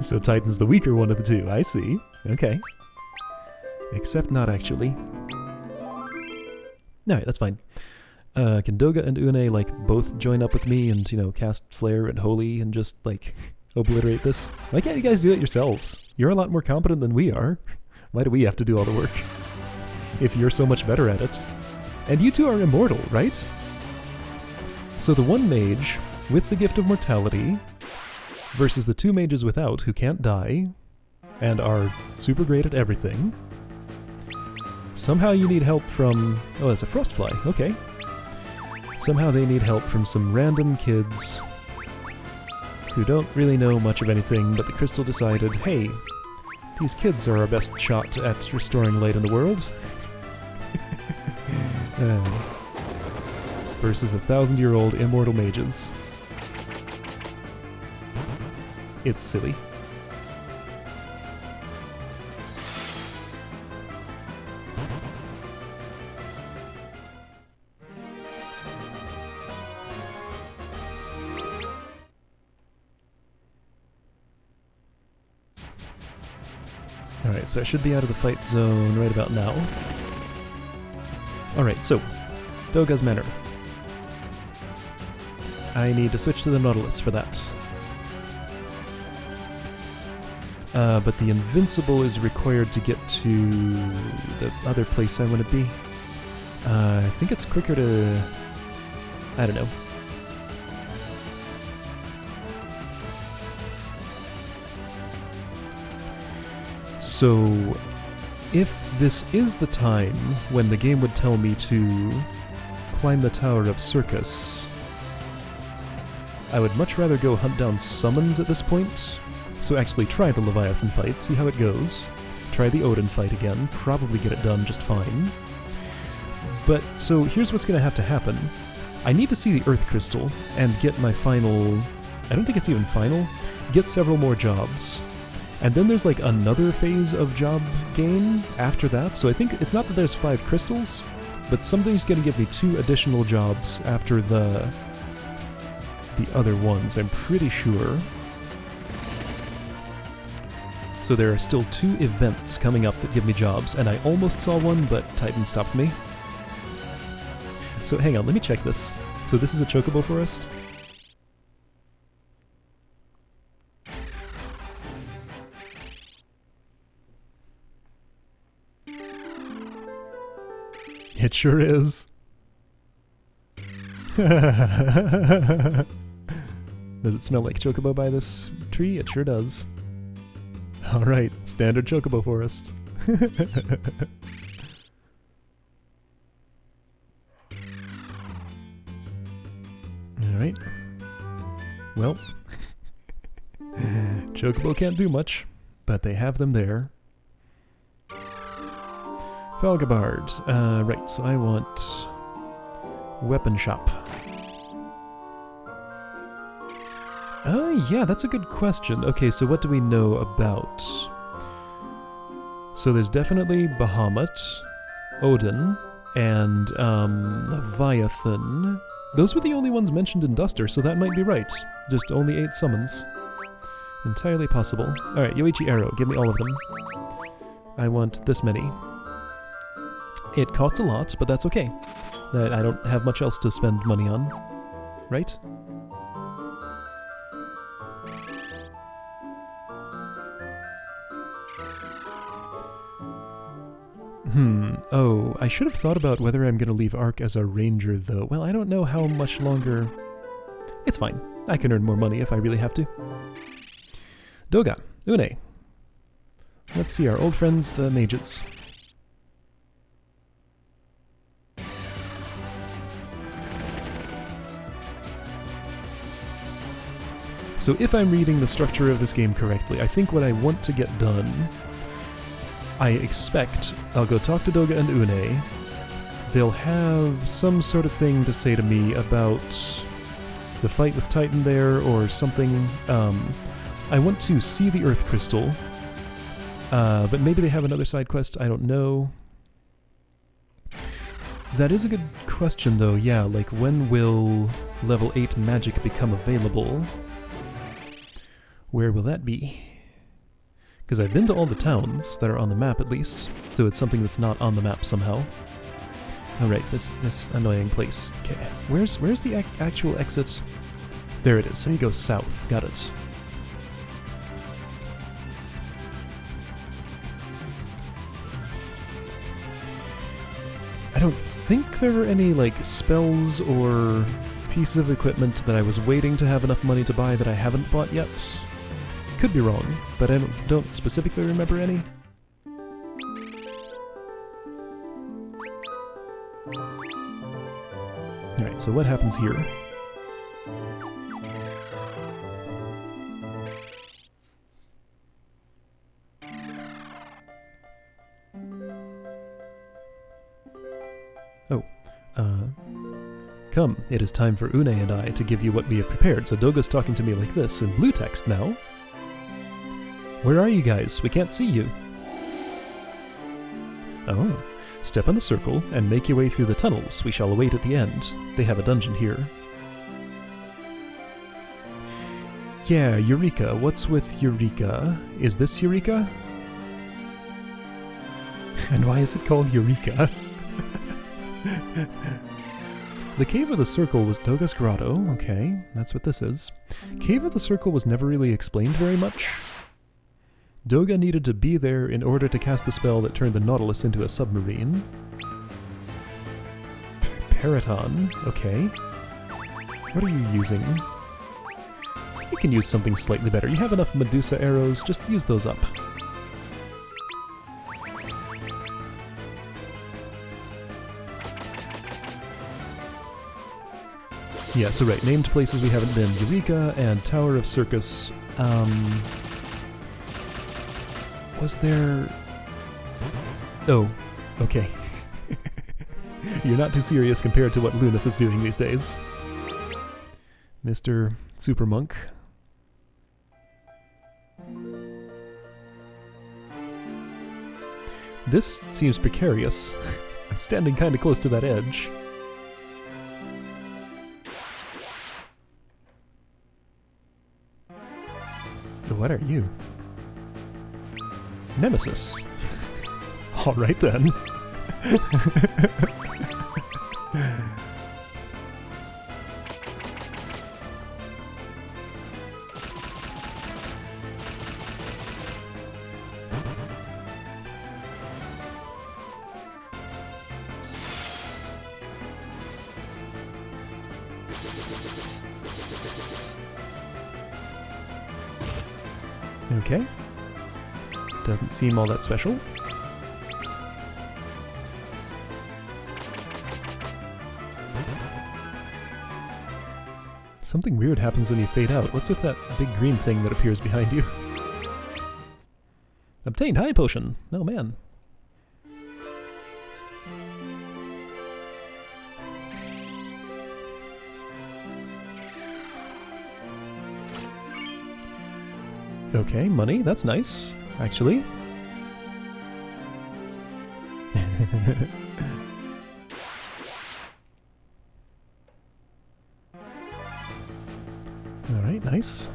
So Titan's the weaker one of the two, I see. Okay. Except not actually. Alright, that's fine. Can Doga and Une, like, both join up with me and, you know, cast Flare and Holy and just, like, obliterate this? Why can't you guys do it yourselves? You're a lot more competent than we are. Why do we have to do all the work? If you're so much better at it. And you two are immortal, right? So the one mage with the Gift of Mortality versus the 2 mages without, who can't die, and are super great at everything. Somehow you need help from... oh, that's a frostfly, okay. Somehow they need help from some random kids who don't really know much of anything, but the crystal decided, hey, these kids are our best shot at restoring light in the world. Versus the 1,000-year-old immortal mages. It's silly. Alright, so I should be out of the fight zone right about now. Alright, so, Doga's Manor. I need to switch to the Nautilus for that. But the Invincible is required to get to the other place I want to be. I think it's quicker to... I don't know. So, if this is the time when the game would tell me to climb the Tower of Circus, I would much rather go hunt down summons at this point. So actually try the Leviathan fight, see how it goes. Try the Odin fight again, probably get it done just fine. But, so here's what's going to have to happen. I need to see the Earth Crystal and get my final... I don't think it's even final. Get several more jobs. And then there's like another phase of job gain after that, so I think it's not that there's 5 crystals, but something's going to give me 2 additional jobs after the other ones, I'm pretty sure. So there are still 2 events coming up that give me jobs, and I almost saw one, but Titan stopped me. So hang on, let me check this. So this is a Chocobo Forest? It sure is. Does it smell like Chocobo by this tree? It sure does. Alright, standard Chocobo Forest. Alright. Well, Chocobo can't do much, but they have them there. Felgabard. Right, so I want weapon shop. Yeah, that's a good question. Okay, so what do we know about? So there's definitely Bahamut, Odin, and Leviathan. Those were the only ones mentioned in Duster, so that might be right. Just only 8 summons. Entirely possible. Alright, Yoichi Arrow, give me all of them. I want this many. It costs a lot, but that's okay. I don't have much else to spend money on. Right? Oh, I should have thought about whether I'm going to leave Ark as a ranger, though. Well, I don't know how much longer... It's fine. I can earn more money if I really have to. Doga, Une. Let's see our old friends, the mages. So if I'm reading the structure of this game correctly, I think what I want to get done... I expect I'll go talk to Doga and Une. They'll have some sort of thing to say to me about the fight with Titan there or something. I want to see the Earth Crystal, but maybe they have another side quest, I don't know. That is a good question though, yeah, like when will level 8 magic become available? Where will that be? Because I've been to all the towns that are on the map at least, so it's something that's not on the map somehow. Alright, this annoying place. Okay, where's the actual exit? There it is, so you go south, got it. I don't think there are any, like, spells or pieces of equipment that I was waiting to have enough money to buy that I haven't bought yet. Could be wrong, but I don't specifically remember any. Alright, so what happens here? Oh, come, it is time for Une and I to give you what we have prepared, so Doga's talking to me like this in blue text now. Where are you guys? We can't see you. Oh, step on the circle and make your way through the tunnels. We shall await at the end. They have a dungeon here. Yeah, Eureka. What's with Eureka? Is this Eureka? And why is it called Eureka? The Cave of the Circle was Doga's Grotto. Okay, that's what this is. Cave of the Circle was never really explained very much. Doga needed to be there in order to cast the spell that turned the Nautilus into a submarine. Periton. Okay. What are you using? You can use something slightly better. You have enough Medusa arrows, just use those up. Yeah, so right, named places we haven't been. Eureka and Tower of Circus. Was there... Oh, okay. You're not too serious compared to what Lunith is doing these days. Mr. Super Monk. This seems precarious. I'm standing kinda close to that edge. What are you? Nemesis. Alright then. Okay. Doesn't seem all that special. Something weird happens when you fade out. What's with that big green thing that appears behind you? Obtained high potion! Oh man. Okay, money, that's nice, actually. Alright, nice.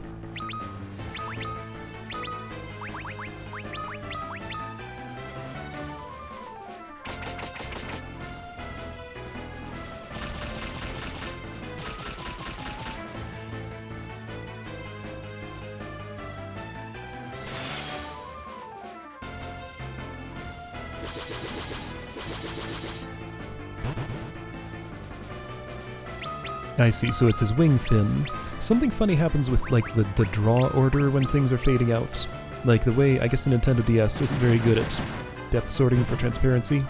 I see, so it's his wing fin. Something funny happens with, like, the draw order when things are fading out. Like, the way, I guess the Nintendo DS isn't very good at depth sorting for transparency.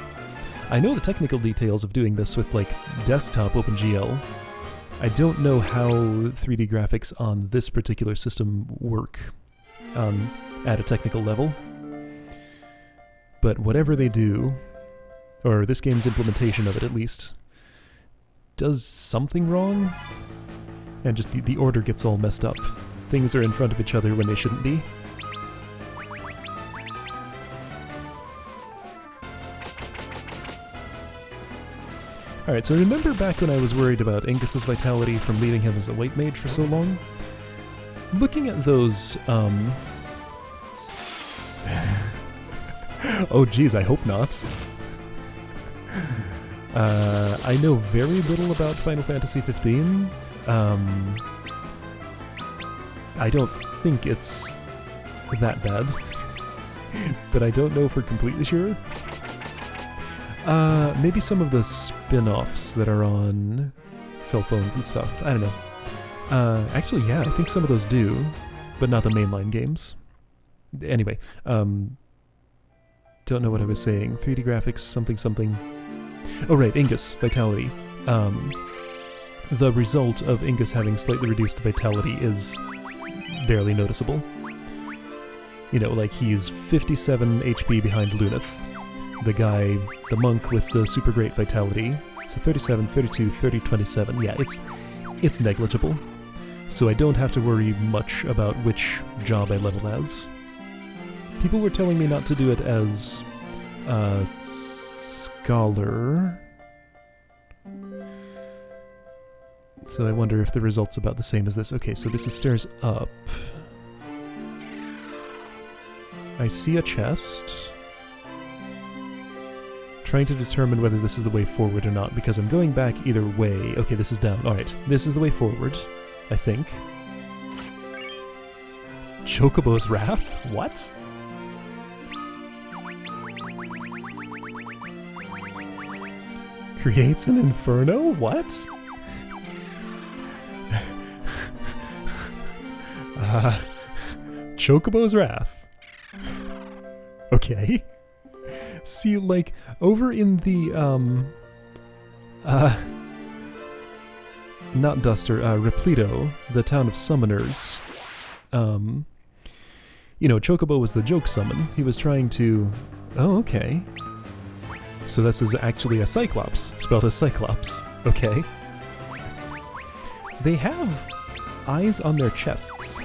I know the technical details of doing this with, like, desktop OpenGL. I don't know how 3D graphics on this particular system work at a technical level. But whatever they do, or this game's implementation of it at least, does something wrong, and just the order gets all messed up. Things are in front of each other when they shouldn't be. Alright, so remember back when I was worried about Angus's vitality from leaving him as a white mage for so long? Looking at those, oh geez, I hope not. I know very little about Final Fantasy 15. I don't think it's that bad, but I don't know for completely sure. Maybe some of the spin-offs that are on cell phones and stuff. I don't know. Actually, yeah, I think some of those do, but not the mainline games. Anyway, don't know what I was saying. 3D graphics, something. Oh right, Ingus, vitality. The result of Ingus having slightly reduced vitality is barely noticeable. You know, like he's 57 HP behind Luneth. The monk with the super great vitality. So 37, 32, 30, 27. Yeah, it's negligible. So I don't have to worry much about which job I level as. People were telling me not to do it as scholar. So I wonder if the result's about the same as this. Okay, so this is stairs up. I see a chest. Trying to determine whether this is the way forward or not, because I'm going back either way. Okay, this is down. Alright, this is the way forward, I think. Chocobo's Wrath? What? Creates an inferno? What? Chocobo's Wrath. Okay. See, like, over in the, not Duster, Repleto, the town of summoners, you know, Chocobo was the joke summon. He was trying to... Oh, okay. So this is actually a Cyclops, spelled as Cyclops. Okay. They have eyes on their chests.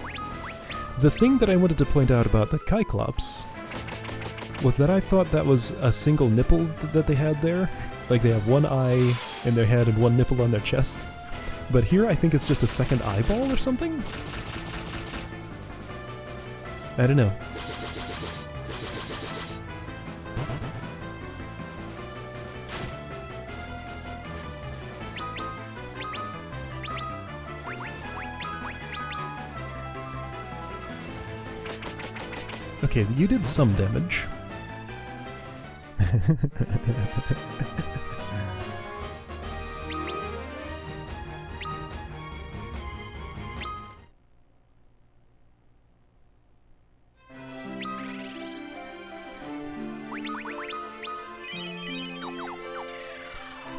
The thing that I wanted to point out about the Cyclops was that I thought that was a single nipple that they had there. Like they have one eye in their head and one nipple on their chest. But here I think it's just a second eyeball or something? I don't know. Okay, you did some damage. I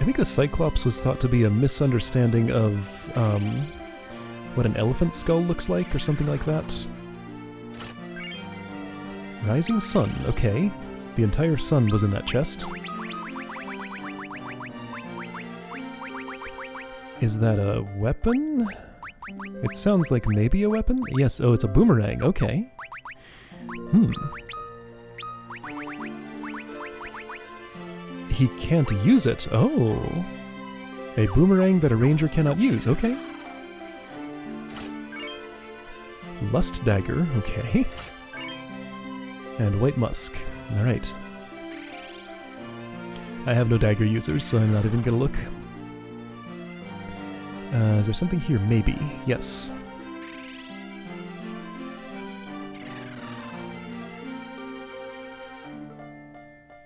think a Cyclops was thought to be a misunderstanding of what an elephant skull looks like, or something like that. Rising Sun, okay. The entire sun was in that chest. Is that a weapon? It sounds like maybe a weapon? Yes, oh, it's a boomerang, okay. He can't use it, oh. A boomerang that a ranger cannot use, okay. Lust Dagger, okay. And White Musk. Alright. I have no dagger users, so I'm not even gonna look. Is there something here? Maybe. Yes.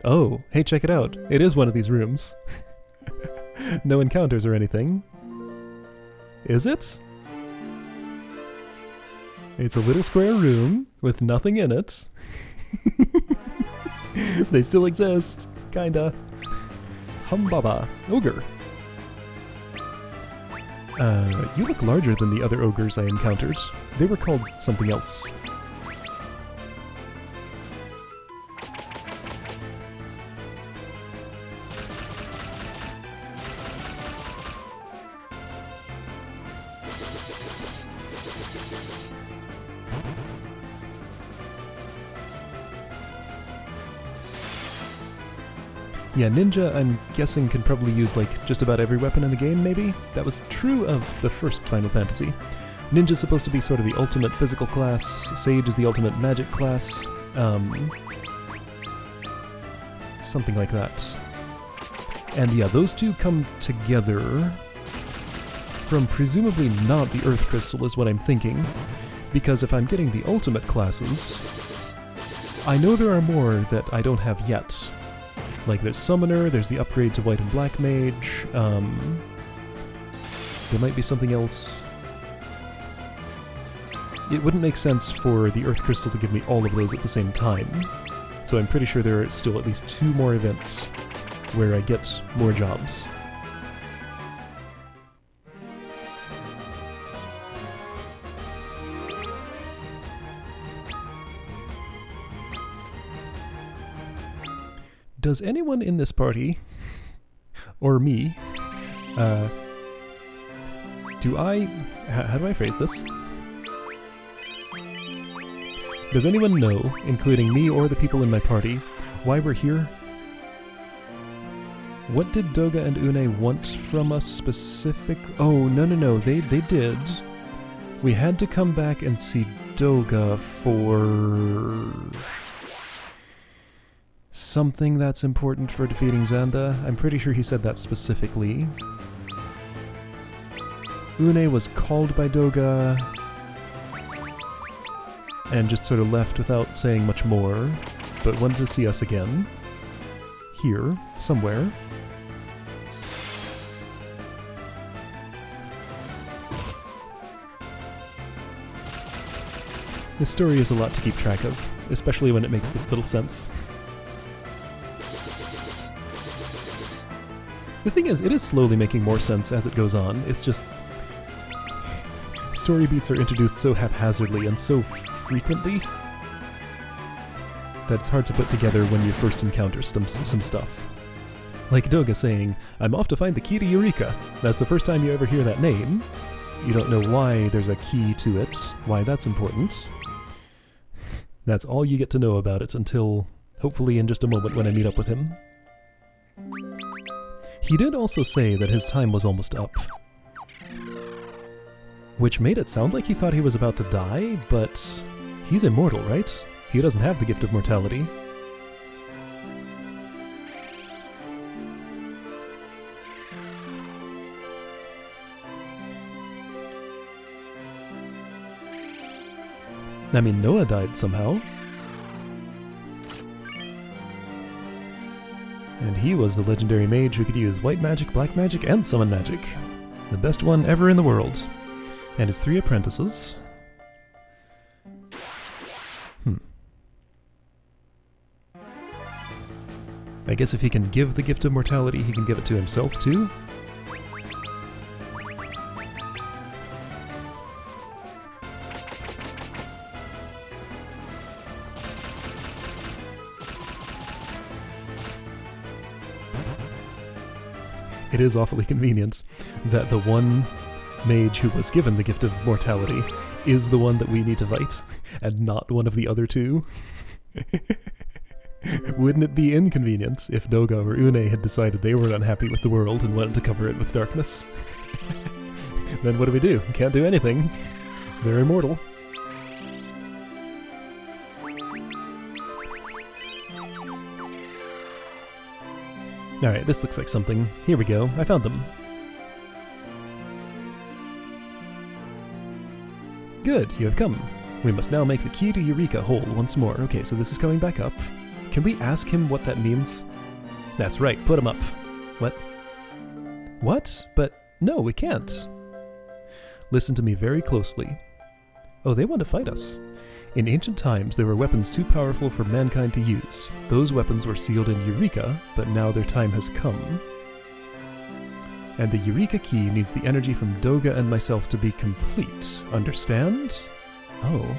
Oh, hey, check it out. It is one of these rooms. No encounters or anything. Is it? It's a little square room with nothing in it. They still exist, kinda. Humbaba, ogre. You look larger than the other ogres I encountered. They were called something else. Yeah, Ninja, I'm guessing, can probably use, like, just about every weapon in the game, maybe? That was true of the first Final Fantasy. Ninja's supposed to be sort of the ultimate physical class, Sage is the ultimate magic class, something like that. And yeah, those two come together from presumably not the Earth Crystal is what I'm thinking, because if I'm getting the ultimate classes, I know there are more that I don't have yet. Like there's Summoner, there's the upgrade to White and Black Mage, There might be something else. It wouldn't make sense for the Earth Crystal to give me all of those at the same time. So I'm pretty sure there are still at least 2 more events where I get more jobs. Does anyone in this party, or me, how do I phrase this? Does anyone know, including me or the people in my party, why we're here? What did Doga and Une want from us specifically? Oh, no, they did. We had to come back and see Doga for something that's important for defeating Xanda. I'm pretty sure he said that specifically. Une was called by Doga and just sort of left without saying much more, but wanted to see us again. Here, somewhere. This story is a lot to keep track of, especially when it makes this little sense. The thing is, it is slowly making more sense as it goes on. It's just... story beats are introduced so haphazardly and so frequently that it's hard to put together when you first encounter some stuff. Like Doga saying, "I'm off to find the key to Eureka." That's the first time you ever hear that name. You don't know why there's a key to it, why that's important. That's all you get to know about it until, hopefully in just a moment when I meet up with him. He did also say that his time was almost up, which made it sound like he thought he was about to die, but he's immortal, right? He doesn't have the gift of mortality. I mean, Noah died somehow. And he was the legendary mage who could use white magic, black magic, and summon magic. The best one ever in the world. And his 3 apprentices. I guess if he can give the gift of mortality, he can give it to himself too? It is awfully convenient that the one mage who was given the gift of mortality is the one that we need to fight, and not one of the other 2. Wouldn't it be inconvenient if Doga or Une had decided they were unhappy with the world and wanted to cover it with darkness? Then what do we do? Can't do anything. They're immortal. Alright, this looks like something. Here we go. I found them. Good, you have come. We must now make the key to Eureka whole once more. Okay, so this is coming back up. Can we ask him what that means? That's right, put him up. What? What? But no, we can't. Listen to me very closely. Oh, they want to fight us. In ancient times, there were weapons too powerful for mankind to use. Those weapons were sealed in Eureka, but now their time has come. And the Eureka key needs the energy from Doga and myself to be complete. Understand? Oh.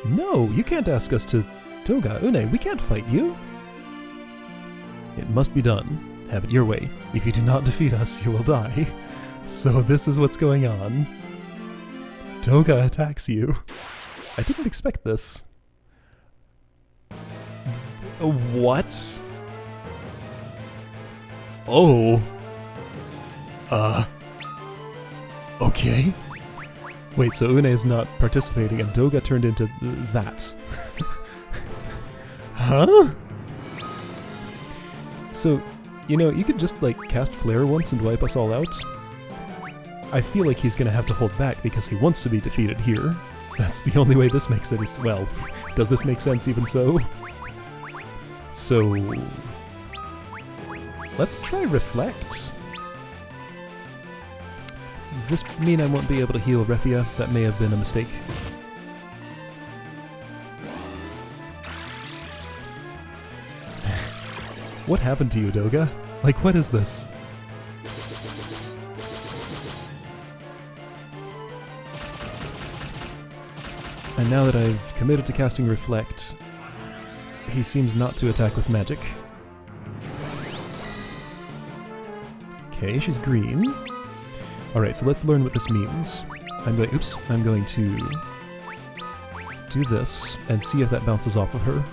No, you can't ask us to... Doga, Une, we can't fight you. It must be done. Have it your way. If you do not defeat us, you will die. So this is what's going on. Doga attacks you. I didn't expect this. What? Oh. Okay. Wait, so Une is not participating and Doga turned into that. Huh? So, you know, you could just, like, cast Flare once and wipe us all out. I feel like he's gonna have to hold back because he wants to be defeated here. That's the only way this makes it. Well, does this make sense even so? So... let's try Reflect. Does this mean I won't be able to heal Refia? That may have been a mistake. What happened to you, Doga? Like, what is this? And now that I've committed to casting Reflect, he seems not to attack with magic. Okay, she's green. Alright, so let's learn what this means. I'm going to do this and see if that bounces off of her.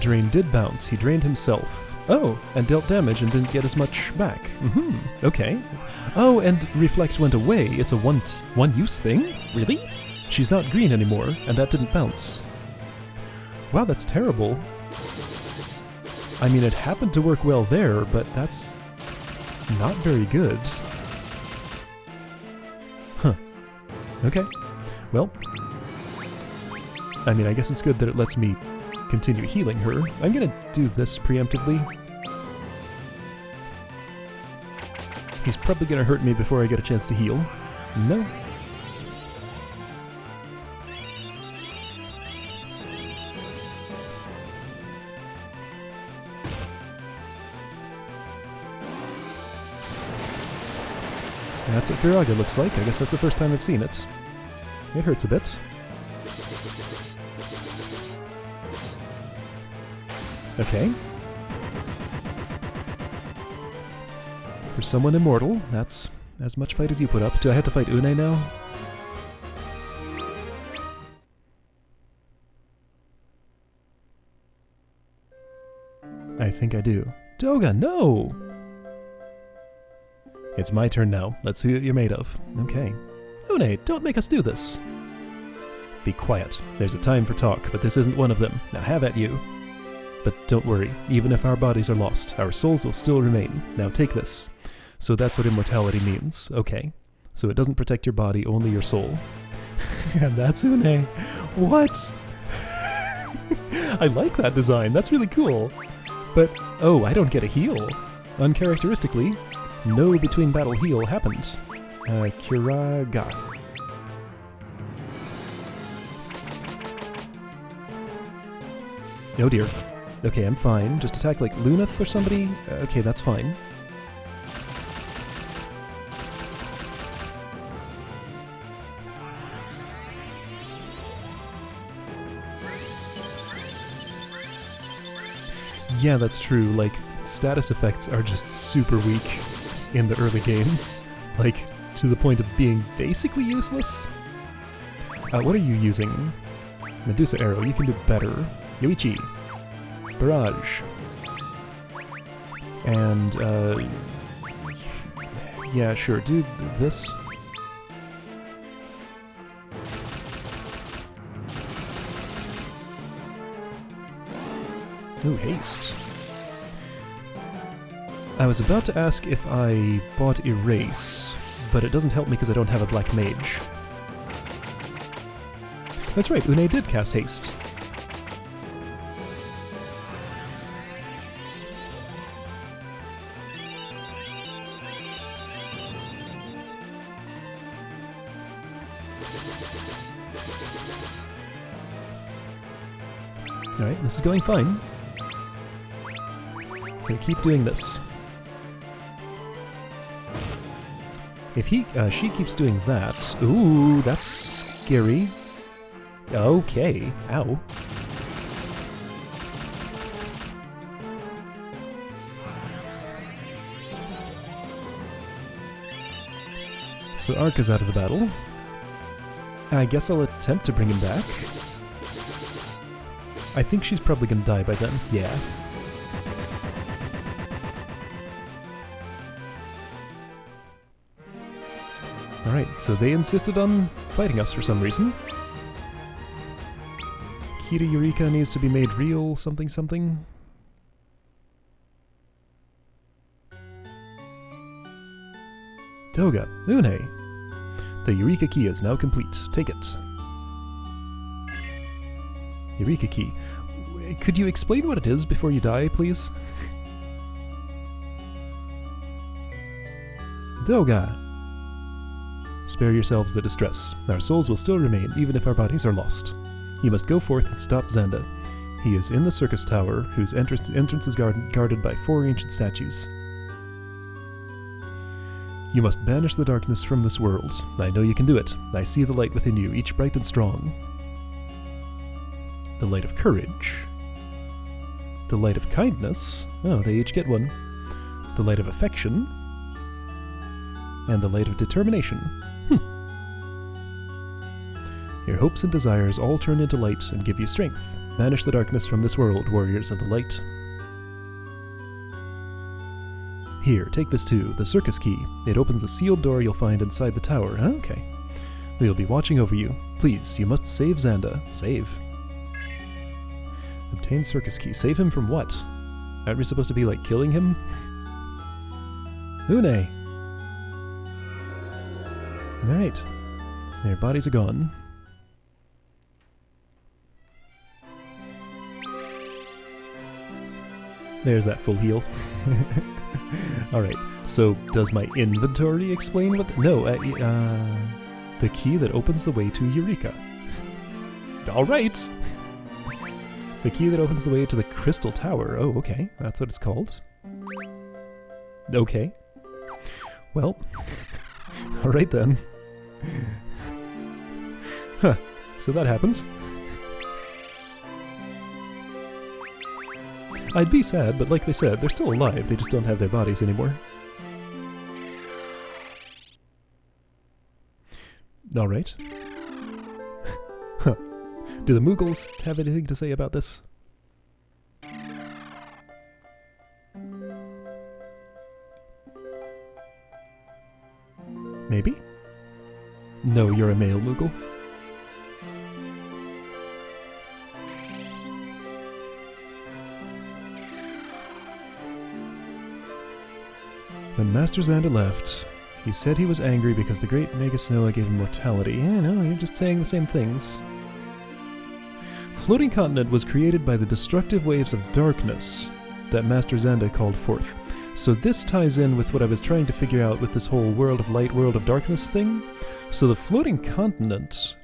Drain did bounce. He drained himself. Oh, and dealt damage and didn't get as much back. Okay. Oh, and Reflect went away. It's a one-use thing? Really? She's not green anymore, and that didn't bounce. Wow, that's terrible. I mean, it happened to work well there, but that's not very good. Huh. Okay. Well, I mean, I guess it's good that it lets me continue healing her. I'm gonna do this preemptively. He's probably gonna hurt me before I get a chance to heal. No. That's what Firaga looks like. I guess that's the first time I've seen it. It hurts a bit. Okay. For someone immortal, that's as much fight as you put up. Do I have to fight Une now? I think I do. Doga, no! It's my turn now. Let's see what you're made of. Okay. Une, don't make us do this. Be quiet. There's a time for talk, but this isn't one of them. Now have at you. But don't worry, even if our bodies are lost, our souls will still remain. Now take this. So that's what immortality means. Okay. So it doesn't protect your body, only your soul. And that's Une. What? I like that design. That's really cool. But, oh, I don't get a heal. Uncharacteristically, no between battle heal happens. Kiraga. Oh dear. Okay, I'm fine. Just attack like Luneth or somebody? Okay, that's fine. Yeah, that's true. Like, status effects are just super weak in the early games. Like, to the point of being basically useless. What are you using? Medusa Arrow, you can do better. Yoichi. Barrage. And, yeah, sure, do this. Ooh, haste. I was about to ask if I bought Erase, but it doesn't help me because I don't have a black mage. That's right, Une did cast haste. Alright, this is going fine. Gonna keep doing this. If she keeps doing that... Ooh, that's scary. Okay, ow. So Ark is out of the battle. I guess I'll attempt to bring him back. I think she's probably gonna die by then, yeah. Alright, so they insisted on fighting us for some reason. Kira Eureka needs to be made real, something something. Doga, Une. The Eureka key is now complete. Take it. Eureka key. Could you explain what it is before you die, please? Doga! Spare yourselves the distress. Our souls will still remain, even if our bodies are lost. You must go forth and stop Xanda. He is in the circus tower, whose entrance is guarded by 4 ancient statues. You must banish the darkness from this world. I know you can do it. I see the light within you, each bright and strong. The light of courage. The light of kindness. Oh, they each get one. The light of affection. And the light of determination. Your hopes and desires all turn into light and give you strength. Banish the darkness from this world, warriors of the light. Here, take this too, the circus key. It opens a sealed door you'll find inside the tower. Okay. We'll be watching over you. Please, you must save Xanda. Save. Obtain circus key. Save him from what? Aren't we supposed to be, like, killing him? Une! Alright. Their bodies are gone. There's that full heal. Alright, so does my inventory explain what... No, the key that opens the way to Eureka. Alright! The key that opens the way to the Crystal Tower. Oh, okay, that's what it's called. Okay. Well, alright then. Huh, so that happens. I'd be sad, but like they said, they're still alive, they just don't have their bodies anymore. Alright. Huh. Do the Mughals have anything to say about this? Maybe? No, you're a male Mughal. When Master Xanda left, he said he was angry because the great Megasnoa gave him mortality. Yeah, no, you're just saying the same things. Floating continent was created by the destructive waves of darkness that Master Xanda called forth. So this ties in with what I was trying to figure out with this whole world of light, world of darkness thing. So the floating continent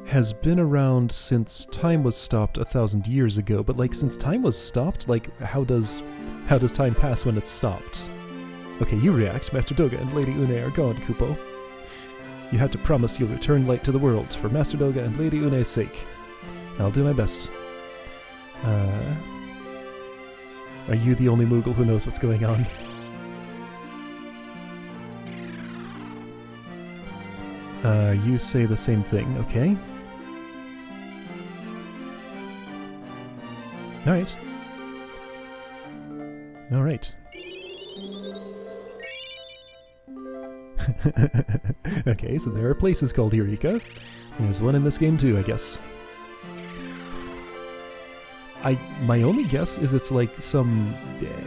has been around since time was stopped 1,000 years ago, but like since time was stopped, like how does time pass when it's stopped? Okay, you react. Master Doga and Lady Une are gone, Kupo. You had to promise you'll return light to the world for Master Doga and Lady Une's sake. I'll do my best. Are you the only Moogle who knows what's going on? You say the same thing, okay. Alright. Alright. Okay, so there are places called Eureka. There's one in this game too, I guess. My only guess is it's like some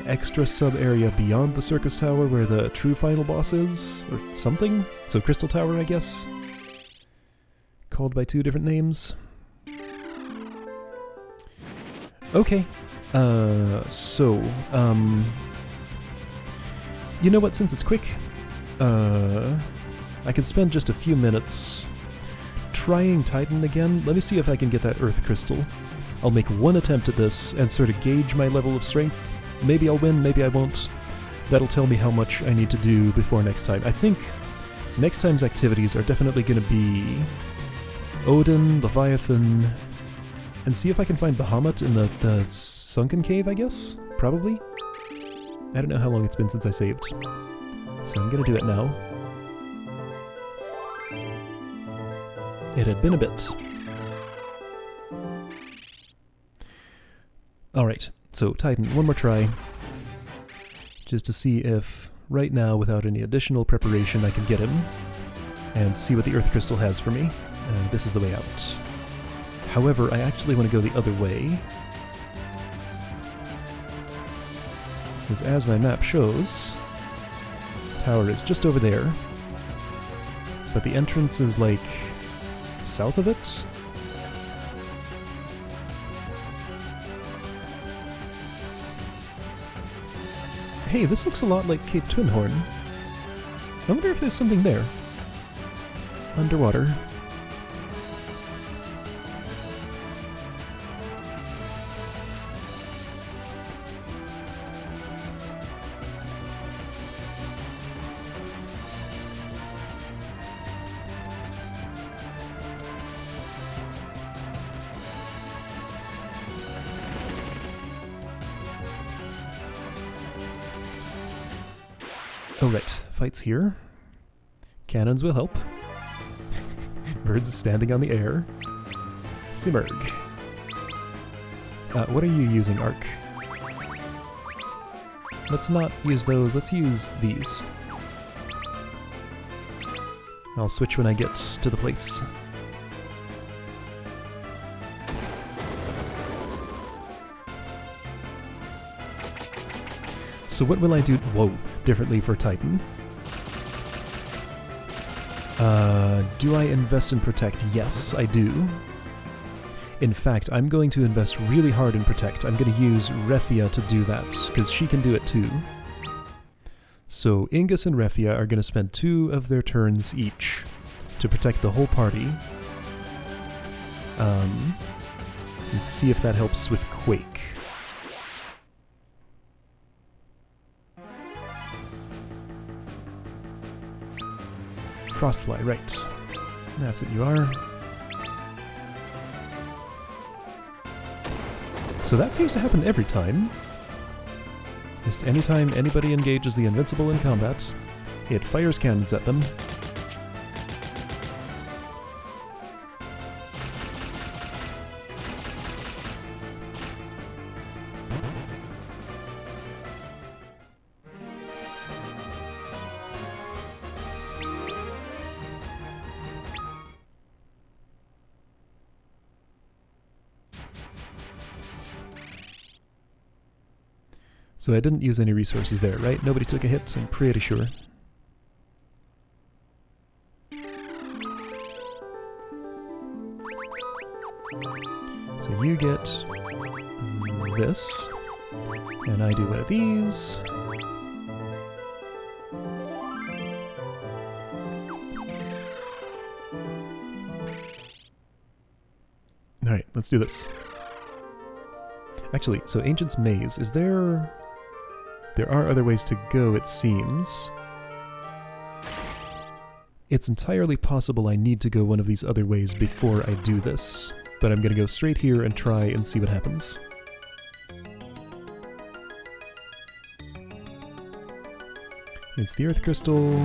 extra sub-area beyond the Circus Tower where the true final boss is, or something? So Crystal Tower, I guess? Called by 2 different names. Okay. You know what, since it's quick, I can spend just a few minutes trying Titan again. Let me see if I can get that Earth Crystal. I'll make one attempt at this and sort of gauge my level of strength. Maybe I'll win, maybe I won't. That'll tell me how much I need to do before next time. I think next time's activities are definitely going to be Odin, Leviathan, and see if I can find Bahamut in the sunken cave, I guess? Probably? I don't know how long it's been since I saved. So I'm going to do it now. It had been a bit. Alright, so Titan, one more try. Just to see if, right now, without any additional preparation, I can get him. And see what the Earth Crystal has for me. This is the way out. However, I actually want to go the other way. Because as my map shows, the tower is just over there. But the entrance is like south of it? hey, this looks a lot like Cape Twinhorn. I wonder if there's something there. Underwater. Oh right, fights here. Cannons will help. Birds standing on the air. Simmerg. What are you using, Ark? Let's not use those, let's use these. I'll switch when I get to the place. So what will I do, differently for Titan? Do I invest in Protect? Yes, I do. In fact, I'm going to invest really hard in Protect. I'm going to use Refia to do that, because she can do it too. So Ingus and Refia are going to spend 2 of their turns each to protect the whole party. Let's see if that helps with Quake. Frostfly, right. That's what you are. So that seems to happen every time. Just anytime anybody engages the Invincible in combat, it fires cannons at them. So I didn't use any resources there, right? Nobody took a hit, I'm pretty sure. So you get this, and I do one of these. Alright, let's do this. Actually, so Ancient's Maze, is there... There are other ways to go, it seems. It's entirely possible I need to go one of these other ways before I do this, but I'm gonna go straight here and try and see what happens. It's the Earth Crystal.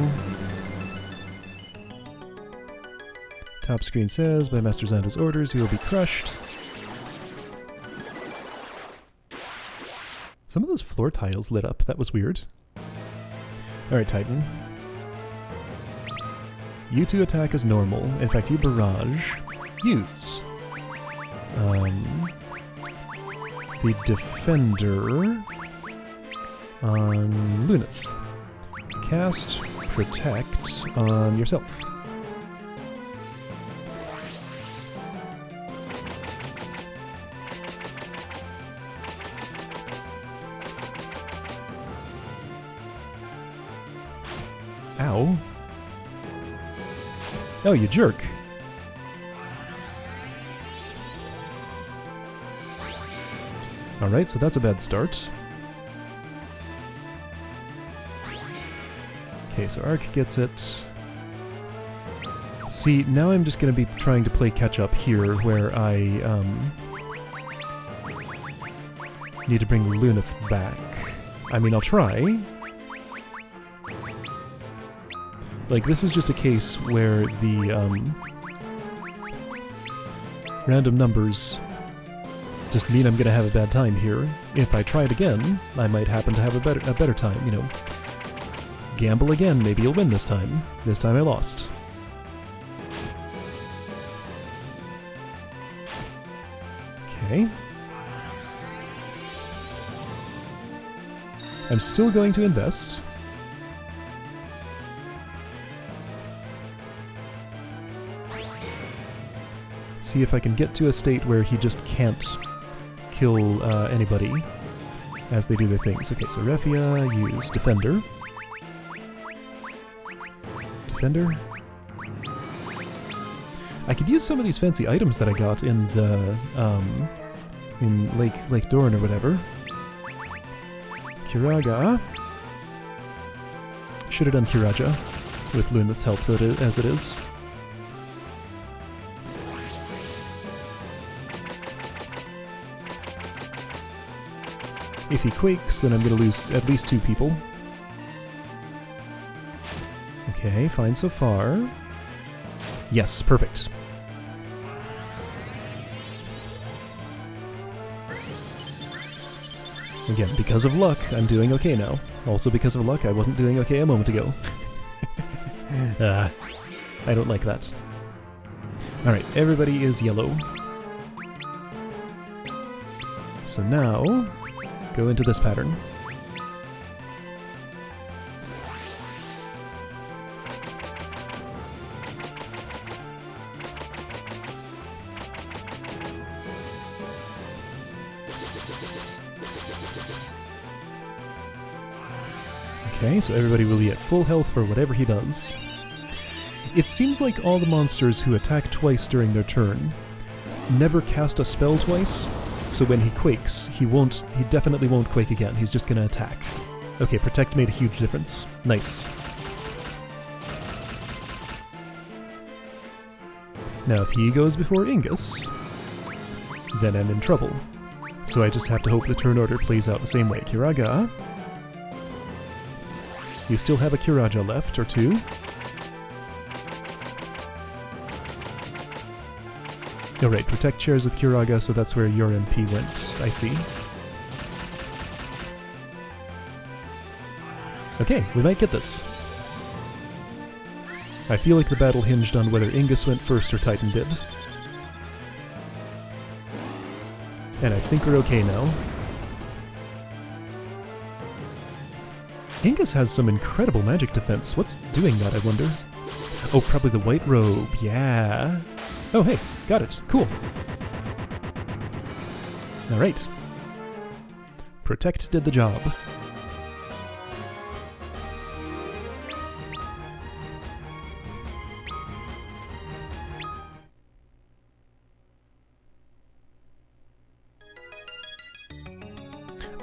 Top screen says, by Master Zanda's orders, you will be crushed. Some of those floor tiles lit up. That was weird. Alright, Titan. You 2 attack as normal. In fact, you barrage. Use. The Defender on Lunith. Cast Protect on yourself. Ow. Oh, you jerk. Alright, so that's a bad start. Okay, so Ark gets it. See, now I'm just going to be trying to play catch-up here, where I need to bring Lunith back. I mean, I'll try. Like, this is just a case where the random numbers just mean I'm gonna have a bad time here. If I try it again, I might happen to have a better time, you know. Gamble again, maybe you'll win this time. This time I lost. Okay. I'm still going to invest. See if I can get to a state where he just can't kill anybody. as they do their things. Okay, so Refia, use Defender. Defender. I could use some of these fancy items that I got in the, in Lake Dorn or whatever. Kiraga. Should have done Kiraja with Luna's health as it is. If he quakes, then I'm going to lose at least 2 people. Okay, fine so far. Yes, perfect. Again, because of luck, I'm doing okay now. Also because of luck, I wasn't doing okay a moment ago. I don't like that. Alright, everybody is yellow. So now, go into this pattern. Okay, so everybody will be at full health for whatever he does. It seems like all the monsters who attack twice during their turn never cast a spell twice, so when he quakes, he definitely won't quake again, he's just gonna attack. Okay, Protect made a huge difference. Nice. Now if he goes before Ingus, then I'm in trouble. So I just have to hope the turn order plays out the same way. Kiraga. You still have a Kiraja left, or 2. Alright, Protect chairs with Kiraga, so that's where your MP went. I see. Okay, we might get this. I feel like the battle hinged on whether Ingus went first or Titan did. And I think we're okay now. Ingus has some incredible magic defense. What's doing that, I wonder? Oh, probably the white robe, yeah. Oh, hey, got it. Cool. Alright. Protect did the job.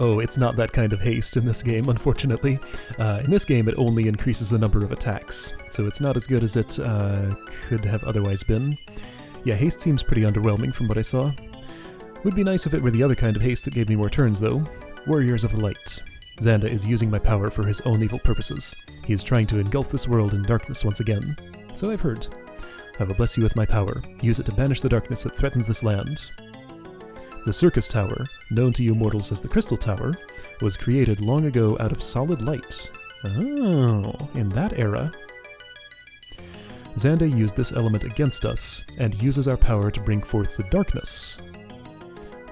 Oh, it's not that kind of haste in this game, unfortunately. In this game, it only increases the number of attacks, so it's not as good as it could have otherwise been. Yeah, haste seems pretty underwhelming from what I saw. Would be nice if it were the other kind of haste that gave me more turns, though. Warriors of the Light. Xanda is using my power for his own evil purposes. He is trying to engulf this world in darkness once again. So I've heard. I will bless you with my power. Use it to banish the darkness that threatens this land. The Circus Tower, known to you mortals as the Crystal Tower, was created long ago out of solid light. Oh, in that era. Xanda used this element against us, and uses our power to bring forth the darkness.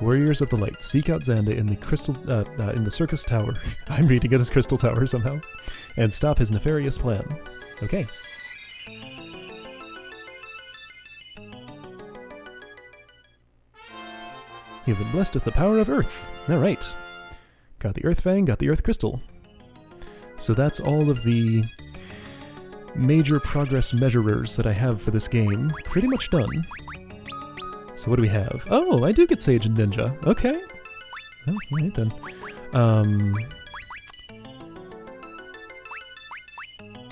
Warriors of the Light, seek out Xanda in the Circus Tower. I'm reading it as Crystal Tower somehow. And stop his nefarious plan. Okay. You've been blessed with the power of Earth. Alright. Got the Earth Fang, got the Earth Crystal. So that's all of the major progress measurers that I have for this game. Pretty much done. So what do we have? Oh, I do get Sage and Ninja. Okay. Oh, alright then.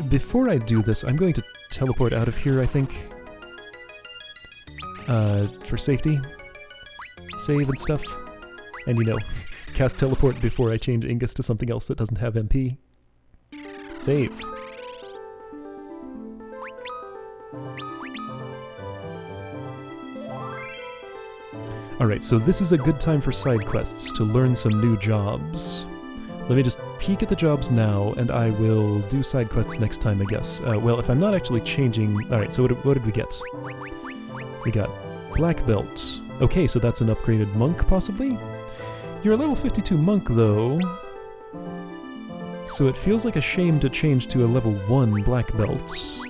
Before I do this, I'm going to teleport out of here, I think. For safety. Save and stuff. And you know, cast teleport before I change Ingus to something else that doesn't have MP. Save. Alright, so this is a good time for side quests to learn some new jobs. Let me just peek at the jobs now, and I will do side quests next time, I guess. Well, if I'm not actually changing... Alright, so what did we get? We got Black Belt. Okay, so that's an upgraded monk, possibly? You're a level 52 monk, though. So it feels like a shame to change to a level 1 Black Belt.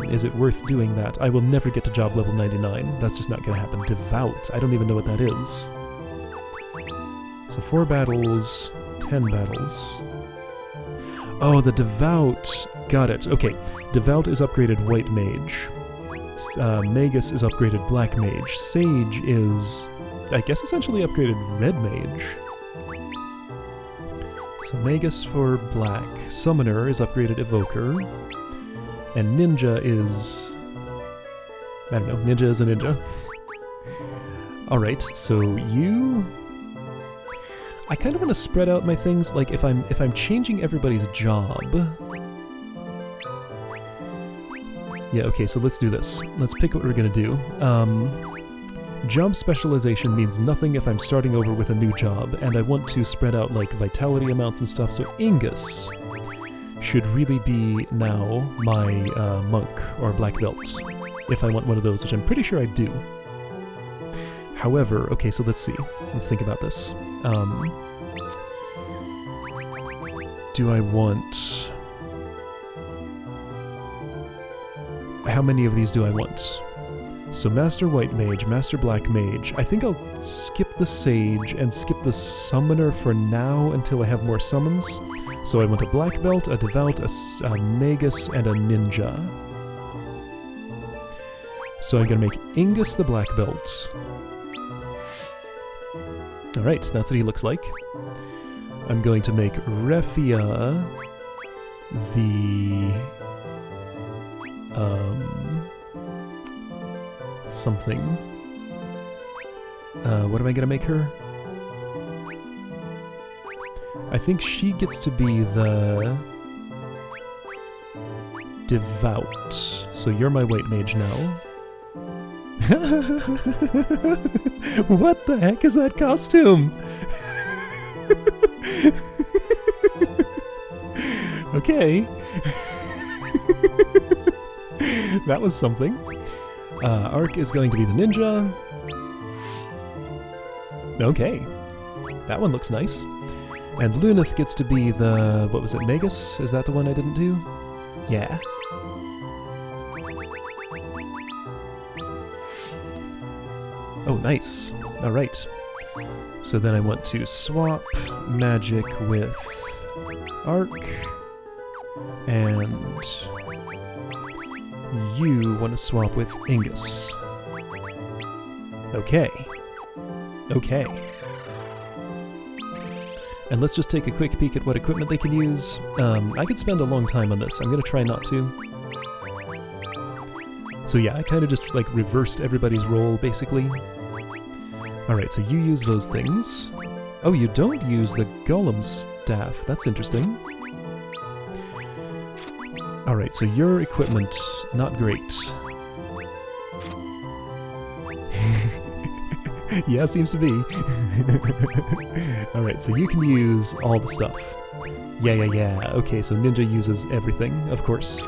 Is it worth doing that? I will never get to job level 99. That's just not gonna happen. Devout. I don't even know what that is. So 4 battles, 10 battles. Oh, the Devout. Got it. Okay. Devout is upgraded White Mage. Magus is upgraded Black Mage. Sage is, I guess, essentially upgraded Red Mage. So Magus for Black. Summoner is upgraded Evoker. And Ninja is... I don't know. Ninja is a ninja. Alright, so you... I kind of want to spread out my things, like if I'm changing everybody's job... Yeah, okay, so let's do this. Let's pick what we're gonna do. Job specialization means nothing if I'm starting over with a new job, and I want to spread out, like, vitality amounts and stuff, so Ingus should really be now my monk or black belt, if I want one of those, which I'm pretty sure I do. However, okay, so let's see. Let's think about this. Do I want... How many of these do I want? So Master White Mage, Master Black Mage. I think I'll skip the Sage and skip the Summoner for now until I have more summons. So I want a Black Belt, a Devout, a Magus, and a Ninja. So I'm going to make Ingus the Black Belt. Alright, that's what he looks like. I'm going to make Refia the... something. What am I gonna make her? I think she gets to be the... Devout. So you're my White Mage now. What the heck is that costume? Okay. That was something. Ark is going to be the ninja. Okay. That one looks nice. And Lunith gets to be the... What was it? Magus? Is that the one I didn't do? Yeah. Oh, nice. Alright. So then I want to swap magic with Ark. And you want to swap with Ingus. Okay. Okay. And let's just take a quick peek at what equipment they can use. I could spend a long time on this. I'm going to try not to. So yeah, I kind of just like reversed everybody's role, basically. Alright, so you use those things. Oh, you don't use the Golem Staff. That's interesting. Alright, so your equipment, not great. Yeah, seems to be. Alright, so you can use all the stuff. Yeah. Okay, so Ninja uses everything, of course.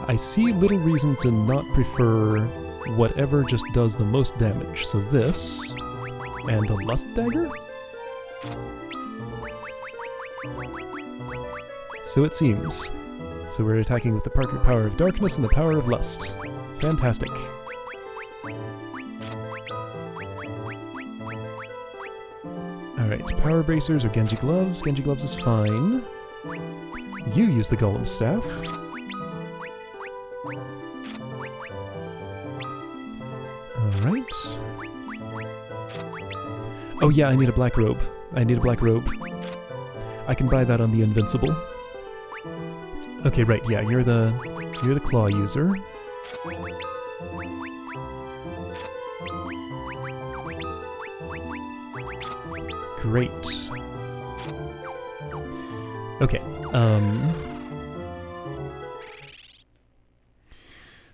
I see little reason to not prefer whatever just does the most damage. So this, and the Lust Dagger? So it seems. So we're attacking with the power of darkness and the power of lust. Fantastic. Alright, power bracers or Genji gloves. Genji gloves is fine. You use the Golem Staff. Alright. Oh yeah, I need a black robe. I need a black robe. I can buy that on the Invincible. Okay, right, yeah, you're the claw user. Great. Okay,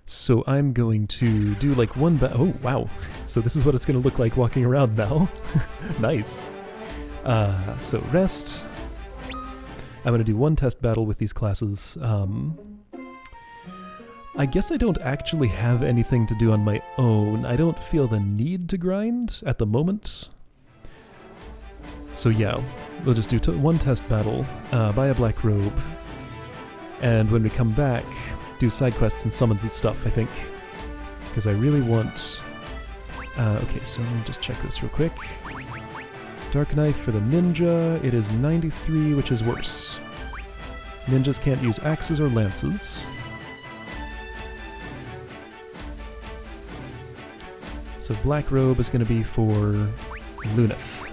so I'm going to do like one oh, wow. So this is what it's going to look like walking around now. Nice. So rest. I'm going to do one test battle with these classes. I guess I don't actually have anything to do on my own. I don't feel the need to grind at the moment. So yeah, we'll just do one test battle, buy a black robe, and when we come back, do side quests and summons and stuff, I think. Because I really want Okay, so let me just check this real quick. Dark Knife for the ninja, it is 93, which is worse. Ninjas can't use axes or lances. So Black Robe is going to be for Lunith.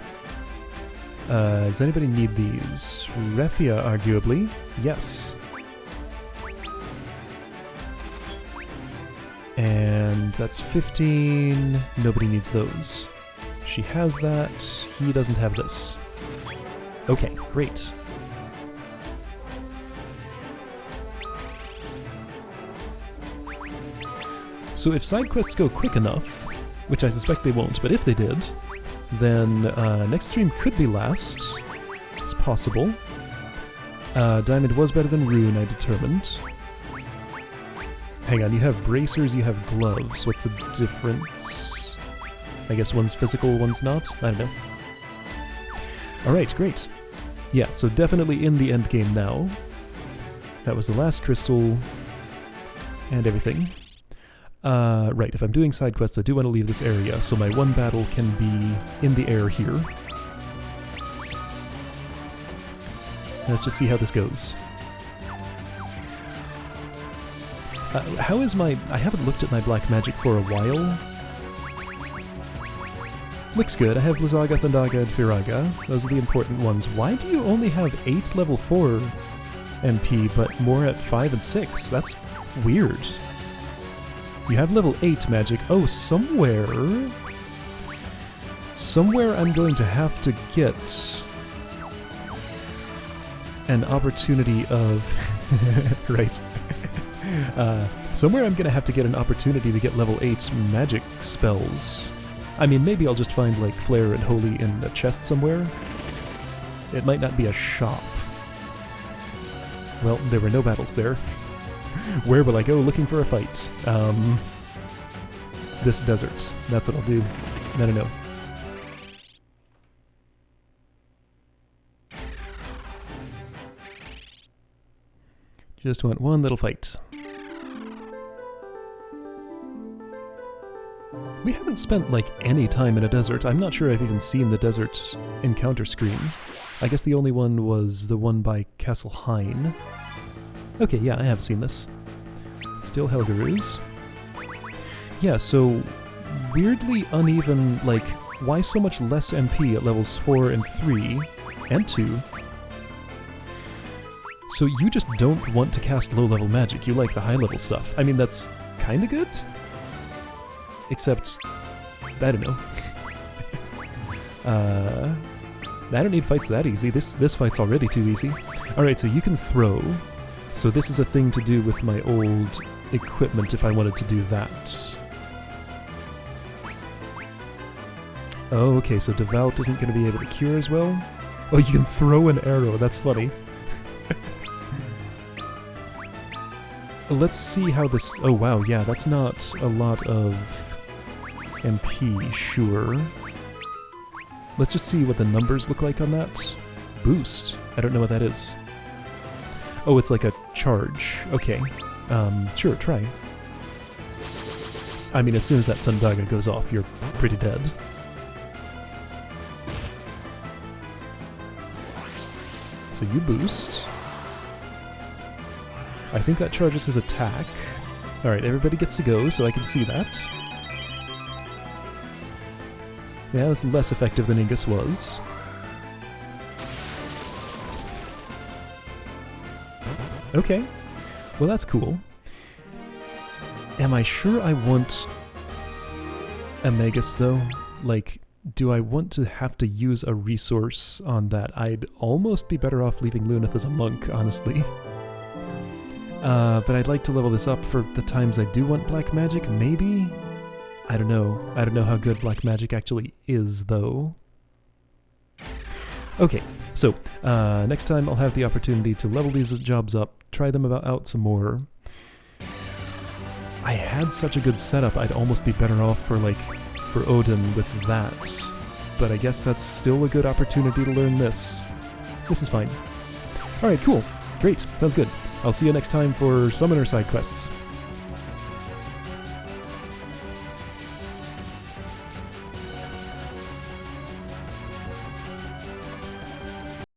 Does anybody need these? Refia, arguably. Yes. And that's 15. Nobody needs those. She has that. He doesn't have this. Okay, great. So if side quests go quick enough, which I suspect they won't, but if they did, then next stream could be last. It's possible. Diamond was better than Rune, I determined. Hang on, you have bracers, you have gloves. What's the difference? I guess one's physical, one's not? I don't know. Alright, great. Yeah, so definitely in the end game now. That was the last crystal and everything. Right, if I'm doing side quests, I do want to leave this area, so my one battle can be in the air here. Let's just see how this goes. How is my... I haven't looked at my black magic for a while. Looks good. I have Blizzaga, Thundaga, and Firaga. Those are the important ones. Why do you only have 8 level 4 MP, but more at 5 and 6? That's weird. You have level 8 magic. Oh, somewhere I'm going to have to get an opportunity of... right. Somewhere I'm going to have to get an opportunity to get level 8 magic spells. I mean, maybe I'll just find, like, Flare and Holy in a chest somewhere. It might not be a shop. Well, there were no battles there. Where will I go looking for a fight? This desert. That's what I'll do. I don't know. Just want one little fight. We haven't spent, like, any time in a desert. I'm not sure I've even seen the desert encounter screen. I guess the only one was the one by Castle Hein. Okay, yeah, I have seen this. Still Helgaroos. Yeah, so weirdly uneven, like, why so much less MP at levels 4 and 3 and 2? So you just don't want to cast low-level magic, you like the high-level stuff. I mean, that's kinda good? Except, I don't know. I don't need fights that easy. This fight's already too easy. Alright, so you can throw. So this is a thing to do with my old equipment if I wanted to do that. Oh, okay, so Devout isn't going to be able to cure as well? Oh, you can throw an arrow, that's funny. Let's see how this... Oh wow, yeah, that's not a lot of MP, sure. Let's just see what the numbers look like on that. Boost. I don't know what that is. Oh, it's like a charge. Okay. Sure, try. I mean, as soon as that Thundaga goes off, you're pretty dead. So you boost. I think that charges his attack. Alright, everybody gets to go, so I can see that. Yeah, that's less effective than Ingus was. Okay. Well, that's cool. Am I sure I want a Magus, though? Like, do I want to have to use a resource on that? I'd almost be better off leaving Lunith as a monk, honestly. But I'd like to level this up for the times I do want black magic, maybe? I don't know. I don't know how good black magic actually is, though. Okay, so, next time I'll have the opportunity to level these jobs up, try them out some more. I had such a good setup, I'd almost be better off for Odin with that. But I guess that's still a good opportunity to learn this. This is fine. Alright, cool. Great. Sounds good. I'll see you next time for Summoner side quests.